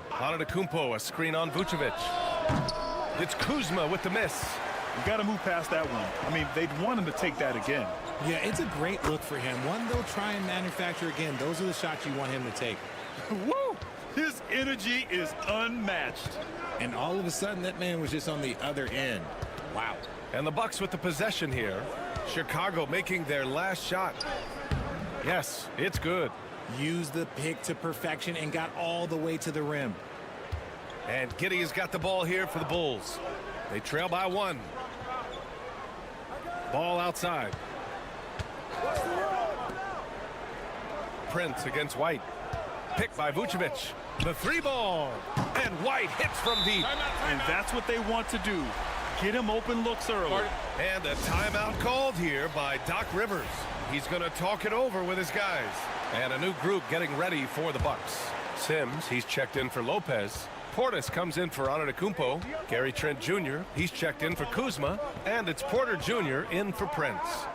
Antetokounmpo, a screen on Vucevic. It's Kuzma with the miss. You got to move past that one. I mean, they'd want him to take that again. Yeah, it's a great look for him. One they'll try and manufacture again. Those are the shots you want him to take. Woo! His energy is unmatched. And all of a sudden, that man was just on the other end. Wow. And the Bucks with the possession here. Chicago making their last shot. Yes, it's good. Used the pick to perfection and got all the way to the rim. And Giddey has got the ball here for the Bulls. They trail by 1. Ball outside. Prince against White. Picked by Vucevic. The 3-ball. And White hits from deep. And that's what they want to do. Get him open looks early. And a timeout called here by Doc Rivers. He's going to talk it over with his guys. And a new group getting ready for the Bucks. Sims, he's checked in for Lopez. Portis comes in for Antetokounmpo. Gary Trent Jr., he's checked in for Kuzma. And it's Porter Jr. in for Prince.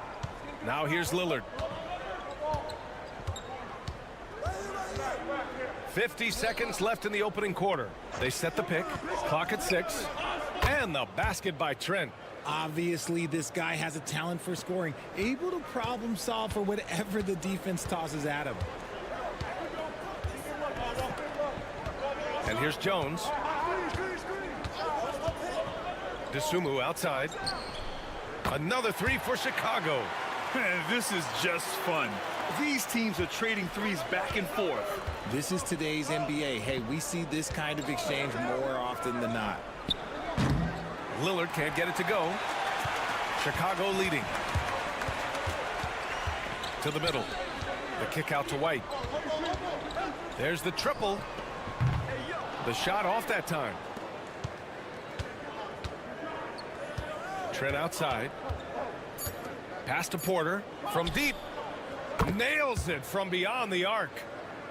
Now here's Lillard. 50 seconds left in the opening quarter. They set the pick. Clock at 6. And the basket by Trent. Obviously, this guy has a talent for scoring, able to problem solve for whatever the defense tosses at him. And here's Jones. DeSumo outside. Another 3 for Chicago. Man, this is just fun. These teams are trading threes back and forth. This is today's NBA. Hey, we see this kind of exchange more often than not. Lillard can't get it to go. Chicago leading. To the middle. The kick out to White. There's the triple. The shot off that time. Trent outside. Pass to Porter from deep. Nails it from beyond the arc.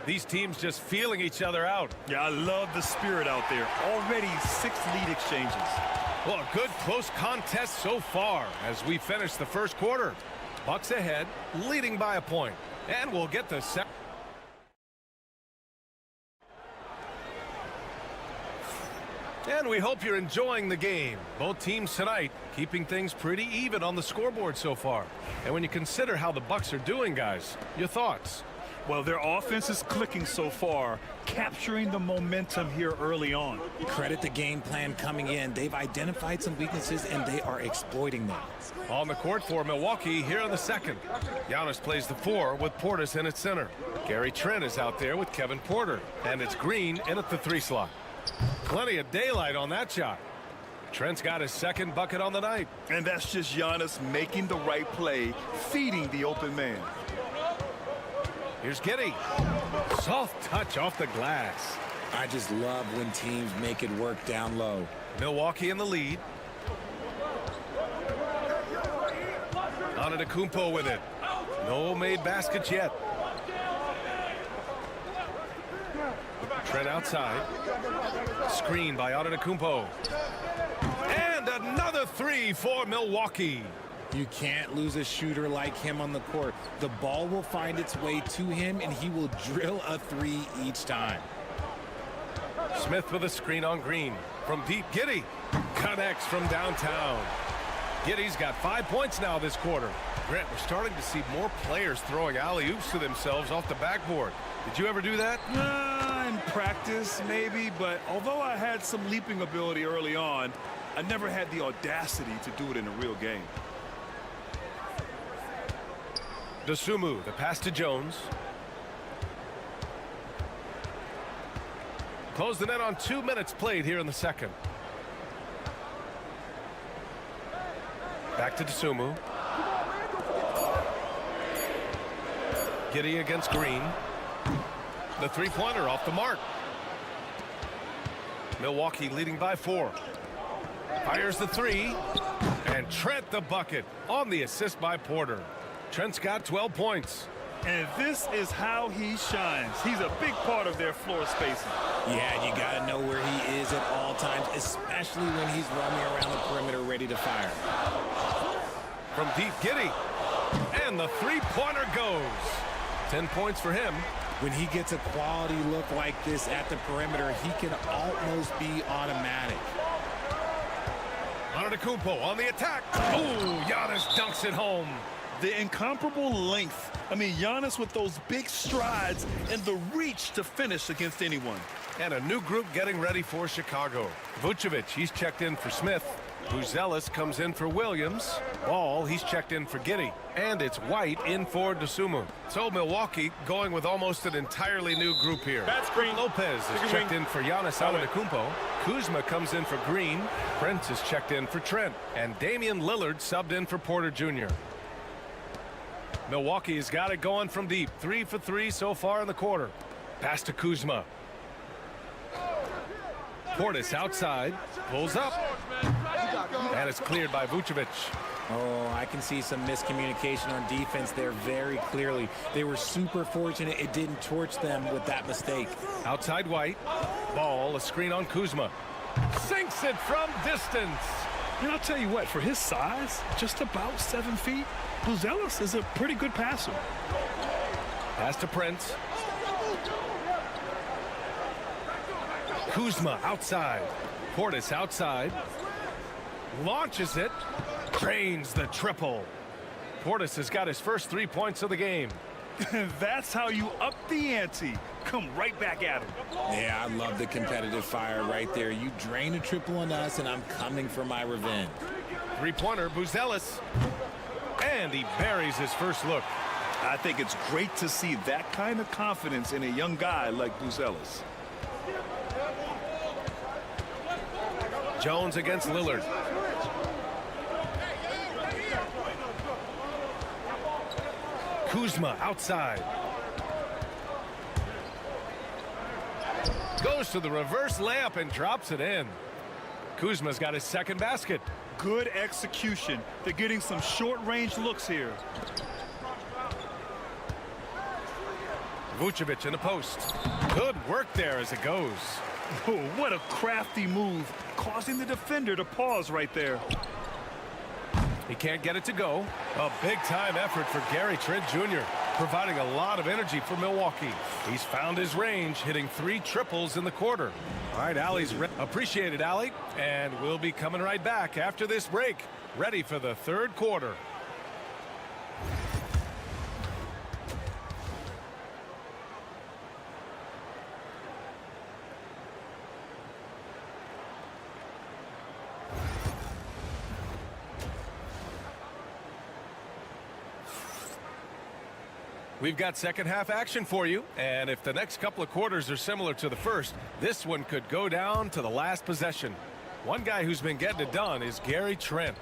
These teams just feeling each other out. Yeah, I love the spirit out there. Already 6 lead exchanges. Well, a good close contest so far as we finish the first quarter. Bucks ahead, leading by a point. And we'll get the second. And we hope you're enjoying the game. Both teams tonight keeping things pretty even on the scoreboard so far. And when you consider how the Bucks are doing, guys, your thoughts? Well, their offense is clicking so far, capturing the momentum here early on. Credit the game plan coming in. They've identified some weaknesses, and they are exploiting them. On the court for Milwaukee here in the second. Giannis plays the 4 with Portis in at center. Gary Trent is out there with Kevin Porter. And it's Green in at the 3 slot. Plenty of daylight on that shot. Trent's got his second bucket on the night. And that's just Giannis making the right play, feeding the open man. Here's Giddey. Soft touch off the glass. I just love when teams make it work down low. Milwaukee in the lead. Antetokounmpo with it. No made baskets yet. Trent outside. Screen by Antetokounmpo. And another 3 for Milwaukee. You can't lose a shooter like him on the court. The ball will find its way to him, and he will drill a 3 each time. Smith with a screen on Green. From deep, Giddey connects from downtown. Giddey's got 5 points now this quarter. Grant, we're starting to see more players throwing alley-oops to themselves off the backboard. Did you ever do that? In practice, maybe, but although I had some leaping ability early on, I never had the audacity to do it in a real game. DeSumo, the pass to Jones. Close the net on 2 minutes played here in the second. Back to DeSumo. Giddey against Green. The 3-pointer off the mark. Milwaukee leading by 4. Fires the 3. And Trent the bucket on the assist by Porter. Trent's got 12 points. And this is how he shines. He's a big part of their floor spacing. Yeah, you got to know where he is at all times, especially when he's roaming around the perimeter ready to fire. From deep, Giddey. And the three-pointer goes. 10 points for him. When he gets a quality look like this at the perimeter, he can almost be automatic. Antetokounmpo on the attack. Ooh, Giannis dunks it home. The incomparable length. I mean, Giannis with those big strides and the reach to finish against anyone. And a new group getting ready for Chicago. Vucevic, he's checked in for Smith. Buzelis comes in for Williams. Ball, he's checked in for Giddey. And it's White in for Dosunmu. So Milwaukee going with almost an entirely new group here. That's Green. Lopez is checked in for Giannis Antetokounmpo. Kuzma comes in for Green. Prince is checked in for Trent. And Damian Lillard subbed in for Porter Jr. Milwaukee's got it going from deep. 3 for 3 so far in the quarter. Pass to Kuzma. Portis outside. Pulls up. And it's cleared by Vucevic. Oh, I can see some miscommunication on defense there very clearly. They were super fortunate it didn't torch them with that mistake. Outside White. Ball, a screen on Kuzma. Sinks it from distance. And I'll tell you what, for his size, just about 7 feet, Buzelis is a pretty good passer. Pass to Prince. Kuzma outside. Portis outside. Launches it. Drains the triple. Portis has got his first 3 points of the game. That's how you up the ante. Come right back at him. Yeah, I love the competitive fire right there. You drain a triple on us, and I'm coming for my revenge. Three-pointer, Buzelis. And he buries his first look. I think it's great to see that kind of confidence in a young guy like Buzelis. Jones against Lillard. Kuzma outside. Goes to the reverse layup and drops it in. Kuzma's got his second basket. Good execution. They're getting some short-range looks here. Vucevic in the post. Good work there as it goes. Oh, what a crafty move, causing the defender to pause right there. He can't get it to go. A big-time effort for Gary Trent Jr., providing a lot of energy for Milwaukee. He's found his range, hitting 3 triples in the quarter. All right, Allie's appreciated, Allie. And we'll be coming right back after this break, ready for the third quarter. We've got second half action for you, and if the next couple of quarters are similar to the first, this one could go down to the last possession. One guy who's been getting it done is Gary Trent.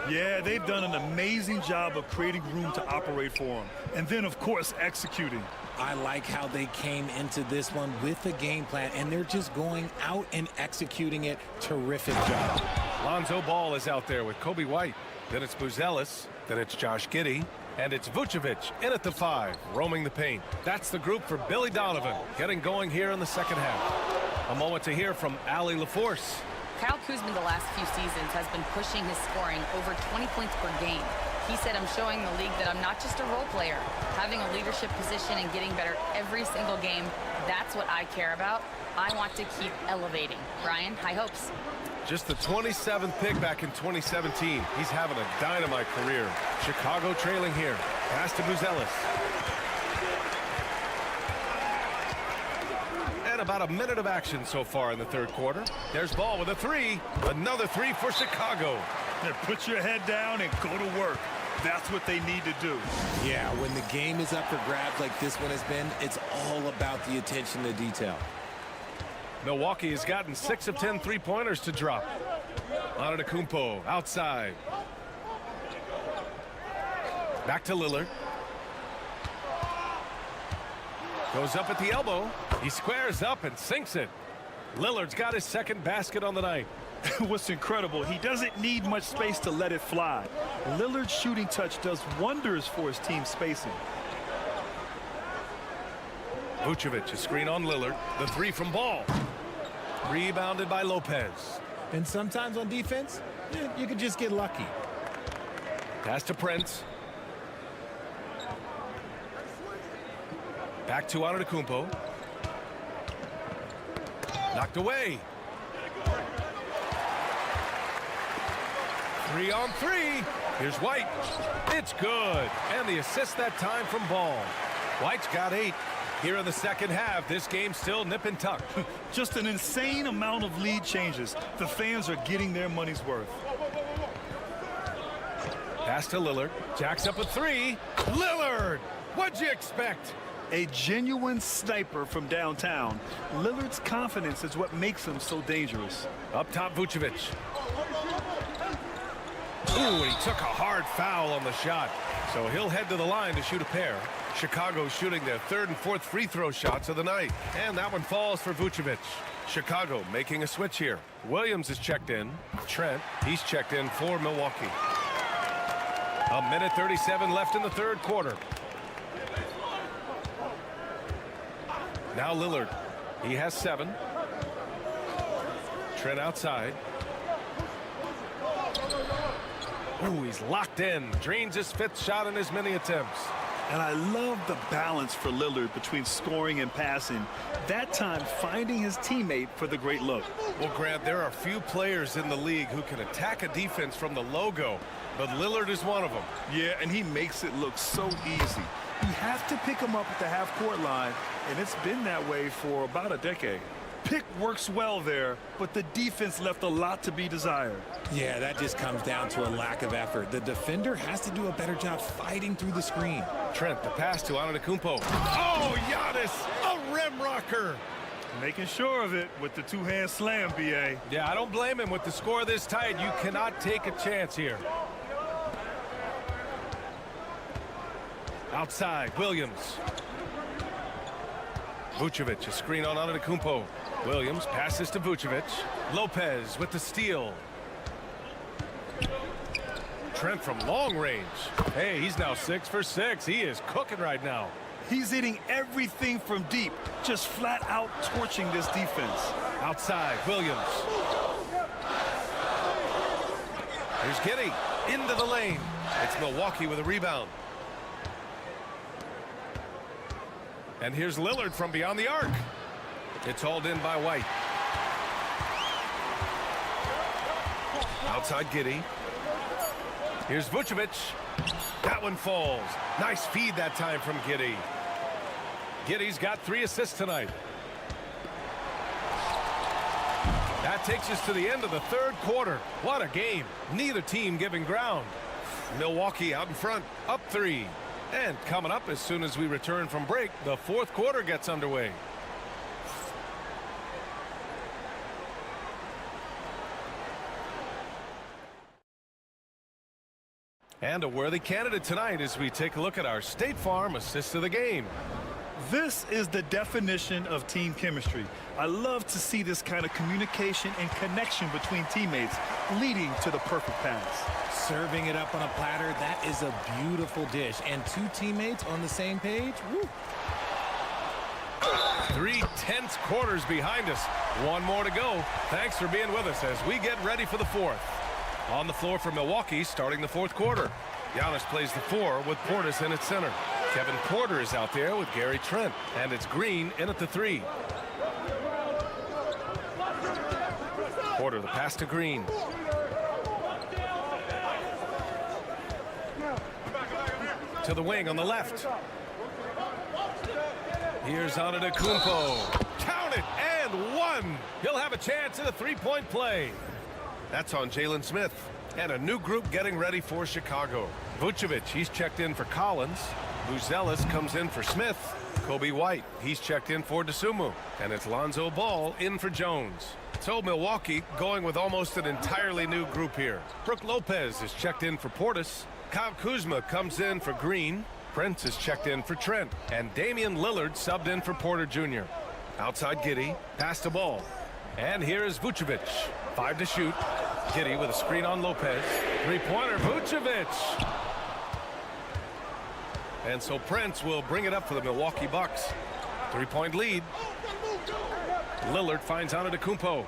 Yeah, they've done an amazing job of creating room to operate for him, and then of course executing. I like how they came into this one with a game plan, and they're just going out and executing it. Terrific job. Lonzo Ball is out there with Kobe White. Then it's Buzelis. Then it's Josh Giddey. And it's Vucevic in at the 5, roaming the paint. That's the group for Billy Donovan, getting going here in the second half. A moment to hear from Allie LaForce. Kyle Kuzma the last few seasons has been pushing his scoring over 20 points per game. He said, I'm showing the league that I'm not just a role player. Having a leadership position and getting better every single game, that's what I care about. I want to keep elevating. Brian, high hopes. Just the 27th pick back in 2017. He's having a dynamite career. Chicago trailing here. Pass to Buzelis. And about a minute of action so far in the third quarter. There's Ball with a 3. Another 3 for Chicago. Put your head down and go to work. That's what they need to do. Yeah, when the game is up for grabs like this one has been, it's all about the attention to detail. Milwaukee has gotten 6 of 10 three-pointers to drop. Antetokounmpo outside. Back to Lillard. Goes up at the elbow. He squares up and sinks it. Lillard's got his second basket on the night. What's incredible, he doesn't need much space to let it fly. Lillard's shooting touch does wonders for his team spacing. Vucevic, a screen on Lillard. The three from Ball. Rebounded by Lopez. And sometimes on defense, you could just get lucky. Pass to Prince. Back to Antetokounmpo. Knocked away. 3 on 3. Here's White. It's good. And the assist that time from Ball. White's got 8. Here in the second half, this game's still nip and tuck. Just an insane amount of lead changes. The fans are getting their money's worth. Pass to Lillard. Jacks up a 3. Lillard! What'd you expect? A genuine sniper from downtown. Lillard's confidence is what makes him so dangerous. Up top, Vucevic. Ooh, and he took a hard foul on the shot. So he'll head to the line to shoot a pair. Chicago shooting their 3rd and 4th free throw shots of the night. And that one falls for Vucevic. Chicago making a switch here. Williams is checked in. Trent, he's checked in for Milwaukee. 1:37 left in the 3rd quarter. Now Lillard. He has 7. Trent outside. Ooh, he's locked in. Drains his 5th shot in as many attempts. And I love the balance for Lillard between scoring and passing. That time finding his teammate for the great look. Well, Grant, there are few players in the league who can attack a defense from the logo, but Lillard is one of them. Yeah, and he makes it look so easy. You have to pick him up at the half-court line, and it's been that way for about a decade. Pick works well there, but the defense left a lot to be desired. Yeah, that just comes down to a lack of effort. The defender has to do a better job fighting through the screen. Trent, the pass to Antetokounmpo. Oh, Giannis, a rim rocker. Making sure of it with the two-hand slam, B.A. Yeah, I don't blame him. With the score this tight, you cannot take a chance here. Outside, Williams. Vucevic, a screen on Antetokounmpo. Williams passes to Vucevic. Lopez with the steal. Trent from long range. Hey, he's now 6 for 6. He is cooking right now. He's hitting everything from deep, just flat out torching this defense. Outside, Williams. Here's Giddey into the lane. It's Milwaukee with a rebound. And here's Lillard from beyond the arc. It's hauled in by White. Outside Giddey. Here's Vucevic. That one falls. Nice feed that time from Giddey. Giddey's got 3 assists tonight. That takes us to the end of the 3rd quarter. What a game. Neither team giving ground. Milwaukee out in front, up 3. And coming up as soon as we return from break, the 4th quarter gets underway. And a worthy candidate tonight as we take a look at our State Farm assist of the game. This is the definition of team chemistry. I love to see this kind of communication and connection between teammates leading to the perfect pass. Serving it up on a platter, that is a beautiful dish. And 2 teammates on the same page, woo. 3 tense quarters behind us. 1 more to go. Thanks for being with us as we get ready for the 4th. On the floor for Milwaukee starting the 4th quarter. Giannis plays the 4 with Portis in at center. Kevin Porter is out there with Gary Trent. And it's Green in at the 3. Porter the pass to Green. To the wing on the left. Here's Antetokounmpo. Count it and 1. He'll have a chance at a 3-point play. That's on Jalen Smith. And a new group getting ready for Chicago. Vucevic, he's checked in for Collins. Buzelis comes in for Smith. Kobe White, he's checked in for DeSumo. And it's Lonzo Ball in for Jones. So Milwaukee going with almost an entirely new group here. Brook Lopez is checked in for Portis. Kyle Kuzma comes in for Green. Prince is checked in for Trent. And Damian Lillard subbed in for Porter Jr. Outside Giddey, pass to Ball. And here is Vucevic. 5 to shoot. Giddey with a screen on Lopez. 3-pointer, Vucevic. And so Prince will bring it up for the Milwaukee Bucks. 3-point lead. Lillard finds Antetokounmpo.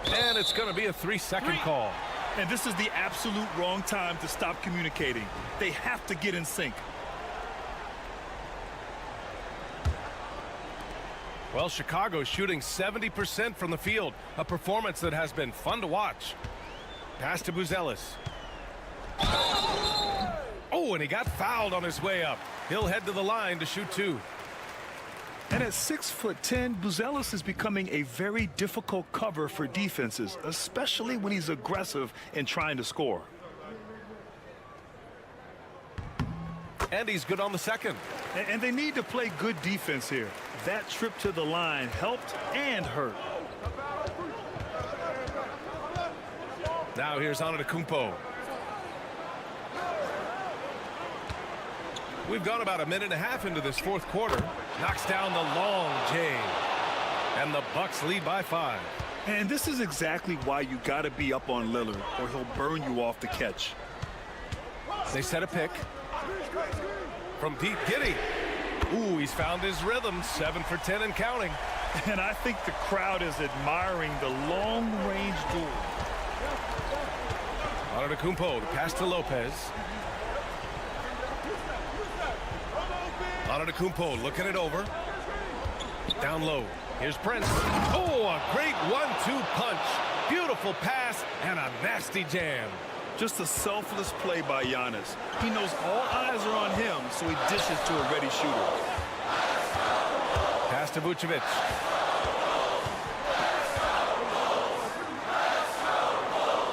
And it's going to be a 3-second call. And this is the absolute wrong time to stop communicating. They have to get in sync. Well, Chicago's shooting 70% from the field, a performance that has been fun to watch. Pass to Buzelis. Oh, and he got fouled on his way up. He'll head to the line to shoot 2. And at 6'10", Buzelis is becoming a very difficult cover for defenses, especially when he's aggressive and trying to score. And he's good on the second. And they need to play good defense here. That trip to the line helped and hurt. Now here's Antetokounmpo. We've gone about a minute and a half into this fourth quarter. Knocks down the long J. And the Bucks lead by 5. And this is exactly why you got to be up on Lillard, or he'll burn you off the catch. They set a pick. From deep, Giddey. Ooh, he's found his rhythm. 7 for 10 and counting. And I think the crowd is admiring the long-range duel. Antetokounmpo, the pass to Lopez. Antetokounmpo looking it over. Down low. Here's Prince. Oh, a great 1-2 punch. Beautiful pass and a nasty jam. Just a selfless play by Giannis. He knows all eyes are on him, so he dishes to a ready shooter. Pass to Vucevic.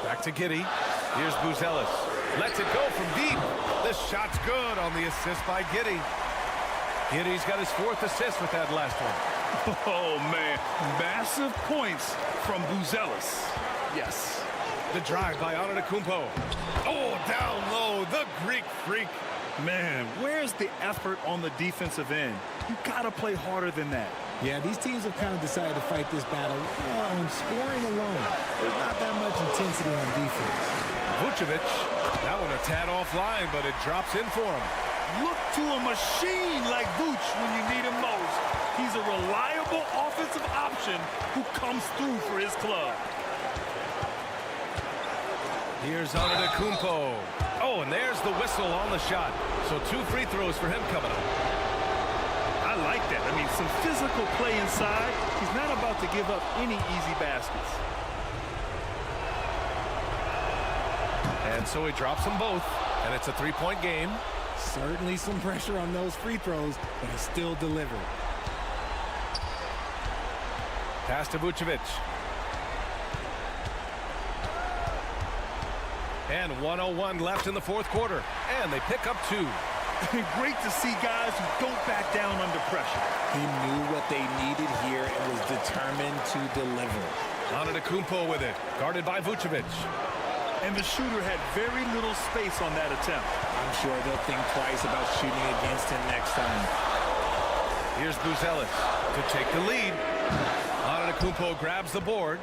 Back to Giddey. Here's Buzelis. Lets it go from deep. This shot's good on the assist by Giddey. Giddey's got his 4th assist with that last one. Oh, man. Massive points from Buzelis. Yes. The drive by Antetokounmpo. Oh, down low, the Greek freak. Man, where's the effort on the defensive end? You gotta play harder than that. Yeah, these teams have kind of decided to fight this battle on scoring alone. There's not that much intensity on defense. Vucevic, that one a tad offline, but it drops in for him. Look to a machine like Vuce when you need him most. He's a reliable offensive option who comes through for his club. Here's Antetokounmpo. Oh, and there's the whistle on the shot. So 2 free throws for him coming up. I like that. I mean, some physical play inside. He's not about to give up any easy baskets. And so he drops them both, and it's a 3-point game. Certainly some pressure on those free throws, but he still delivered. Pass to Vucevic. And 1:01 left in the fourth quarter. And they pick up 2. Great to see guys who don't back down under pressure. He knew what they needed here and was determined to deliver. Antetokounmpo with it, guarded by Vucevic. And the shooter had very little space on that attempt. I'm sure they'll think twice about shooting against him next time. Here's Buzelis to take the lead. Antetokounmpo grabs the board.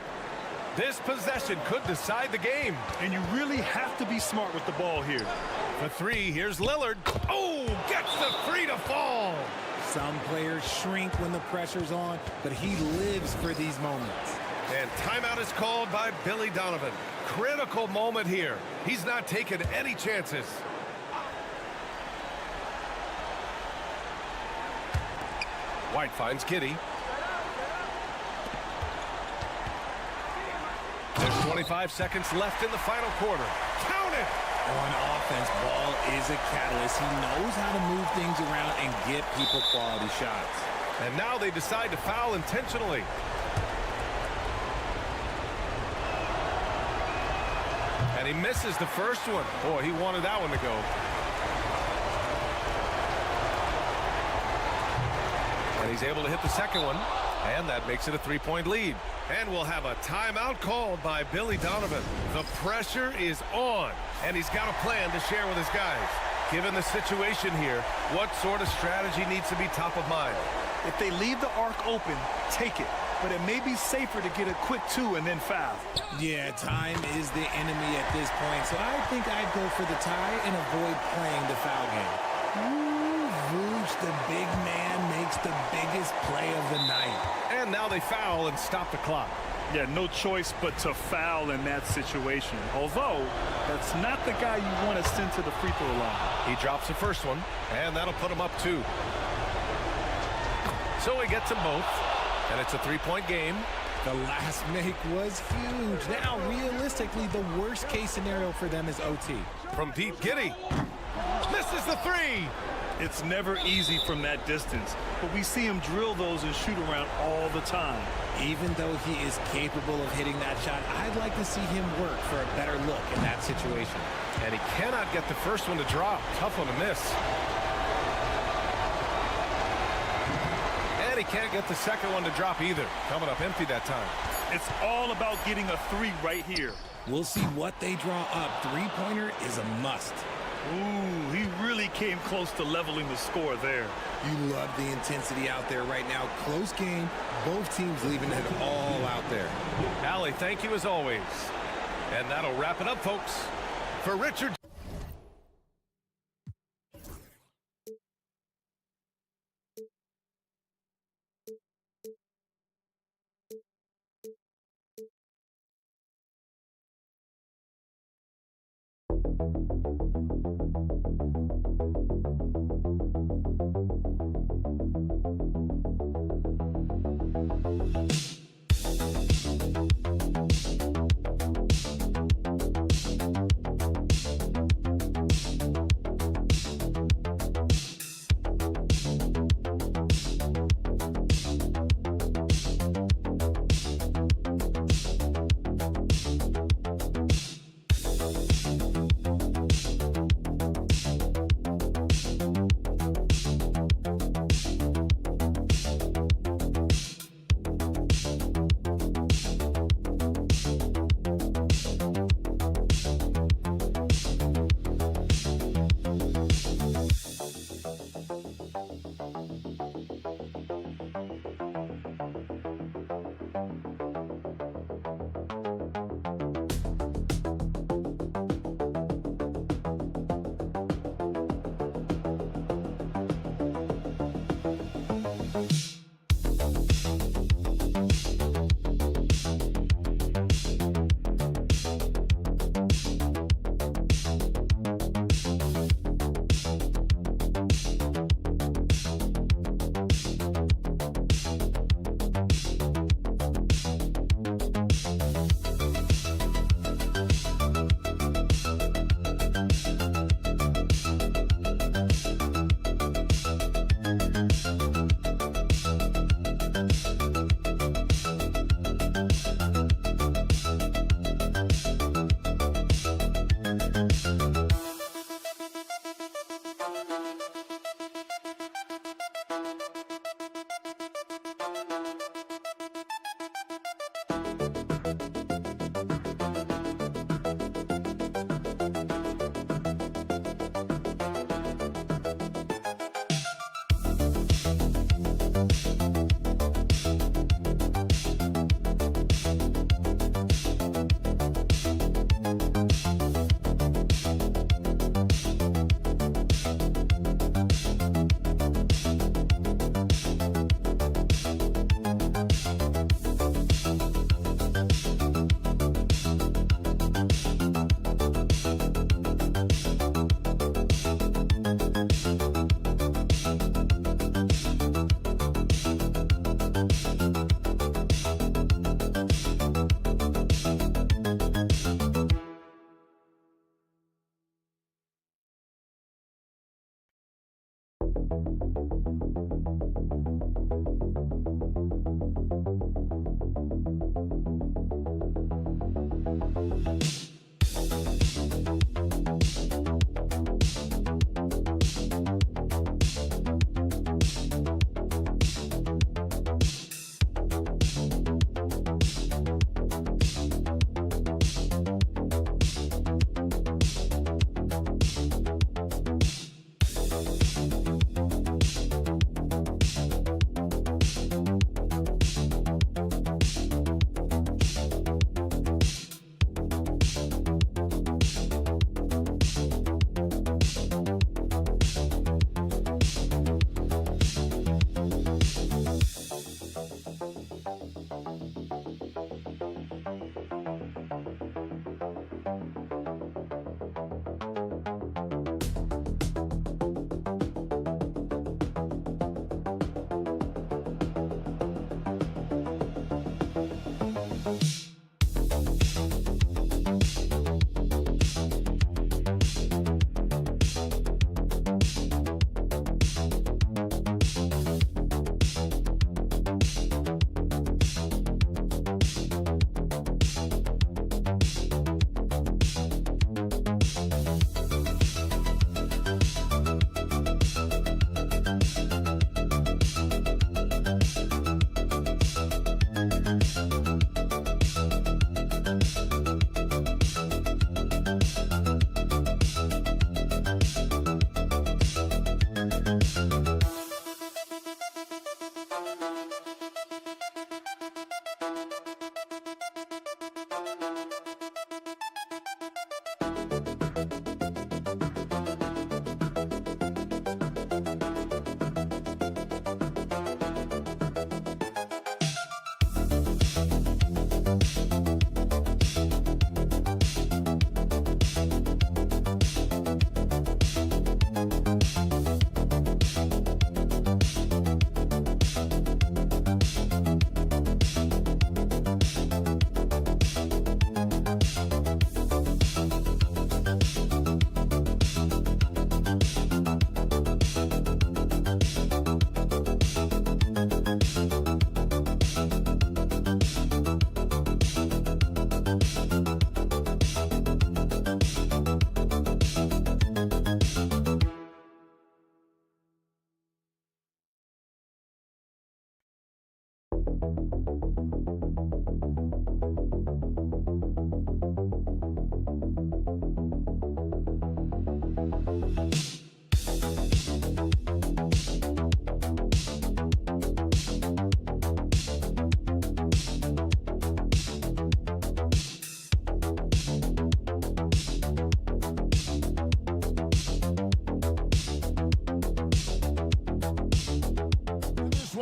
This possession could decide the game. And you really have to be smart with the ball here. For 3, here's Lillard. Oh, gets the 3 to fall. Some players shrink when the pressure's on, but he lives for these moments. And timeout is called by Billy Donovan. Critical moment here. He's not taking any chances. White finds Giddey. There's 25 seconds left in the final quarter. Count it! On offense, Ball is a catalyst. He knows how to move things around and get people quality shots. And now they decide to foul intentionally. And he misses the first one. Boy, he wanted that one to go. And he's able to hit the second one. And that makes it a 3-point lead. And we'll have a timeout called by Billy Donovan. The pressure is on, and he's got a plan to share with his guys. Given the situation here, what sort of strategy needs to be top of mind? If they leave the arc open, take it. But it may be safer to get a quick 2 and then foul. Yeah, time is the enemy at this point, so I think I'd go for the tie and avoid playing the foul game. Ooh, Vooch, the big man, makes the biggest play of the night. And now they foul and stop the clock. Yeah, no choice but to foul in that situation. Although, that's not the guy you want to send to the free throw line. He drops the first one, and that'll put him up 2. So he gets them both, and it's a 3-point game. The last make was huge. Now, realistically, the worst case scenario for them is OT. From deep, Giddey misses the 3. It's never easy from that distance, but we see him drill those and shoot around all the time. Even though he is capable of hitting that shot, I'd like to see him work for a better look in that situation. And he cannot get the first one to drop. Tough one to miss. And he can't get the second one to drop either. Coming up empty that time. It's all about getting a 3 right here. We'll see what they draw up. Three-pointer is a must. Ooh, he really came close to leveling the score there. You love the intensity out there right now. Close game. Both teams leaving it all out there. Allie, thank you as always. And that'll wrap it up, folks. For Richard.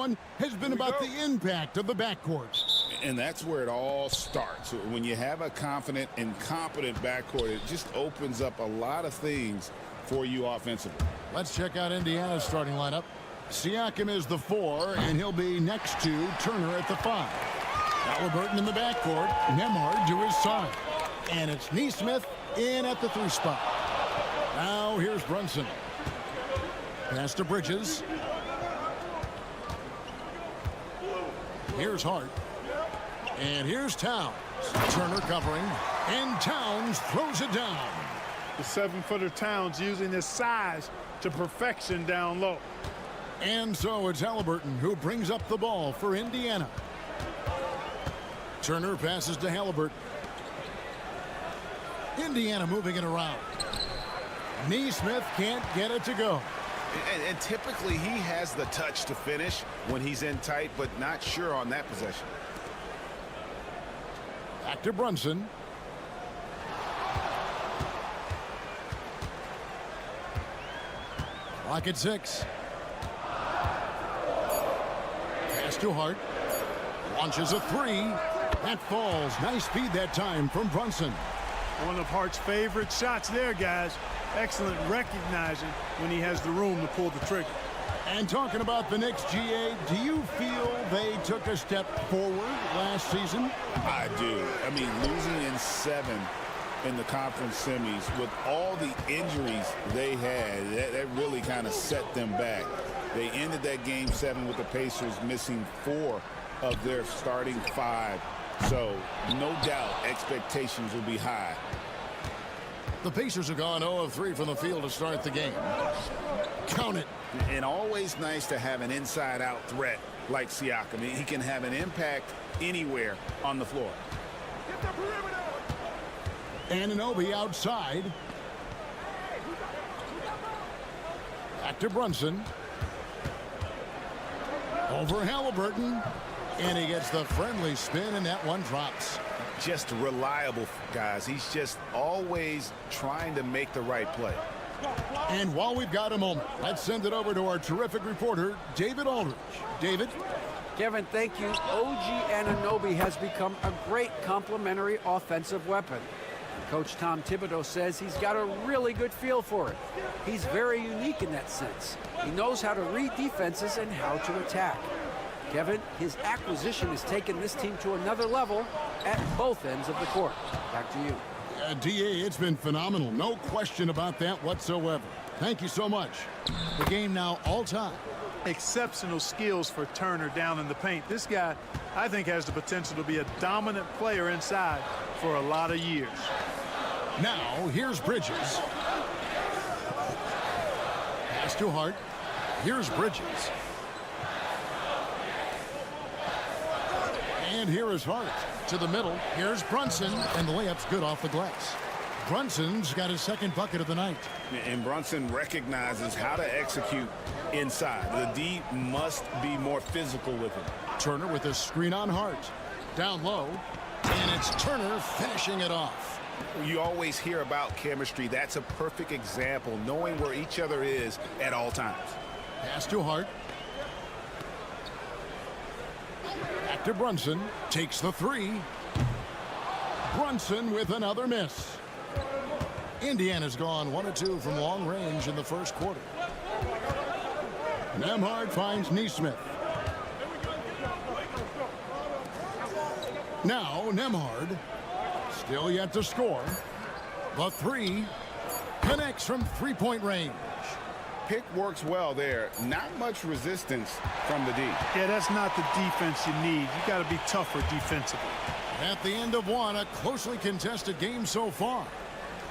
one has been about the impact of the backcourt. And that's where it all starts. When you have a confident and competent backcourt, it just opens up a lot of things for you offensively. Let's check out Indiana's starting lineup. Siakam is the 4, and he'll be next to Turner at the 5. Halliburton in the backcourt, Nembhard to his side. And it's Nesmith in at the 3 spot. Now here's Brunson. Pass to Bridges. Here's Hart. And here's Towns. Turner covering. And Towns throws it down. The 7-footer Towns using his size to perfection down low. And so it's Halliburton who brings up the ball for Indiana. Turner passes to Halliburton. Indiana moving it around. Nesmith can't get it to go. And typically he has the touch to finish when he's in tight, but not sure on that possession. Back to Brunson. Clock at 6. Pass to Hart. Launches a 3. That falls. Nice feed that time from Brunson. One of Hart's favorite shots there, guys. Excellent recognizing when he has the room to pull the trigger. And talking about the Knicks, GA, do you feel they took a step forward last season? I do. I mean, losing in 7 in the conference semis with all the injuries they had, that really kind of set them back. They ended that game 7 with the Pacers missing 4 of their starting 5. So, no doubt, expectations will be high. The Pacers have gone 0 of 3 from the field to start the game. Count it. And always nice to have an inside-out threat like Siakam. He can have an impact anywhere on the floor. Anunoby outside. Back to Brunson. Over Halliburton. And he gets the friendly spin, and that one drops. Just reliable, guys. He's just always trying to make the right play. And while we've got a moment, let's send it over to our terrific reporter, David Aldridge. David? Kevin, thank you. OG Anunoby has become a great complementary offensive weapon. Coach Tom Thibodeau says he's got a really good feel for it. He's very unique in that sense. He knows how to read defenses and how to attack. Kevin, his acquisition has taken this team to another level at both ends of the court. Back to you. DA, it's been phenomenal. No question about that whatsoever. Thank you so much. The game now all-time. Exceptional skills for Turner down in the paint. This guy, I think, has the potential to be a dominant player inside for a lot of years. Now, here's Bridges. Pass to Hart. Here's Bridges. And here is Hart to the middle. Here's Brunson, and the layup's good off the glass. Brunson's got his second bucket of the night. And Brunson recognizes how to execute inside. The D must be more physical with him. Turner with a screen on Hart. Down low, and it's Turner finishing it off. You always hear about chemistry. That's a perfect example, knowing where each other is at all times. Pass to Hart. Back to Brunson. Takes the 3. Brunson with another miss. Indiana's gone 1 of 2 from long range in the first quarter. Nembhard finds Nesmith. Now Nembhard, still yet to score. The 3 connects from 3-point range. Pick works well there. Not much resistance from the D. Yeah, that's not the defense you need. You got to be tougher defensively. At the end of one, a closely contested game so far.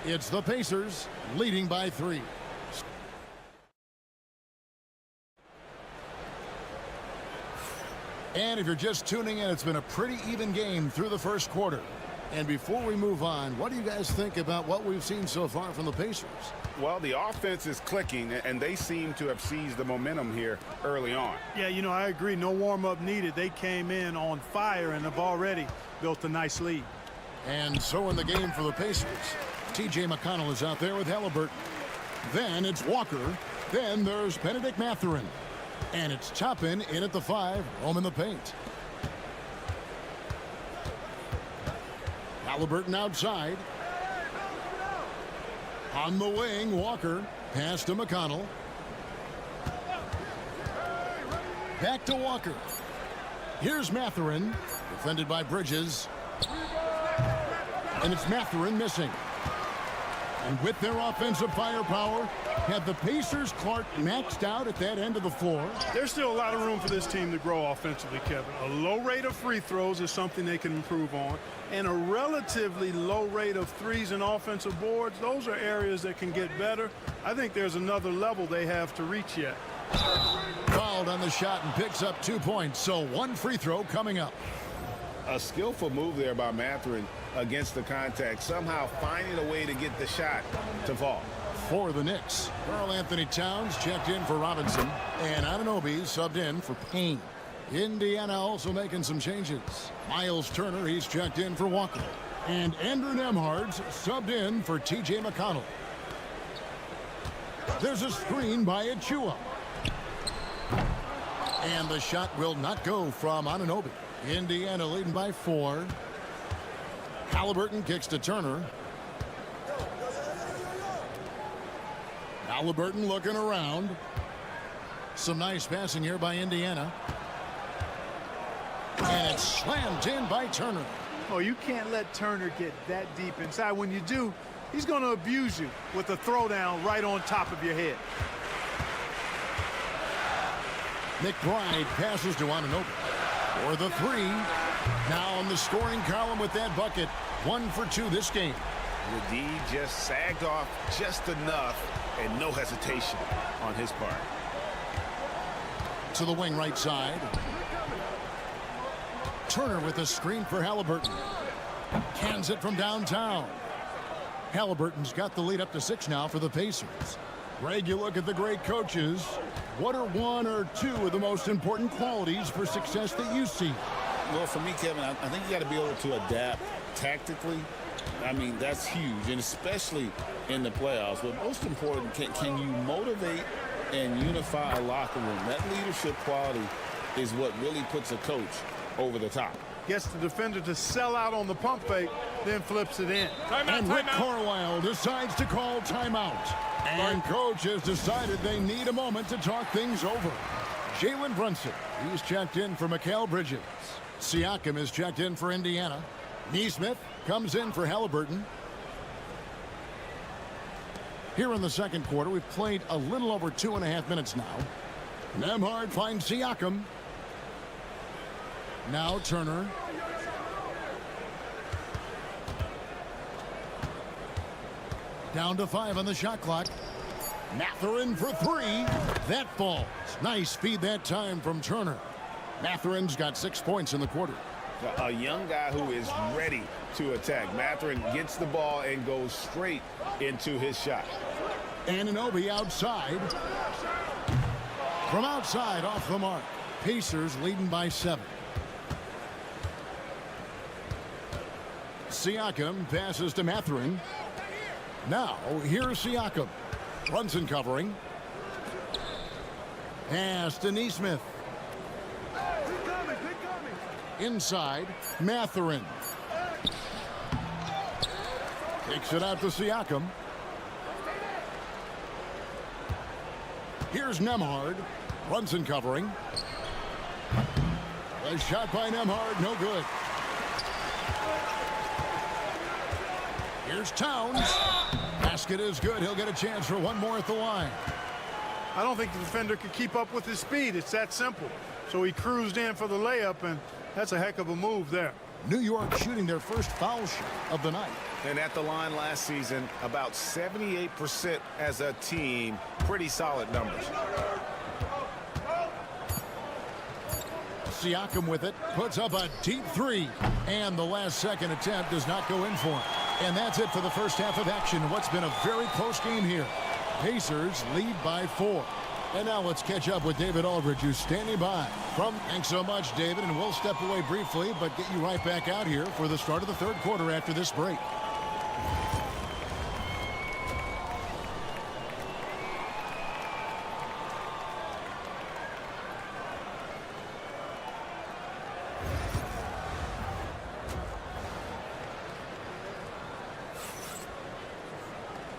It's the Pacers leading by 3. And if you're just tuning in, it's been a pretty even game through the first quarter. And before we move on, what do you guys think about what we've seen so far from the Pacers? Well, the offense is clicking, and they seem to have seized the momentum here early on. Yeah, you know, I agree. No warm-up needed. They came in on fire and have already built a nice lead. And so in the game for the Pacers, T.J. McConnell is out there with Halliburton. Then it's Walker. Then there's Benedict Mathurin. And it's Toppin in at the 5, home in the paint. Halliburton outside. On the wing, Walker. Pass to McConnell. Back to Walker. Here's Mathurin. Defended by Bridges. And it's Mathurin missing. And with their offensive firepower, have the Pacers Clark maxed out at that end of the floor? There's still a lot of room for this team to grow offensively, Kevin. A low rate of free throws is something they can improve on, and a relatively low rate of threes and offensive boards. Those are areas that can get better. I think there's another level they have to reach yet. Fouled on the shot and picks up 2 points, so 1 free throw coming up. A skillful move there by Mathurin against the contact, somehow finding a way to get the shot to fall. For the Knicks, Karl-Anthony Towns checked in for Robinson, and Anunoby subbed in for Payne. Indiana also making some changes. Miles Turner, he's checked in for Walker. And Andrew Nembhard's subbed in for T.J. McConnell. There's a screen by Achua. And the shot will not go from Anunoby. Indiana leading by 4. Halliburton kicks to Turner. Halliburton looking around. Some nice passing here by Indiana. And it's slammed in by Turner. Oh, you can't let Turner get that deep inside. When you do, he's going to abuse you with a throwdown right on top of your head. McBride passes to Anunoby for the 3. Now on the scoring column with that bucket. 1 for 2 this game. The D just sagged off just enough and no hesitation on his part. To the wing right side. Turner with a screen for Halliburton. Cans it from downtown. Halliburton's got the lead up to 6 now for the Pacers. Greg, you look at the great coaches. What are 1 or 2 of the most important qualities for success that you see? Well, for me, Kevin, I think you got to be able to adapt tactically. I mean, that's huge, and especially in the playoffs. But most important, can you motivate and unify a locker room? That leadership quality is what really puts a coach over the top. Gets the defender to sell out on the pump fake, then flips it in. And Rick Carlisle decides to call timeout. And coach has decided they need a moment to talk things over. Jalen Brunson, he's checked in for Mikal Bridges. Siakam is checked in for Indiana. Nesmith comes in for Halliburton. Here in the second quarter, we've played a little over 2.5 minutes now. Nembhard finds Siakam. Now Turner. Down to 5 on the shot clock. Mathurin for 3. That falls. Nice feed that time from Turner. Mathurin's got 6 points in the quarter. A young guy who is ready to attack. Mathurin gets the ball and goes straight into his shot. Anunoby outside. From outside, off the mark. Pacers leading by 7. Siakam passes to Mathurin. Now, here's Siakam. Brunson covering. Pass to Nesmith. Inside, Mathurin. Takes it out to Siakam. Here's Nembhard. Brunson covering. A shot by Nembhard, no good. Here's Towns. Basket is good. He'll get a chance for 1 more at the line. I don't think the defender could keep up with his speed. It's that simple. So he cruised in for the layup, and that's a heck of a move there. New York shooting their first foul shot of the night. And at the line last season, about 78% as a team. Pretty solid numbers. Siakam with it, puts up a deep 3, and the last second attempt does not go in for him. And that's it for the first half of action. What's been a very close game here. Pacers lead by 4. And now let's catch up with David Aldridge, who's standing by. Thanks so much, David, and we'll step away briefly, but get you right back out here for the start of the third quarter after this break.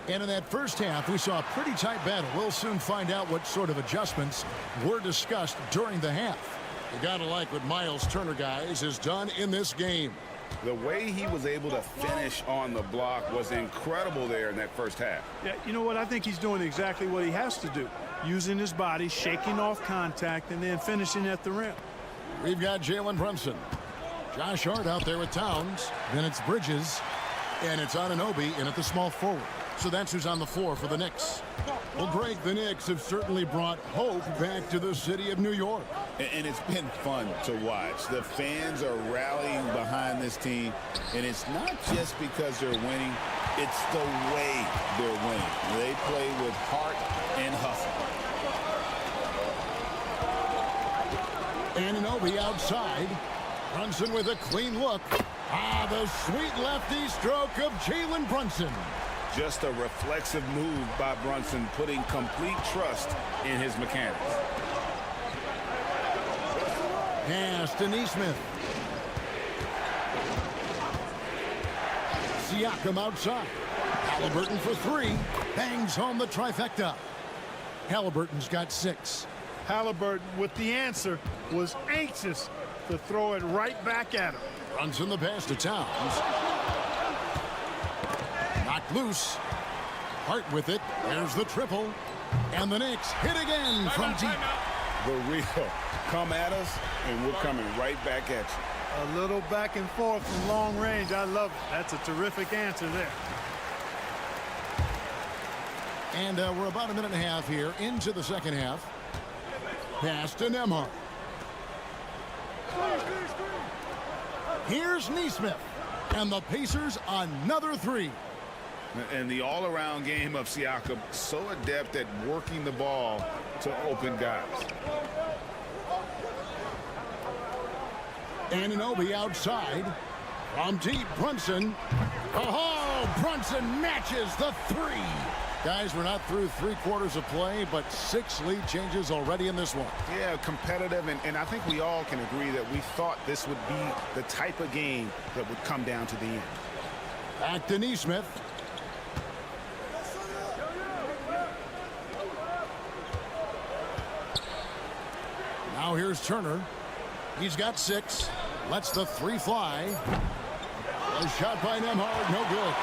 And in that first half, we saw a pretty tight battle. We'll soon find out what sort of adjustments were discussed during the half. You got to like what Miles Turner, guys, has done in this game. The way he was able to finish on the block was incredible there in that first half. Yeah, you know what? I think he's doing exactly what he has to do. Using his body, shaking off contact, and then finishing at the rim. We've got Jalen Brunson. Josh Hart out there with Towns. Then it's Bridges. And it's Anunoby in at the small forward. So that's who's on the floor for the Knicks. Well, Greg, the Knicks have certainly brought hope back to the city of New York. And it's been fun to watch. The fans are rallying behind this team. And it's not just because they're winning. It's the way they're winning. They play with heart and hustle. Anunoby outside. Brunson with a clean look. The sweet lefty stroke of Jalen Brunson. Just a reflexive move by Brunson, putting complete trust in his mechanics. Pass to Nesmith. Siakam outside. Halliburton for three. Bangs home the trifecta. Halliburton's got 6. Halliburton, with the answer, was anxious to throw it right back at him. Brunson the pass to Towns. Knocked loose. Hart with it. There's the triple. And the Knicks hit again from deep. The real come at us, and we're coming right back at you. A little back and forth from long range. I love it. That's a terrific answer there. And we're about a minute and a half here into the second half. Pass to Nembhard. Here's Nesmith. And the Pacers another 3. And the all-around game of Siakam, so adept at working the ball to open guys. Anunoby outside. From deep, Brunson. Oh, Brunson matches the 3. Guys, we're not through 3 quarters of play, but 6 lead changes already in this one. Yeah, competitive, and I think we all can agree that we thought this would be the type of game that would come down to the end. Back to Nesmith. Now here's Turner. He's got 6. Lets the 3 fly. A shot by Nembhard, no good.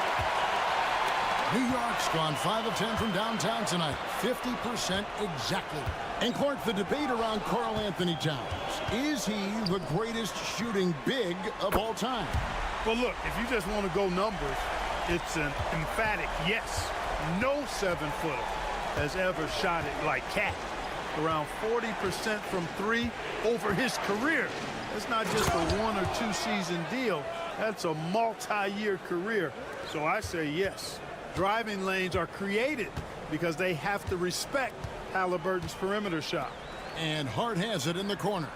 New York's gone 5 of 10 from downtown tonight. 50% exactly. And Clark, the debate around Karl Anthony Towns. Is he the greatest shooting big of all time? Well, look, if you just want to go numbers, it's an emphatic yes. No 7-footer has ever shot it like Cat. Around 40% from 3 over his career. That's not just a 1 or 2 season deal. That's a multi-year career. So I say yes. Driving lanes are created because they have to respect Halliburton's perimeter shot. And Hart has it in the corner.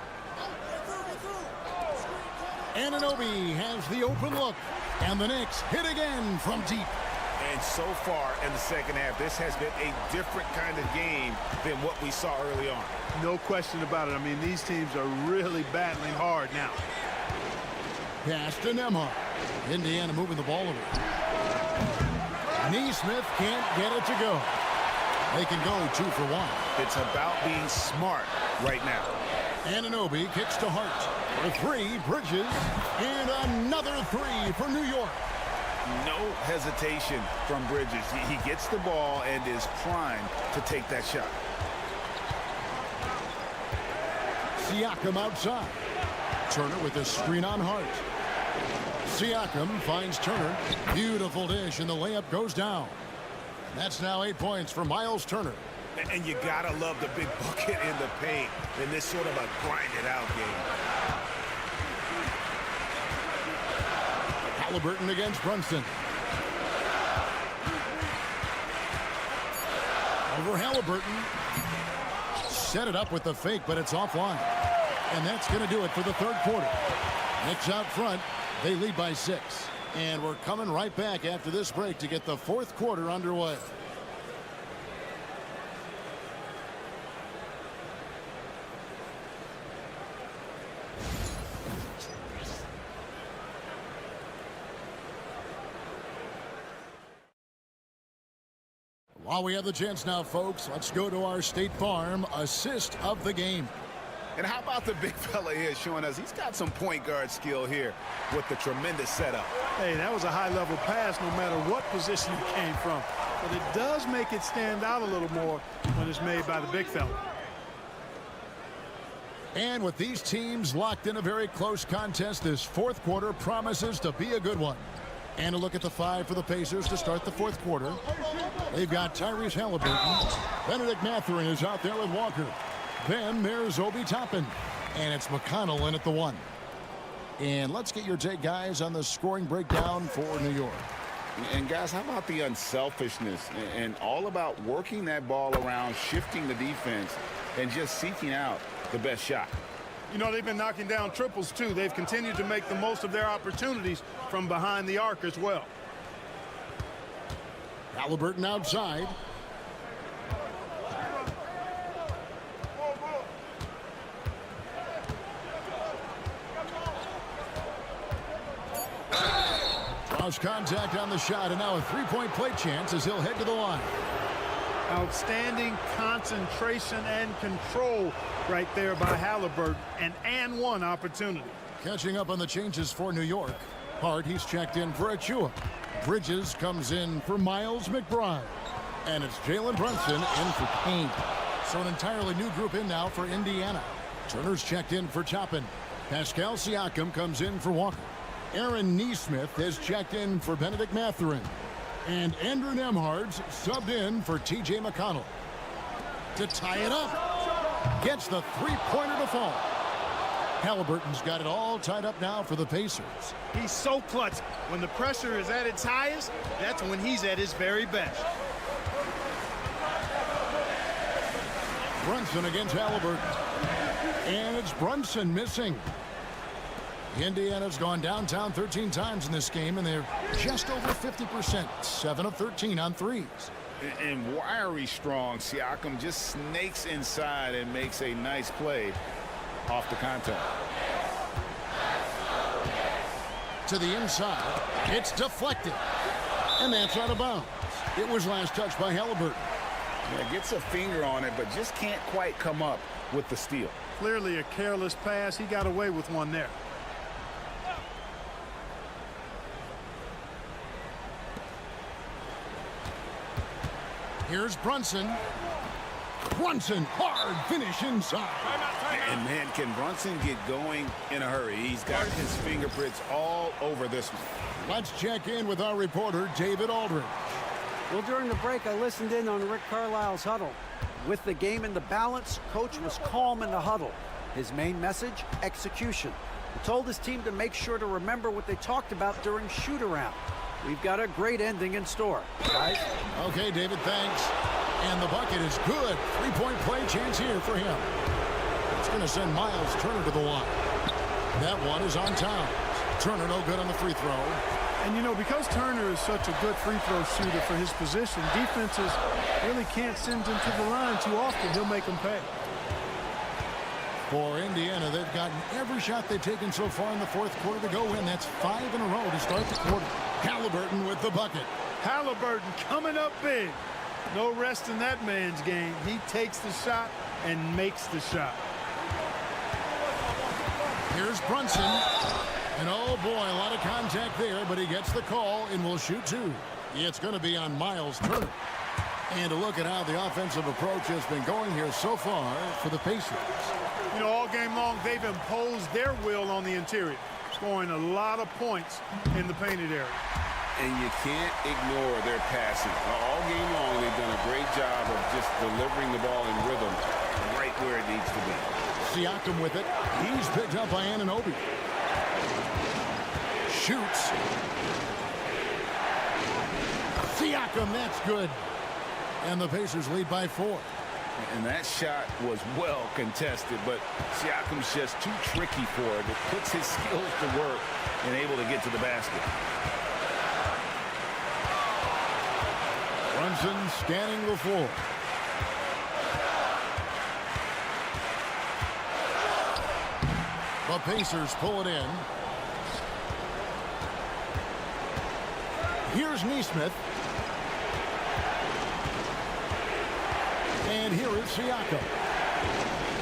Anunoby has the open look. And the Knicks hit again from deep. And so far in the second half, this has been a different kind of game than what we saw early on. No question about it. I mean, these teams are really battling hard now. Pass to Nembhard. Indiana moving the ball over. Nesmith can't get it to go. They can go 2 for 1. It's about being smart right now. Anunoby kicks to Hart. For 3, Bridges. And another 3 for New York. No hesitation from Bridges. He gets the ball and is primed to take that shot. Siakam outside. Turner with a screen on Hart. Siakam finds Turner. Beautiful dish, and the layup goes down. That's now 8 points for Miles Turner. And you gotta love the big bucket in the paint in this sort of a grind-it-out game. Halliburton against Brunson. Over Halliburton. Set it up with the fake, but it's offline. And that's going to do it for the third quarter. Knicks out front. They lead by 6. And we're coming right back after this break to get the fourth quarter underway. While we have the chance now, folks, let's go to our State Farm assist of the game. And how about the big fella here showing us he's got some point guard skill here with the tremendous setup. Hey, that was a high-level pass no matter what position it came from. But it does make it stand out a little more when it's made by the big fella. And with these teams locked in a very close contest, this fourth quarter promises to be a good one. And a look at the five for the Pacers to start the fourth quarter. They've got Tyrese Halliburton. Benedict Mathurin is out there with Walker. Then there's Obi Toppin. And it's McConnell in at the one. And let's get your take, guys, on the scoring breakdown for New York. And, guys, how about the unselfishness and all about working that ball around, shifting the defense, and just seeking out the best shot? You know, they've been knocking down triples, too. They've continued to make the most of their opportunities from behind the arc as well. Halliburton outside. Draws contact on the shot, and now a three-point play chance as he'll head to the line. Outstanding concentration and control right there by Halliburton. An and one opportunity. Catching up on the changes for New York. Hart, he's checked in for Achua. Bridges comes in for Miles McBride. And it's Jalen Brunson in for Payne. So an entirely new group in now for Indiana. Turner's checked in for Toppin. Pascal Siakam comes in for Walker. Aaron Nesmith has checked in for Benedict Mathurin. And Andrew Nembhard's subbed in for T.J. McConnell. To tie it up. Gets the three-pointer to fall. Halliburton's got it all tied up now for the Pacers. He's so clutch. When the pressure is at its highest, that's when he's at his very best. Brunson against Halliburton. And it's Brunson missing. Indiana's gone downtown 13 times in this game, and they're just over 50%. 7 of 13 on threes. And wiry strong, Siakam just snakes inside and makes a nice play off the contact. To the inside. It's deflected. And that's out of bounds. It was last touched by Halliburton. Yeah, gets a finger on it, but just can't quite come up with the steal. Clearly a careless pass. He got away with one there. Here's Brunson. Brunson, hard finish inside. And, man, can Brunson get going in a hurry? He's got his fingerprints all over this one. Let's check in with our reporter, David Aldridge. Well, during the break, I listened in on Rick Carlisle's huddle. With the game in the balance, Coach was calm in the huddle. His main message, execution. He told his team to make sure to remember what they talked about during shoot-around. We've got a great ending in store, guys. Okay, David, thanks. And the bucket is good. Three-point play chance here for him. It's going to send Miles Turner to the line. That one is on time. Turner no good on the free throw. And, you know, because Turner is such a good free throw shooter for his position, defenses really can't send him to the line too often. He'll make them pay. For Indiana, they've gotten every shot they've taken so far in the fourth quarter to go in. That's 5 in a row to start the quarter. Halliburton with the bucket. Halliburton coming up big. No rest in that man's game. He takes the shot and makes the shot. Here's Brunson. And oh boy, a lot of contact there, but he gets the call and will shoot two. It's going to be on Miles Turner. And to look at how the offensive approach has been going here so far for the Pacers. You know, all game long, they've imposed their will on the interior, scoring a lot of points in the painted area. And you can't ignore their passing. All game long, they've done a great job of just delivering the ball in rhythm right where it needs to be. Siakam with it. He's picked up by Anunoby. Shoots. Siakam, that's good. And the Pacers lead by 4. And that shot was well contested, but Siakam's just too tricky for it. It puts his skills to work and able to get to the basket. Brunson scanning the floor. The Pacers pull it in. Here's Nesmith. And here is Siakam.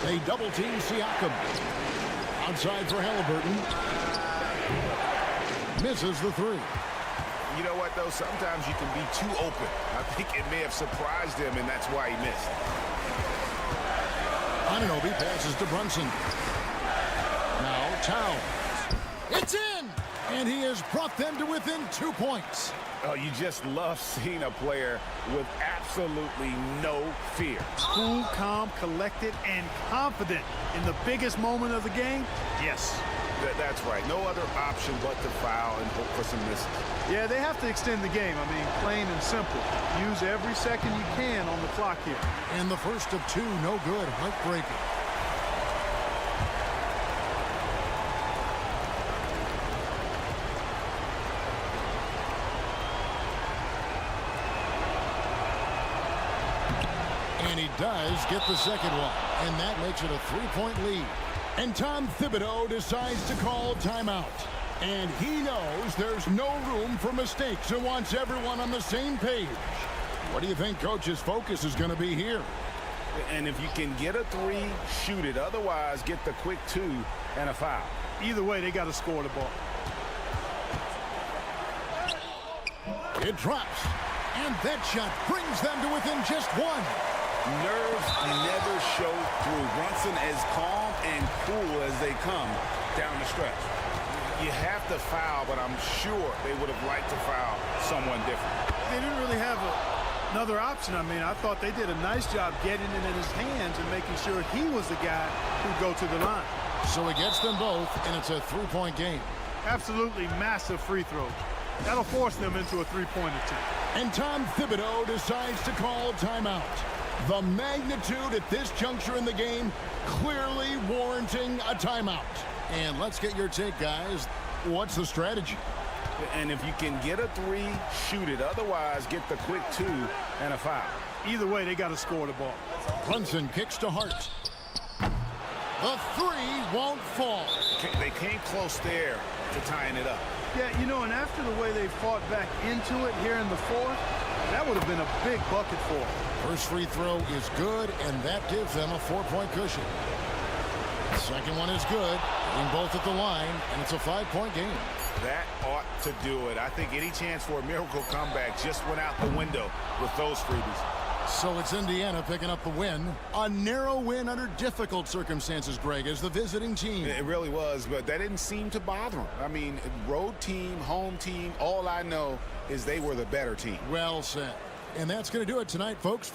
They double team Siakam. Outside for Halliburton. Misses the three. You know what, though? Sometimes you can be too open. I think it may have surprised him, and that's why he missed. Anunoby passes to Brunson. Now Towns. It's in! And he has brought them to within 2 points. Oh, you just love seeing a player with absolutely no fear. Cool, calm, collected, and confident in the biggest moment of the game. Yes. That's right. No other option but to foul and hope for some misses. Yeah, they have to extend the game. I mean, plain and simple. Use every second you can on the clock here. And the first of two, no good. Heartbreaker. And he does get the second one. And that makes it a 3-point lead. And Tom Thibodeau decides to call timeout. And he knows there's no room for mistakes and wants everyone on the same page. What do you think Coach's focus is going to be here? And if you can get a three, shoot it. Otherwise, get the quick two and a foul. Either way, they got to score the ball. It drops. And that shot brings them to within just one. Nerves never show through. Brunson as calm and cool as they come down the stretch. You have to foul, but I'm sure they would have liked to foul someone different. They didn't really have another option. I mean, I thought they did a nice job getting it in his hands and making sure he was the guy who'd go to the line. So he gets them both, and it's a 3-point game. Absolutely massive free throw. That'll force them into a three-point attempt. And Tom Thibodeau decides to call timeout. The magnitude at this juncture in the game clearly warranting a timeout. And let's get your take, guys. What's the strategy? And if you can get a three, shoot it. Otherwise, get the quick two and a foul. Either way, they got to score the ball. Brunson kicks to Hart. The three won't fall. They came close there to tying it up. Yeah, you know, and after the way they fought back into it here in the fourth, that would have been a big bucket for them. First free throw is good, and that gives them a 4-point cushion. The second one is good. Being both at the line, and it's a 5-point game. That ought to do it. I think any chance for a miracle comeback just went out the window with those freebies. So it's Indiana picking up the win. A narrow win under difficult circumstances, Greg, as the visiting team. It really was, but that didn't seem to bother them. I mean, road team, home team, all I know is they were the better team. Well said. And that's going to do it tonight, folks.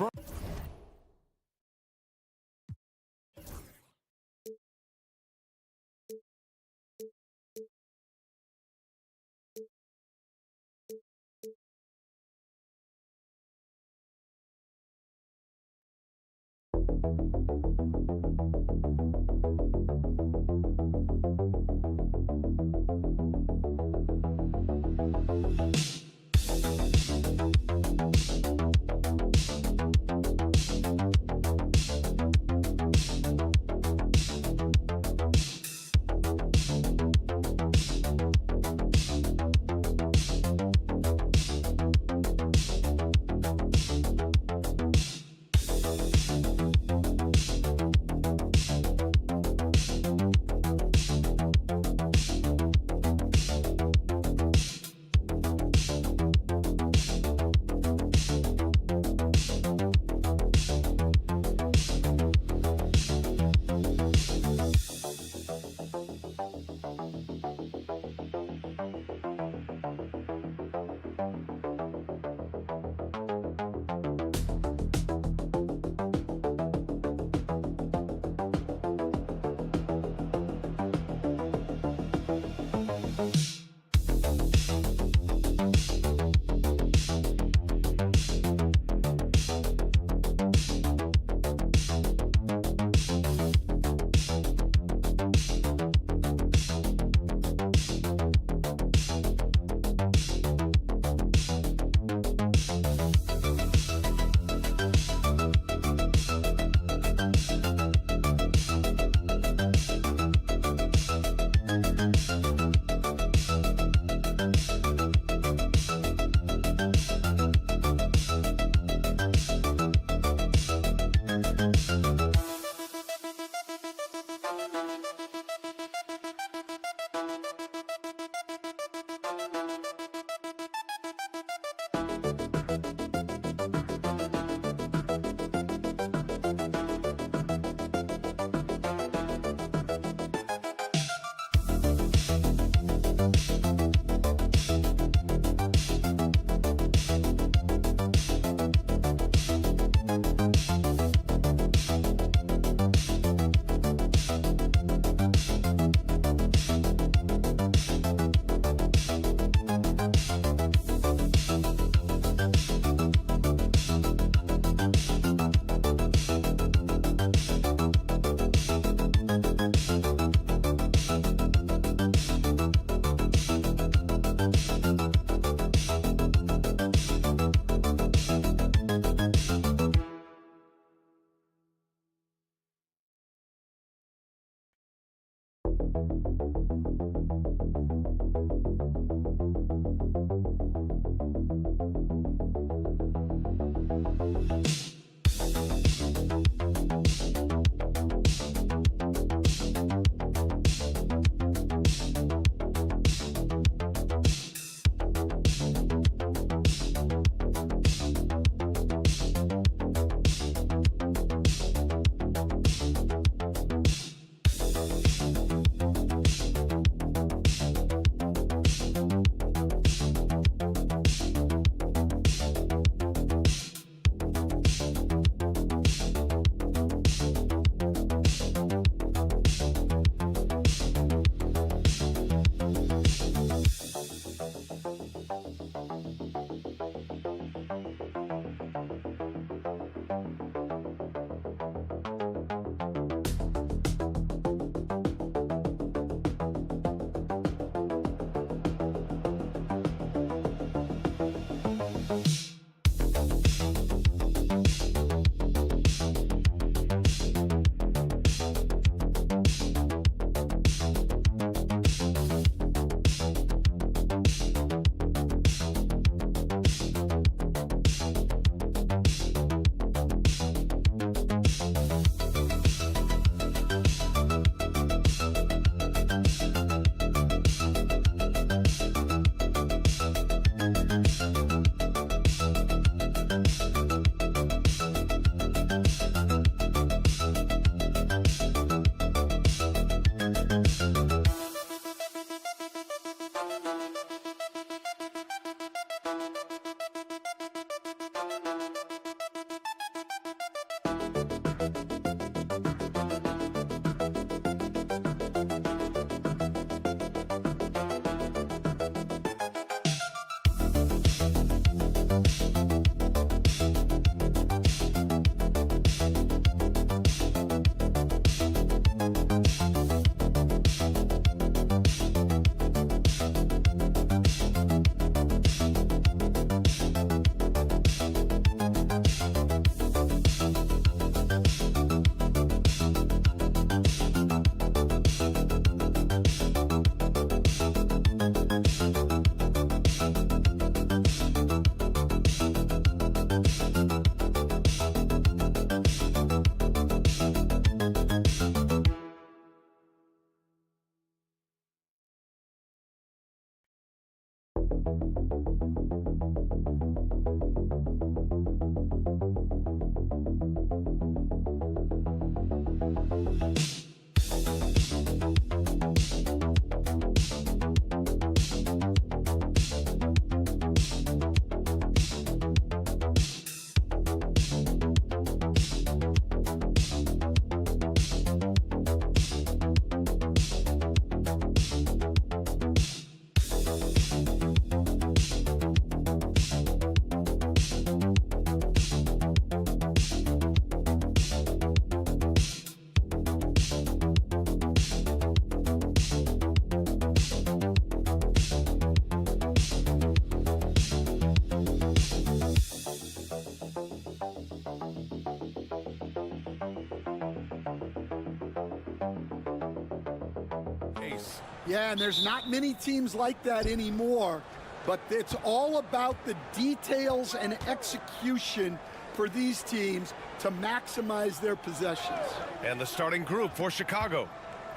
Yeah, and there's not many teams like that anymore, but it's all about the details and execution for these teams to maximize their possessions. And the starting group for Chicago.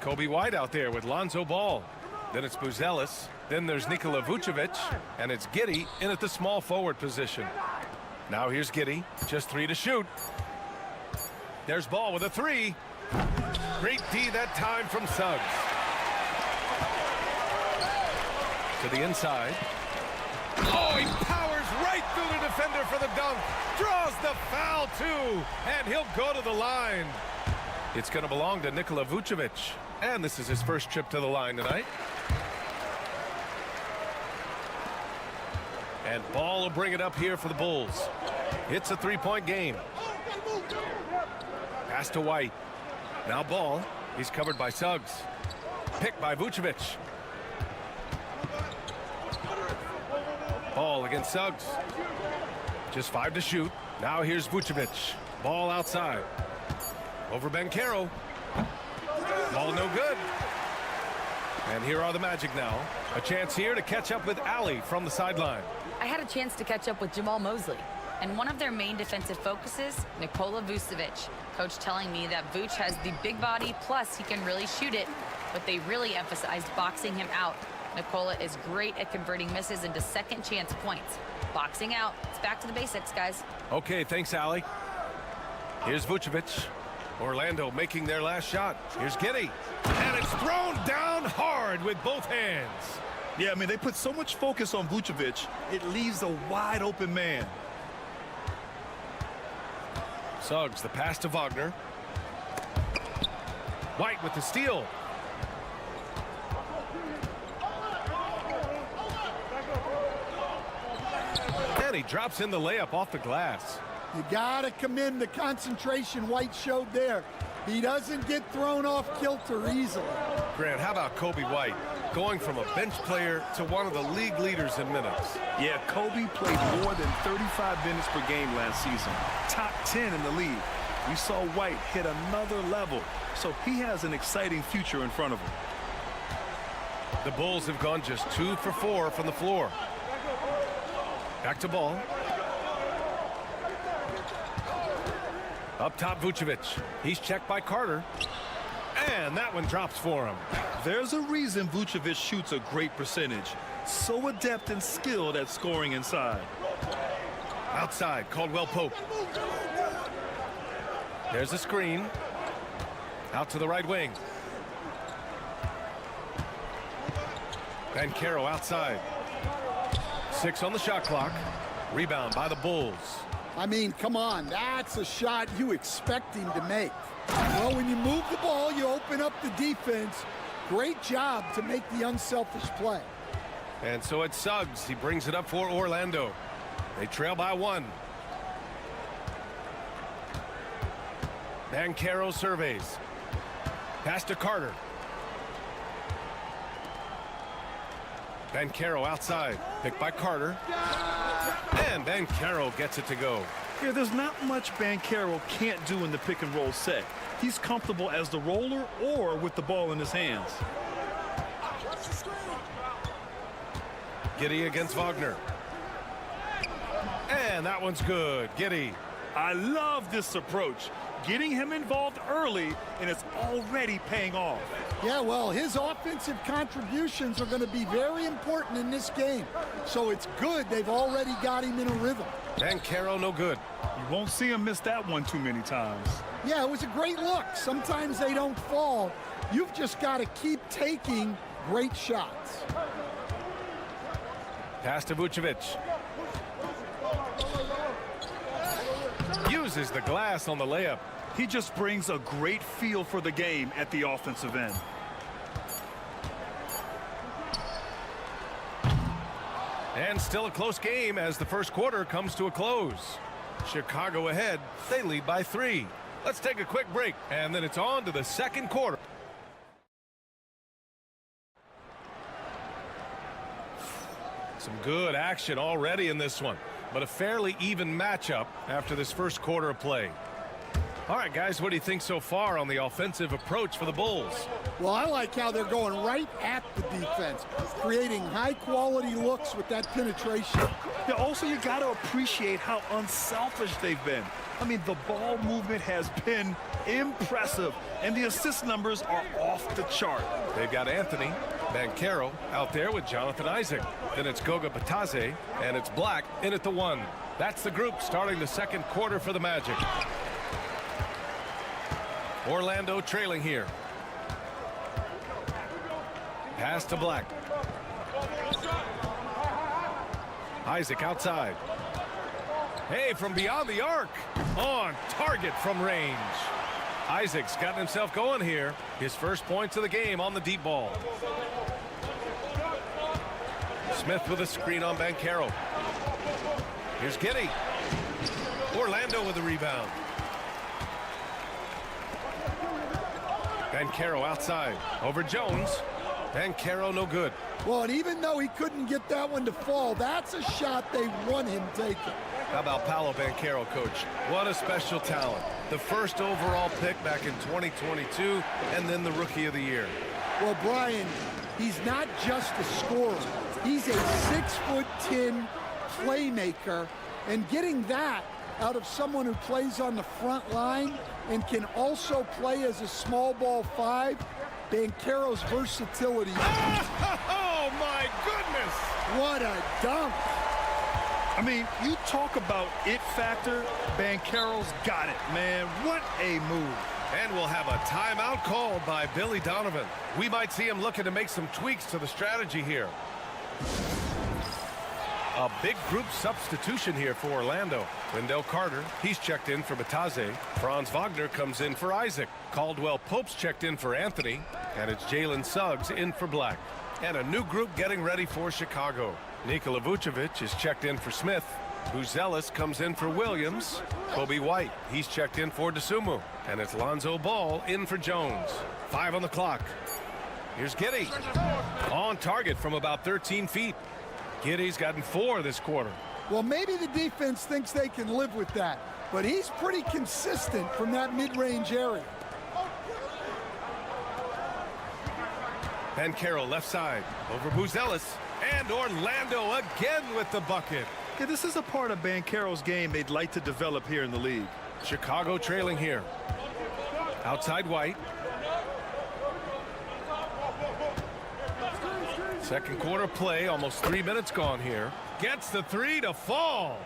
Kobe White out there with Lonzo Ball. Then it's Buzelis. Then there's Nikola Vucevic. And it's Giddey in at the small forward position. Now here's Giddey. Just 3 to shoot. There's Ball with a 3. Great D that time from Suggs. To the inside. Oh, he powers right through the defender for the dunk. Draws the foul, too. And he'll go to the line. It's going to belong to Nikola Vucevic. And this is his first trip to the line tonight. And Ball will bring it up here for the Bulls. It's a 3-point game. Pass to White. Now Ball. He's covered by Suggs. Picked by Vucevic. Ball against Suggs. Just 5 to shoot. Now here's Vucevic. Ball outside. Over Banchero. Ball no good. And here are the Magic now. A chance here to catch up with Allie from the sideline. I had a chance to catch up with Jamal Mosley. And one of their main defensive focuses, Nikola Vucevic. Coach telling me that Vuce has the big body, plus he can really shoot it. But they really emphasized boxing him out. Nikola is great at converting misses into second chance points. Boxing out. It's back to the basics, guys. Okay, thanks, Allie. Here's Vucevic. Orlando making their last shot. Here's Giddey. And it's thrown down hard with both hands. Yeah, I mean, they put so much focus on Vucevic, it leaves a wide open man. Suggs, the pass to Wagner. White with the steal. And he drops in the layup off the glass. You got to commend the concentration White showed there. He doesn't get thrown off kilter easily. Grant, how about Kobe White going from a bench player to one of the league leaders in minutes? Yeah, Kobe played more than 35 minutes per game last season. Top 10 in the league. We saw White hit another level, so he has an exciting future in front of him. The Bulls have gone just 2 for 4 from the floor. Back to ball. Up top, Vucevic. He's checked by Carter. And that one drops for him. There's a reason Vucevic shoots a great percentage. So adept and skilled at scoring inside. Outside, Caldwell Pope. There's a screen. Out to the right wing. Banchero outside. 6 on the shot clock. Rebound by the Bulls. I mean, come on, that's a shot you expect him to make. Well, when you move the ball, you open up the defense. Great job to make the unselfish play. And so it's Suggs. He brings it up for Orlando. They trail by 1. Banchero surveys. Pass to Carter. Banchero outside. Picked by Carter. And Banchero gets it to go. Yeah, there's not much Banchero can't do in the pick and roll set. He's comfortable as the roller or with the ball in his hands. Giddey against Wagner. And that one's good. Giddey. I love this approach. Getting him involved early, and it's already paying off. Yeah, well, his offensive contributions are going to be very important in this game. So it's good they've already got him in a rhythm. Banchero no good. You won't see him miss that one too many times. Yeah, it was a great look. Sometimes they don't fall. You've just got to keep taking great shots. Pass to Vucevic. Uses the glass on the layup. He just brings a great feel for the game at the offensive end. And still a close game as the first quarter comes to a close. Chicago ahead. They lead by 3. Let's take a quick break, and then it's on to the second quarter. Some good action already in this one, but a fairly even matchup after this first quarter of play. All right, guys, what do you think so far on the offensive approach for the Bulls? Well, I like how they're going right at the defense, creating high-quality looks with that penetration. Yeah, also, you got to appreciate how unselfish they've been. I mean, the ball movement has been impressive, and the assist numbers are off the chart. They've got Anthony Banchero out there with Jonathan Isaac. Then it's Goga Batadze, and it's Black in at the 1. That's the group starting the second quarter for the Magic. Orlando trailing here. Pass to Black. Isaac outside. Hey, from beyond the arc. On target from range. Isaac's gotten himself going here. His first points of the game on the deep ball. Smith with a screen on Banchero. Here's Giddey. Orlando with a rebound. Banchero outside. Over Jones. Banchero no good. Well, and even though he couldn't get that one to fall, that's a shot they want him taking. How about Paolo Banchero, coach? What a special talent. The first overall pick back in 2022, and then the Rookie of the Year. Well, Brian, he's not just a scorer. He's a 6'10" playmaker, and getting that out of someone who plays on the front line and can also play as a small ball 5, Banchero's versatility. Oh, my goodness! What a dunk! I mean, you talk about it factor, Banchero's got it, man. What a move. And we'll have a timeout called by Billy Donovan. We might see him looking to make some tweaks to the strategy here. A big group substitution here for Orlando. Wendell Carter, he's checked in for Bataze. Franz Wagner comes in for Isaac. Caldwell Pope's checked in for Anthony. And it's Jalen Suggs in for Black. And a new group getting ready for Chicago. Nikola Vucevic is checked in for Smith. Buzelis comes in for Williams. Kobe White, he's checked in for DeSumo. And it's Lonzo Ball in for Jones. 5 on the clock. Here's Giddey. On target from about 13 feet. Giddey's gotten 4 this quarter. Well, maybe the defense thinks they can live with that, but he's pretty consistent from that mid-range area. Banchero left side over Buzelis. And Orlando again with the bucket. Yeah, this is a part of Banchero's game they'd like to develop here in the league. Chicago trailing here. Outside White. Second quarter play, almost 3 minutes gone here. Gets the 3 to fall.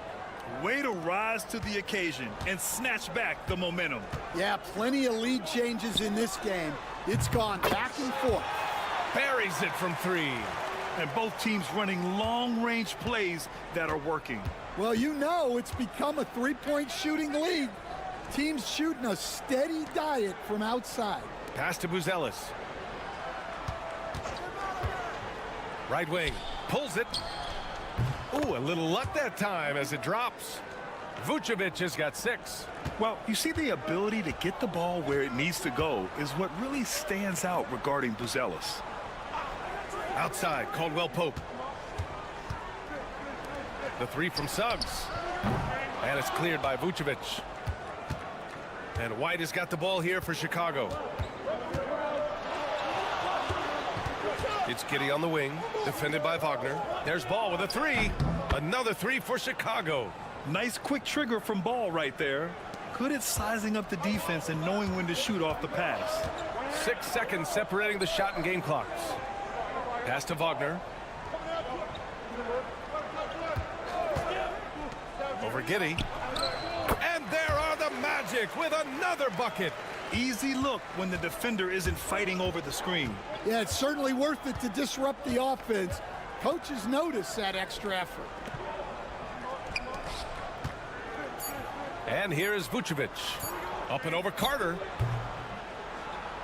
Way to rise to the occasion and snatch back the momentum. Yeah, plenty of lead changes in this game. It's gone back and forth. Buries it from 3. And both teams running long-range plays that are working. Well, you know it's become a three-point shooting league. Teams shooting a steady diet from outside. Pass to Buzelis. Right wing. Pulls it. Ooh, a little luck that time as it drops. Vucevic has got 6. Well, you see, the ability to get the ball where it needs to go is what really stands out regarding Buzelis. Outside, Caldwell Pope. The 3 from Suggs. And it's cleared by Vucevic. And White has got the ball here for Chicago. It's Giddey on the wing, defended by Wagner. There's Ball with a 3. Another 3 for Chicago. Nice quick trigger from Ball right there. Good at sizing up the defense and knowing when to shoot off the pass. 6 seconds separating the shot and game clocks. Pass to Wagner. Over Giddey. And there are the Magic with another bucket. Easy look when the defender isn't fighting over the screen. Yeah, it's certainly worth it to disrupt the offense. Coaches notice that extra effort. And here is Vucevic. Up and over Carter.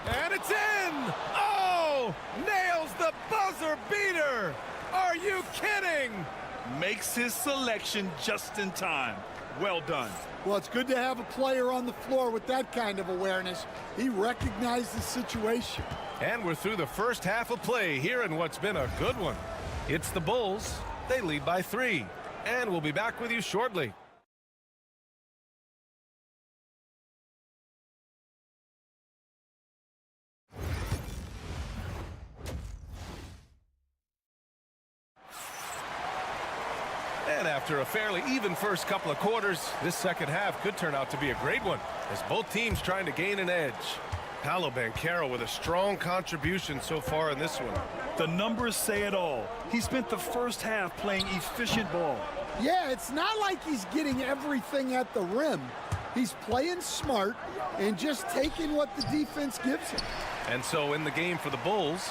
And it's in! Oh! Nails the buzzer beater! Are you kidding? Makes his selection just in time. Well done. Well, it's good to have a player on the floor with that kind of awareness. He recognized the situation. And we're through the first half of play here in what's been a good one. It's the Bulls. They lead by 3. And we'll be back with you shortly. And after a fairly even first couple of quarters, this second half could turn out to be a great one, as both teams trying to gain an edge. Paolo Banchero with a strong contribution so far in this one. The numbers say it all. He spent the first half playing efficient ball. Yeah, it's not like he's getting everything at the rim. He's playing smart and just taking what the defense gives him. And so in the game for the Bulls,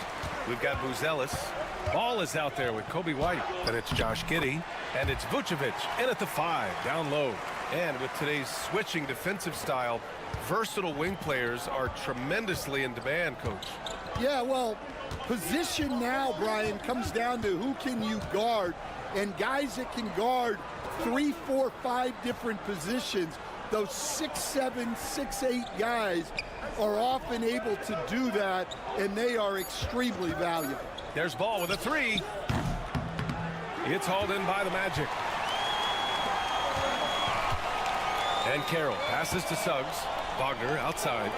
we've got Buzelis. Ball is out there with Kobe White. Then it's Josh Giddey. And it's Vucevic in at the 5, down low. And with today's switching defensive style, versatile wing players are tremendously in demand, Coach. Yeah, well, position now, Brian, comes down to who can you guard. And guys that can guard 3, 4, 5 different positions, those 6'7", 6'8" guys are often able to do that, and they are extremely valuable. There's Ball with a 3. It's hauled in by the Magic. And Carroll passes to Suggs. Wagner outside.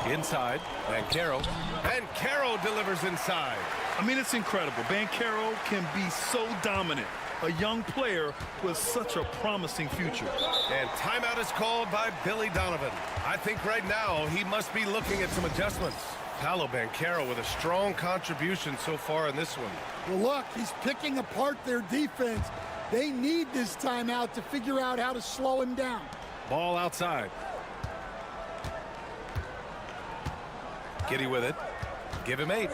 Inside, Banchero. Banchero delivers inside. I mean, it's incredible. Banchero can be so dominant. A young player with such a promising future. And timeout is called by Billy Donovan. I think right now he must be looking at some adjustments. Paolo Banchero with a strong contribution so far in this one. Well, look, he's picking apart their defense. They need this timeout to figure out how to slow him down. Ball outside. Giddey with it. Give him 8.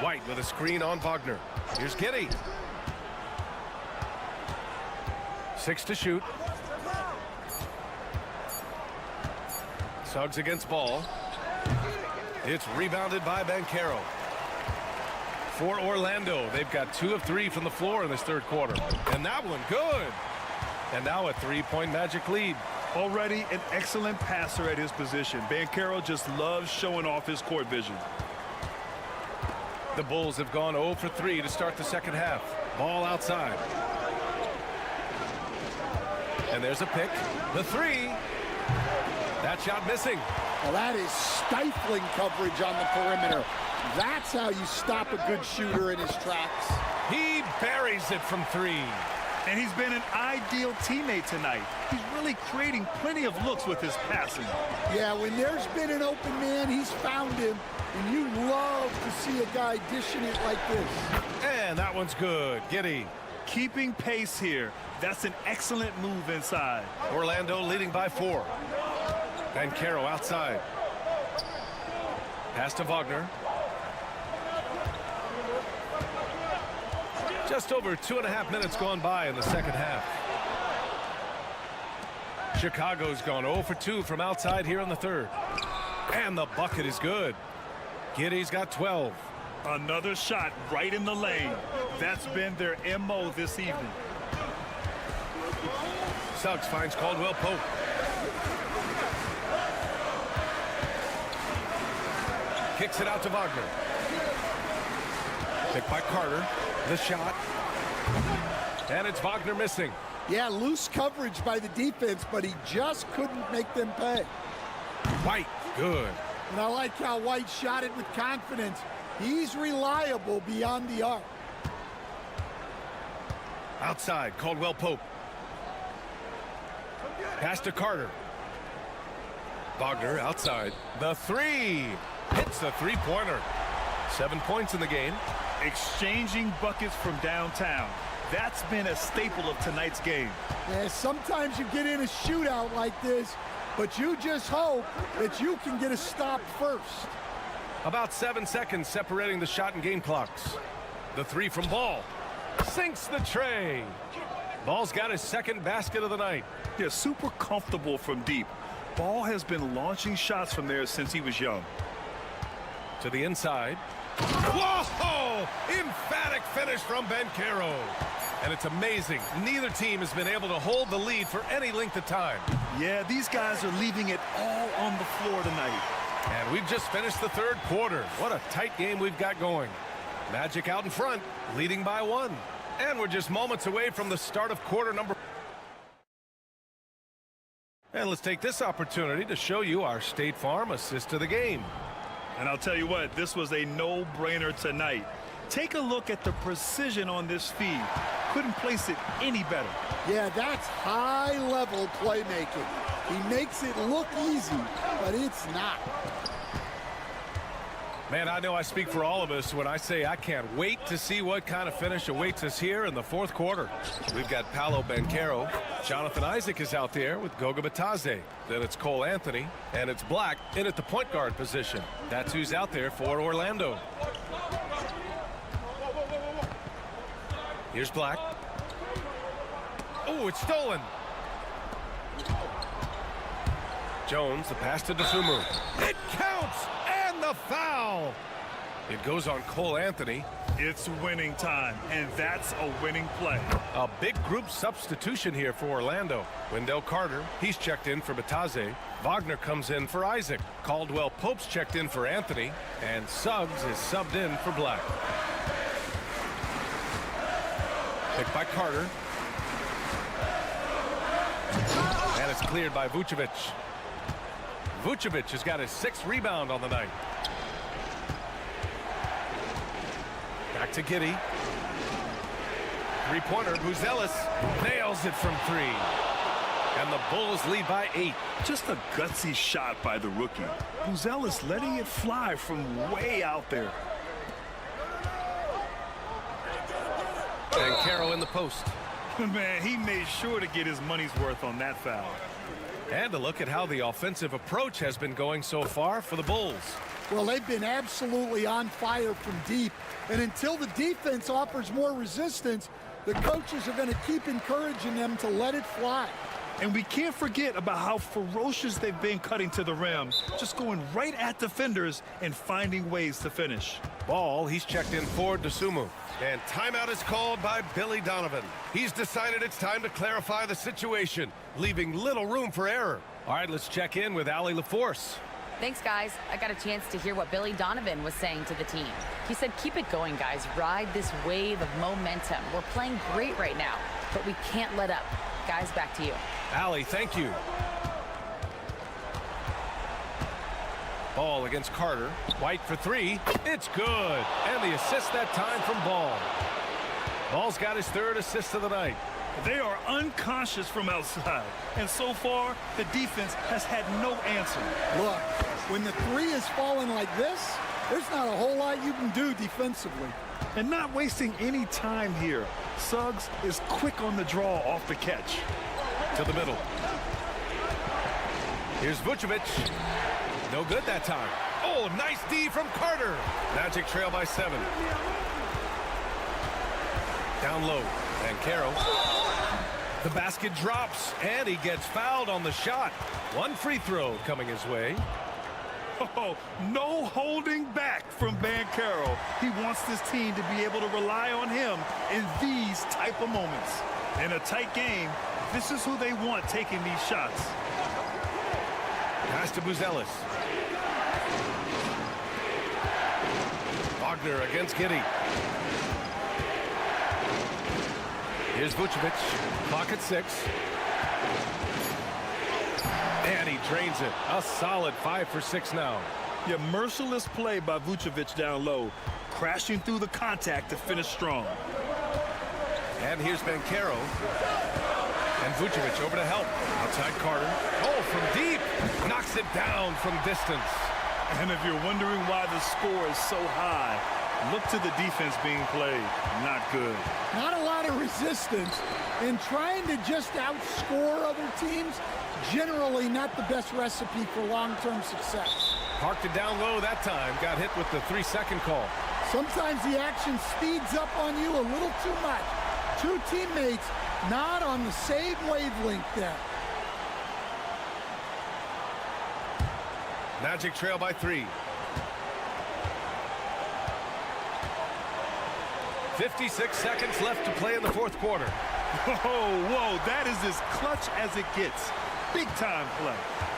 White with a screen on Wagner. Here's Giddey. 6 to shoot. Suggs against Ball. It's rebounded by Banchero. For Orlando, they've got 2 of 3 from the floor in this third quarter. And that one good. And now a 3-point Magic lead. Already an excellent passer at his position. Banchero just loves showing off his court vision. The Bulls have gone 0 for 3 to start the second half. Ball outside. And there's a pick. The 3. That shot missing. Well, that is stifling coverage on the perimeter. That's how you stop a good shooter in his tracks. He buries it from 3. And he's been an ideal teammate tonight. He's really creating plenty of looks with his passing. Yeah, when there's been an open man, he's found him. And you love to see a guy dishing it like this. And that one's good. Giddey. Keeping pace here. That's an excellent move inside. Orlando leading by 4. Banchero outside. Pass to Wagner. Just over 2.5 minutes gone by in the second half. Chicago's gone 0 for 2 from outside here in the third. And the bucket is good. Giddey's got 12. Another shot right in the lane. That's been their MO this evening. Suggs finds Caldwell Pope. Kicks it out to Wagner. Picked by Carter. The shot. And it's Wagner missing. Yeah, loose coverage by the defense, but he just couldn't make them pay. White, good. And I like how White shot it with confidence. He's reliable beyond the arc. Outside, Caldwell Pope. Pass to Carter. Wagner outside. The 3. Hits the 3-pointer. 7 points in the game. Exchanging buckets from downtown. That's been a staple of tonight's game. Yeah, sometimes you get in a shootout like this, but you just hope that you can get a stop first. About 7 seconds separating the shot and game clocks. The 3 from Ball. Sinks the tray. Ball's got his second basket of the night. Yeah, super comfortable from deep. Ball has been launching shots from there since he was young. To the inside. Whoa! Emphatic finish from Banchero. And it's amazing. Neither team has been able to hold the lead for any length of time. Yeah, these guys are leaving it all on the floor tonight. And we've just finished the third quarter. What a tight game we've got going. Magic out in front, leading by 1. And we're just moments away from the start of quarter number. And let's take this opportunity to show you our State Farm assist to the game. And I'll tell you what, this was a no-brainer tonight. Take a look at the precision on this feed. Couldn't place it any better. Yeah, that's high-level playmaking. He makes it look easy, but it's not. Man, I know I speak for all of us when I say I can't wait to see what kind of finish awaits us here in the fourth quarter. We've got Paolo Banchero. Jonathan Isaac is out there with Goga Bitadze. Then it's Cole Anthony, and it's Black in at the point guard position. That's who's out there for Orlando. Here's Black. Oh, it's stolen. Jones, the pass to Dosunmu. It counts! And the foul! It goes on Cole Anthony. It's winning time, and that's a winning play. A big group substitution here for Orlando. Wendell Carter, he's checked in for Bitadze. Wagner comes in for Isaac. Caldwell Pope's checked in for Anthony. And Suggs is subbed in for Black. Picked by Carter. And it's cleared by Vucevic. Vucevic has got his 6th rebound on the night. Back to Giddey. Three-pointer. Buzelis nails it from 3. And the Bulls lead by 8. Just a gutsy shot by the rookie. Buzelis letting it fly from way out there. And Caro in the post. Man, he made sure to get his money's worth on that foul. And a look at how the offensive approach has been going so far for the Bulls. Well, they've been absolutely on fire from deep. And until the defense offers more resistance, the coaches are going to keep encouraging them to let it fly. And we can't forget about how ferocious they've been cutting to the rim, just going right at defenders and finding ways to finish. Ball, he's checked in for Dosunmu. And timeout is called by Billy Donovan. He's decided it's time to clarify the situation, leaving little room for error. All right, let's check in with Allie LaForce. Thanks, guys. I got a chance to hear what Billy Donovan was saying to the team. He said, keep it going, guys. Ride this wave of momentum. We're playing great right now, but we can't let up. Guys, back to you. Allie, thank you. Ball against Carter. White for 3. It's good. And the assist that time from Ball. Ball's got his 3rd assist of the night. They are unconscious from outside. And so far, the defense has had no answer. Look, when the 3 is falling like this, there's not a whole lot you can do defensively. And not wasting any time here. Suggs is quick on the draw off the catch. To the middle. Here's Vucevic. No good that time. Oh, nice D from Carter. Magic trail by 7. Down low. And Caro. The basket drops, and he gets fouled on the shot. 1 free throw coming his way. Oh, no holding back from Banchero. He wants this team to be able to rely on him in these type of moments. In a tight game, this is who they want taking these shots. Pass to Buzelis. Wagner against Giddey. Here's Vucevic. Clock at 6. And he drains it. A solid 5 for 6 now. Yeah, merciless play by Vucevic down low. Crashing through the contact to finish strong. And here's Banchero. And Vucevic over to help. Outside Carter. Oh, from deep. Knocks it down from distance. And if you're wondering why the score is so high, look to the defense being played. Not good. Not a lot of resistance. And trying to just outscore other teams, generally not the best recipe for long-term success. Parked it down low that time. Got hit with the 3-second call. Sometimes the action speeds up on you a little too much. 2 teammates not on the same wavelength there. Magic trail by 3. 56 seconds left to play in the 4th quarter. Whoa, that is as clutch as it gets. Big time play.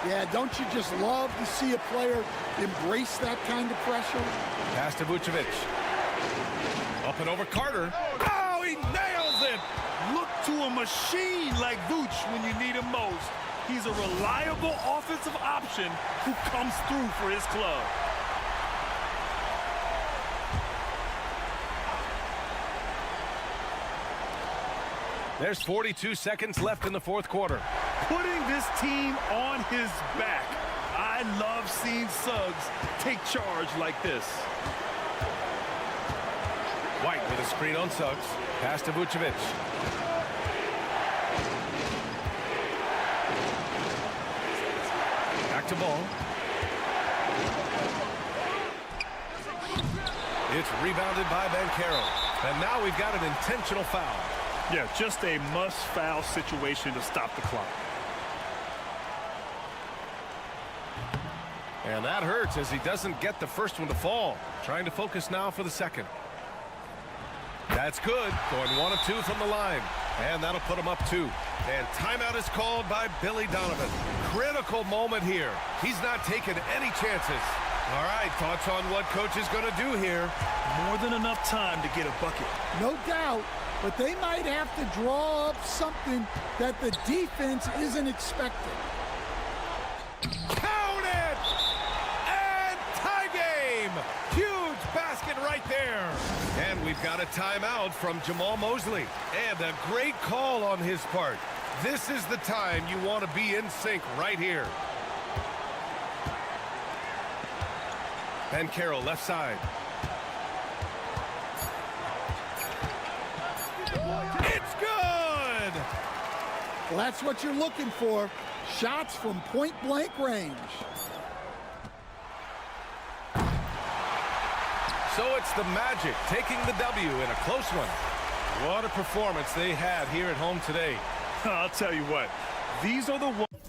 Yeah, don't you just love to see a player embrace that kind of pressure? Pass to Vucevic. Up and over Carter. Oh, he nails it! Look to a machine like Vooch when you need him most. He's a reliable offensive option who comes through for his club. There's 42 seconds left in the 4th quarter. Putting this team on his back. I love seeing Suggs take charge like this. White with a screen on Suggs. Pass to Vucevic. Back to Ball. It's rebounded by Banchero. And now we've got an intentional foul. Yeah, just a must-foul situation to stop the clock. And that hurts as he doesn't get the first one to fall. Trying to focus now for the second. That's good. Going 1 of 2 from the line. And that'll put him up 2. And timeout is called by Billy Donovan. Critical moment here. He's not taking any chances. All right, thoughts on what coach is going to do here? More than enough time to get a bucket. No doubt, but they might have to draw up something that the defense isn't expecting. Count it! basket right there. And we've got a timeout from Jamal Mosley. And a great call on his part. This is the time you want to be in sync right here. Ben Carroll, left side. It's good! Well, that's what you're looking for. Shots from point-blank range. So it's the Magic taking the W in a close one. What a performance they had here at home today. I'll tell you what, these are the ones.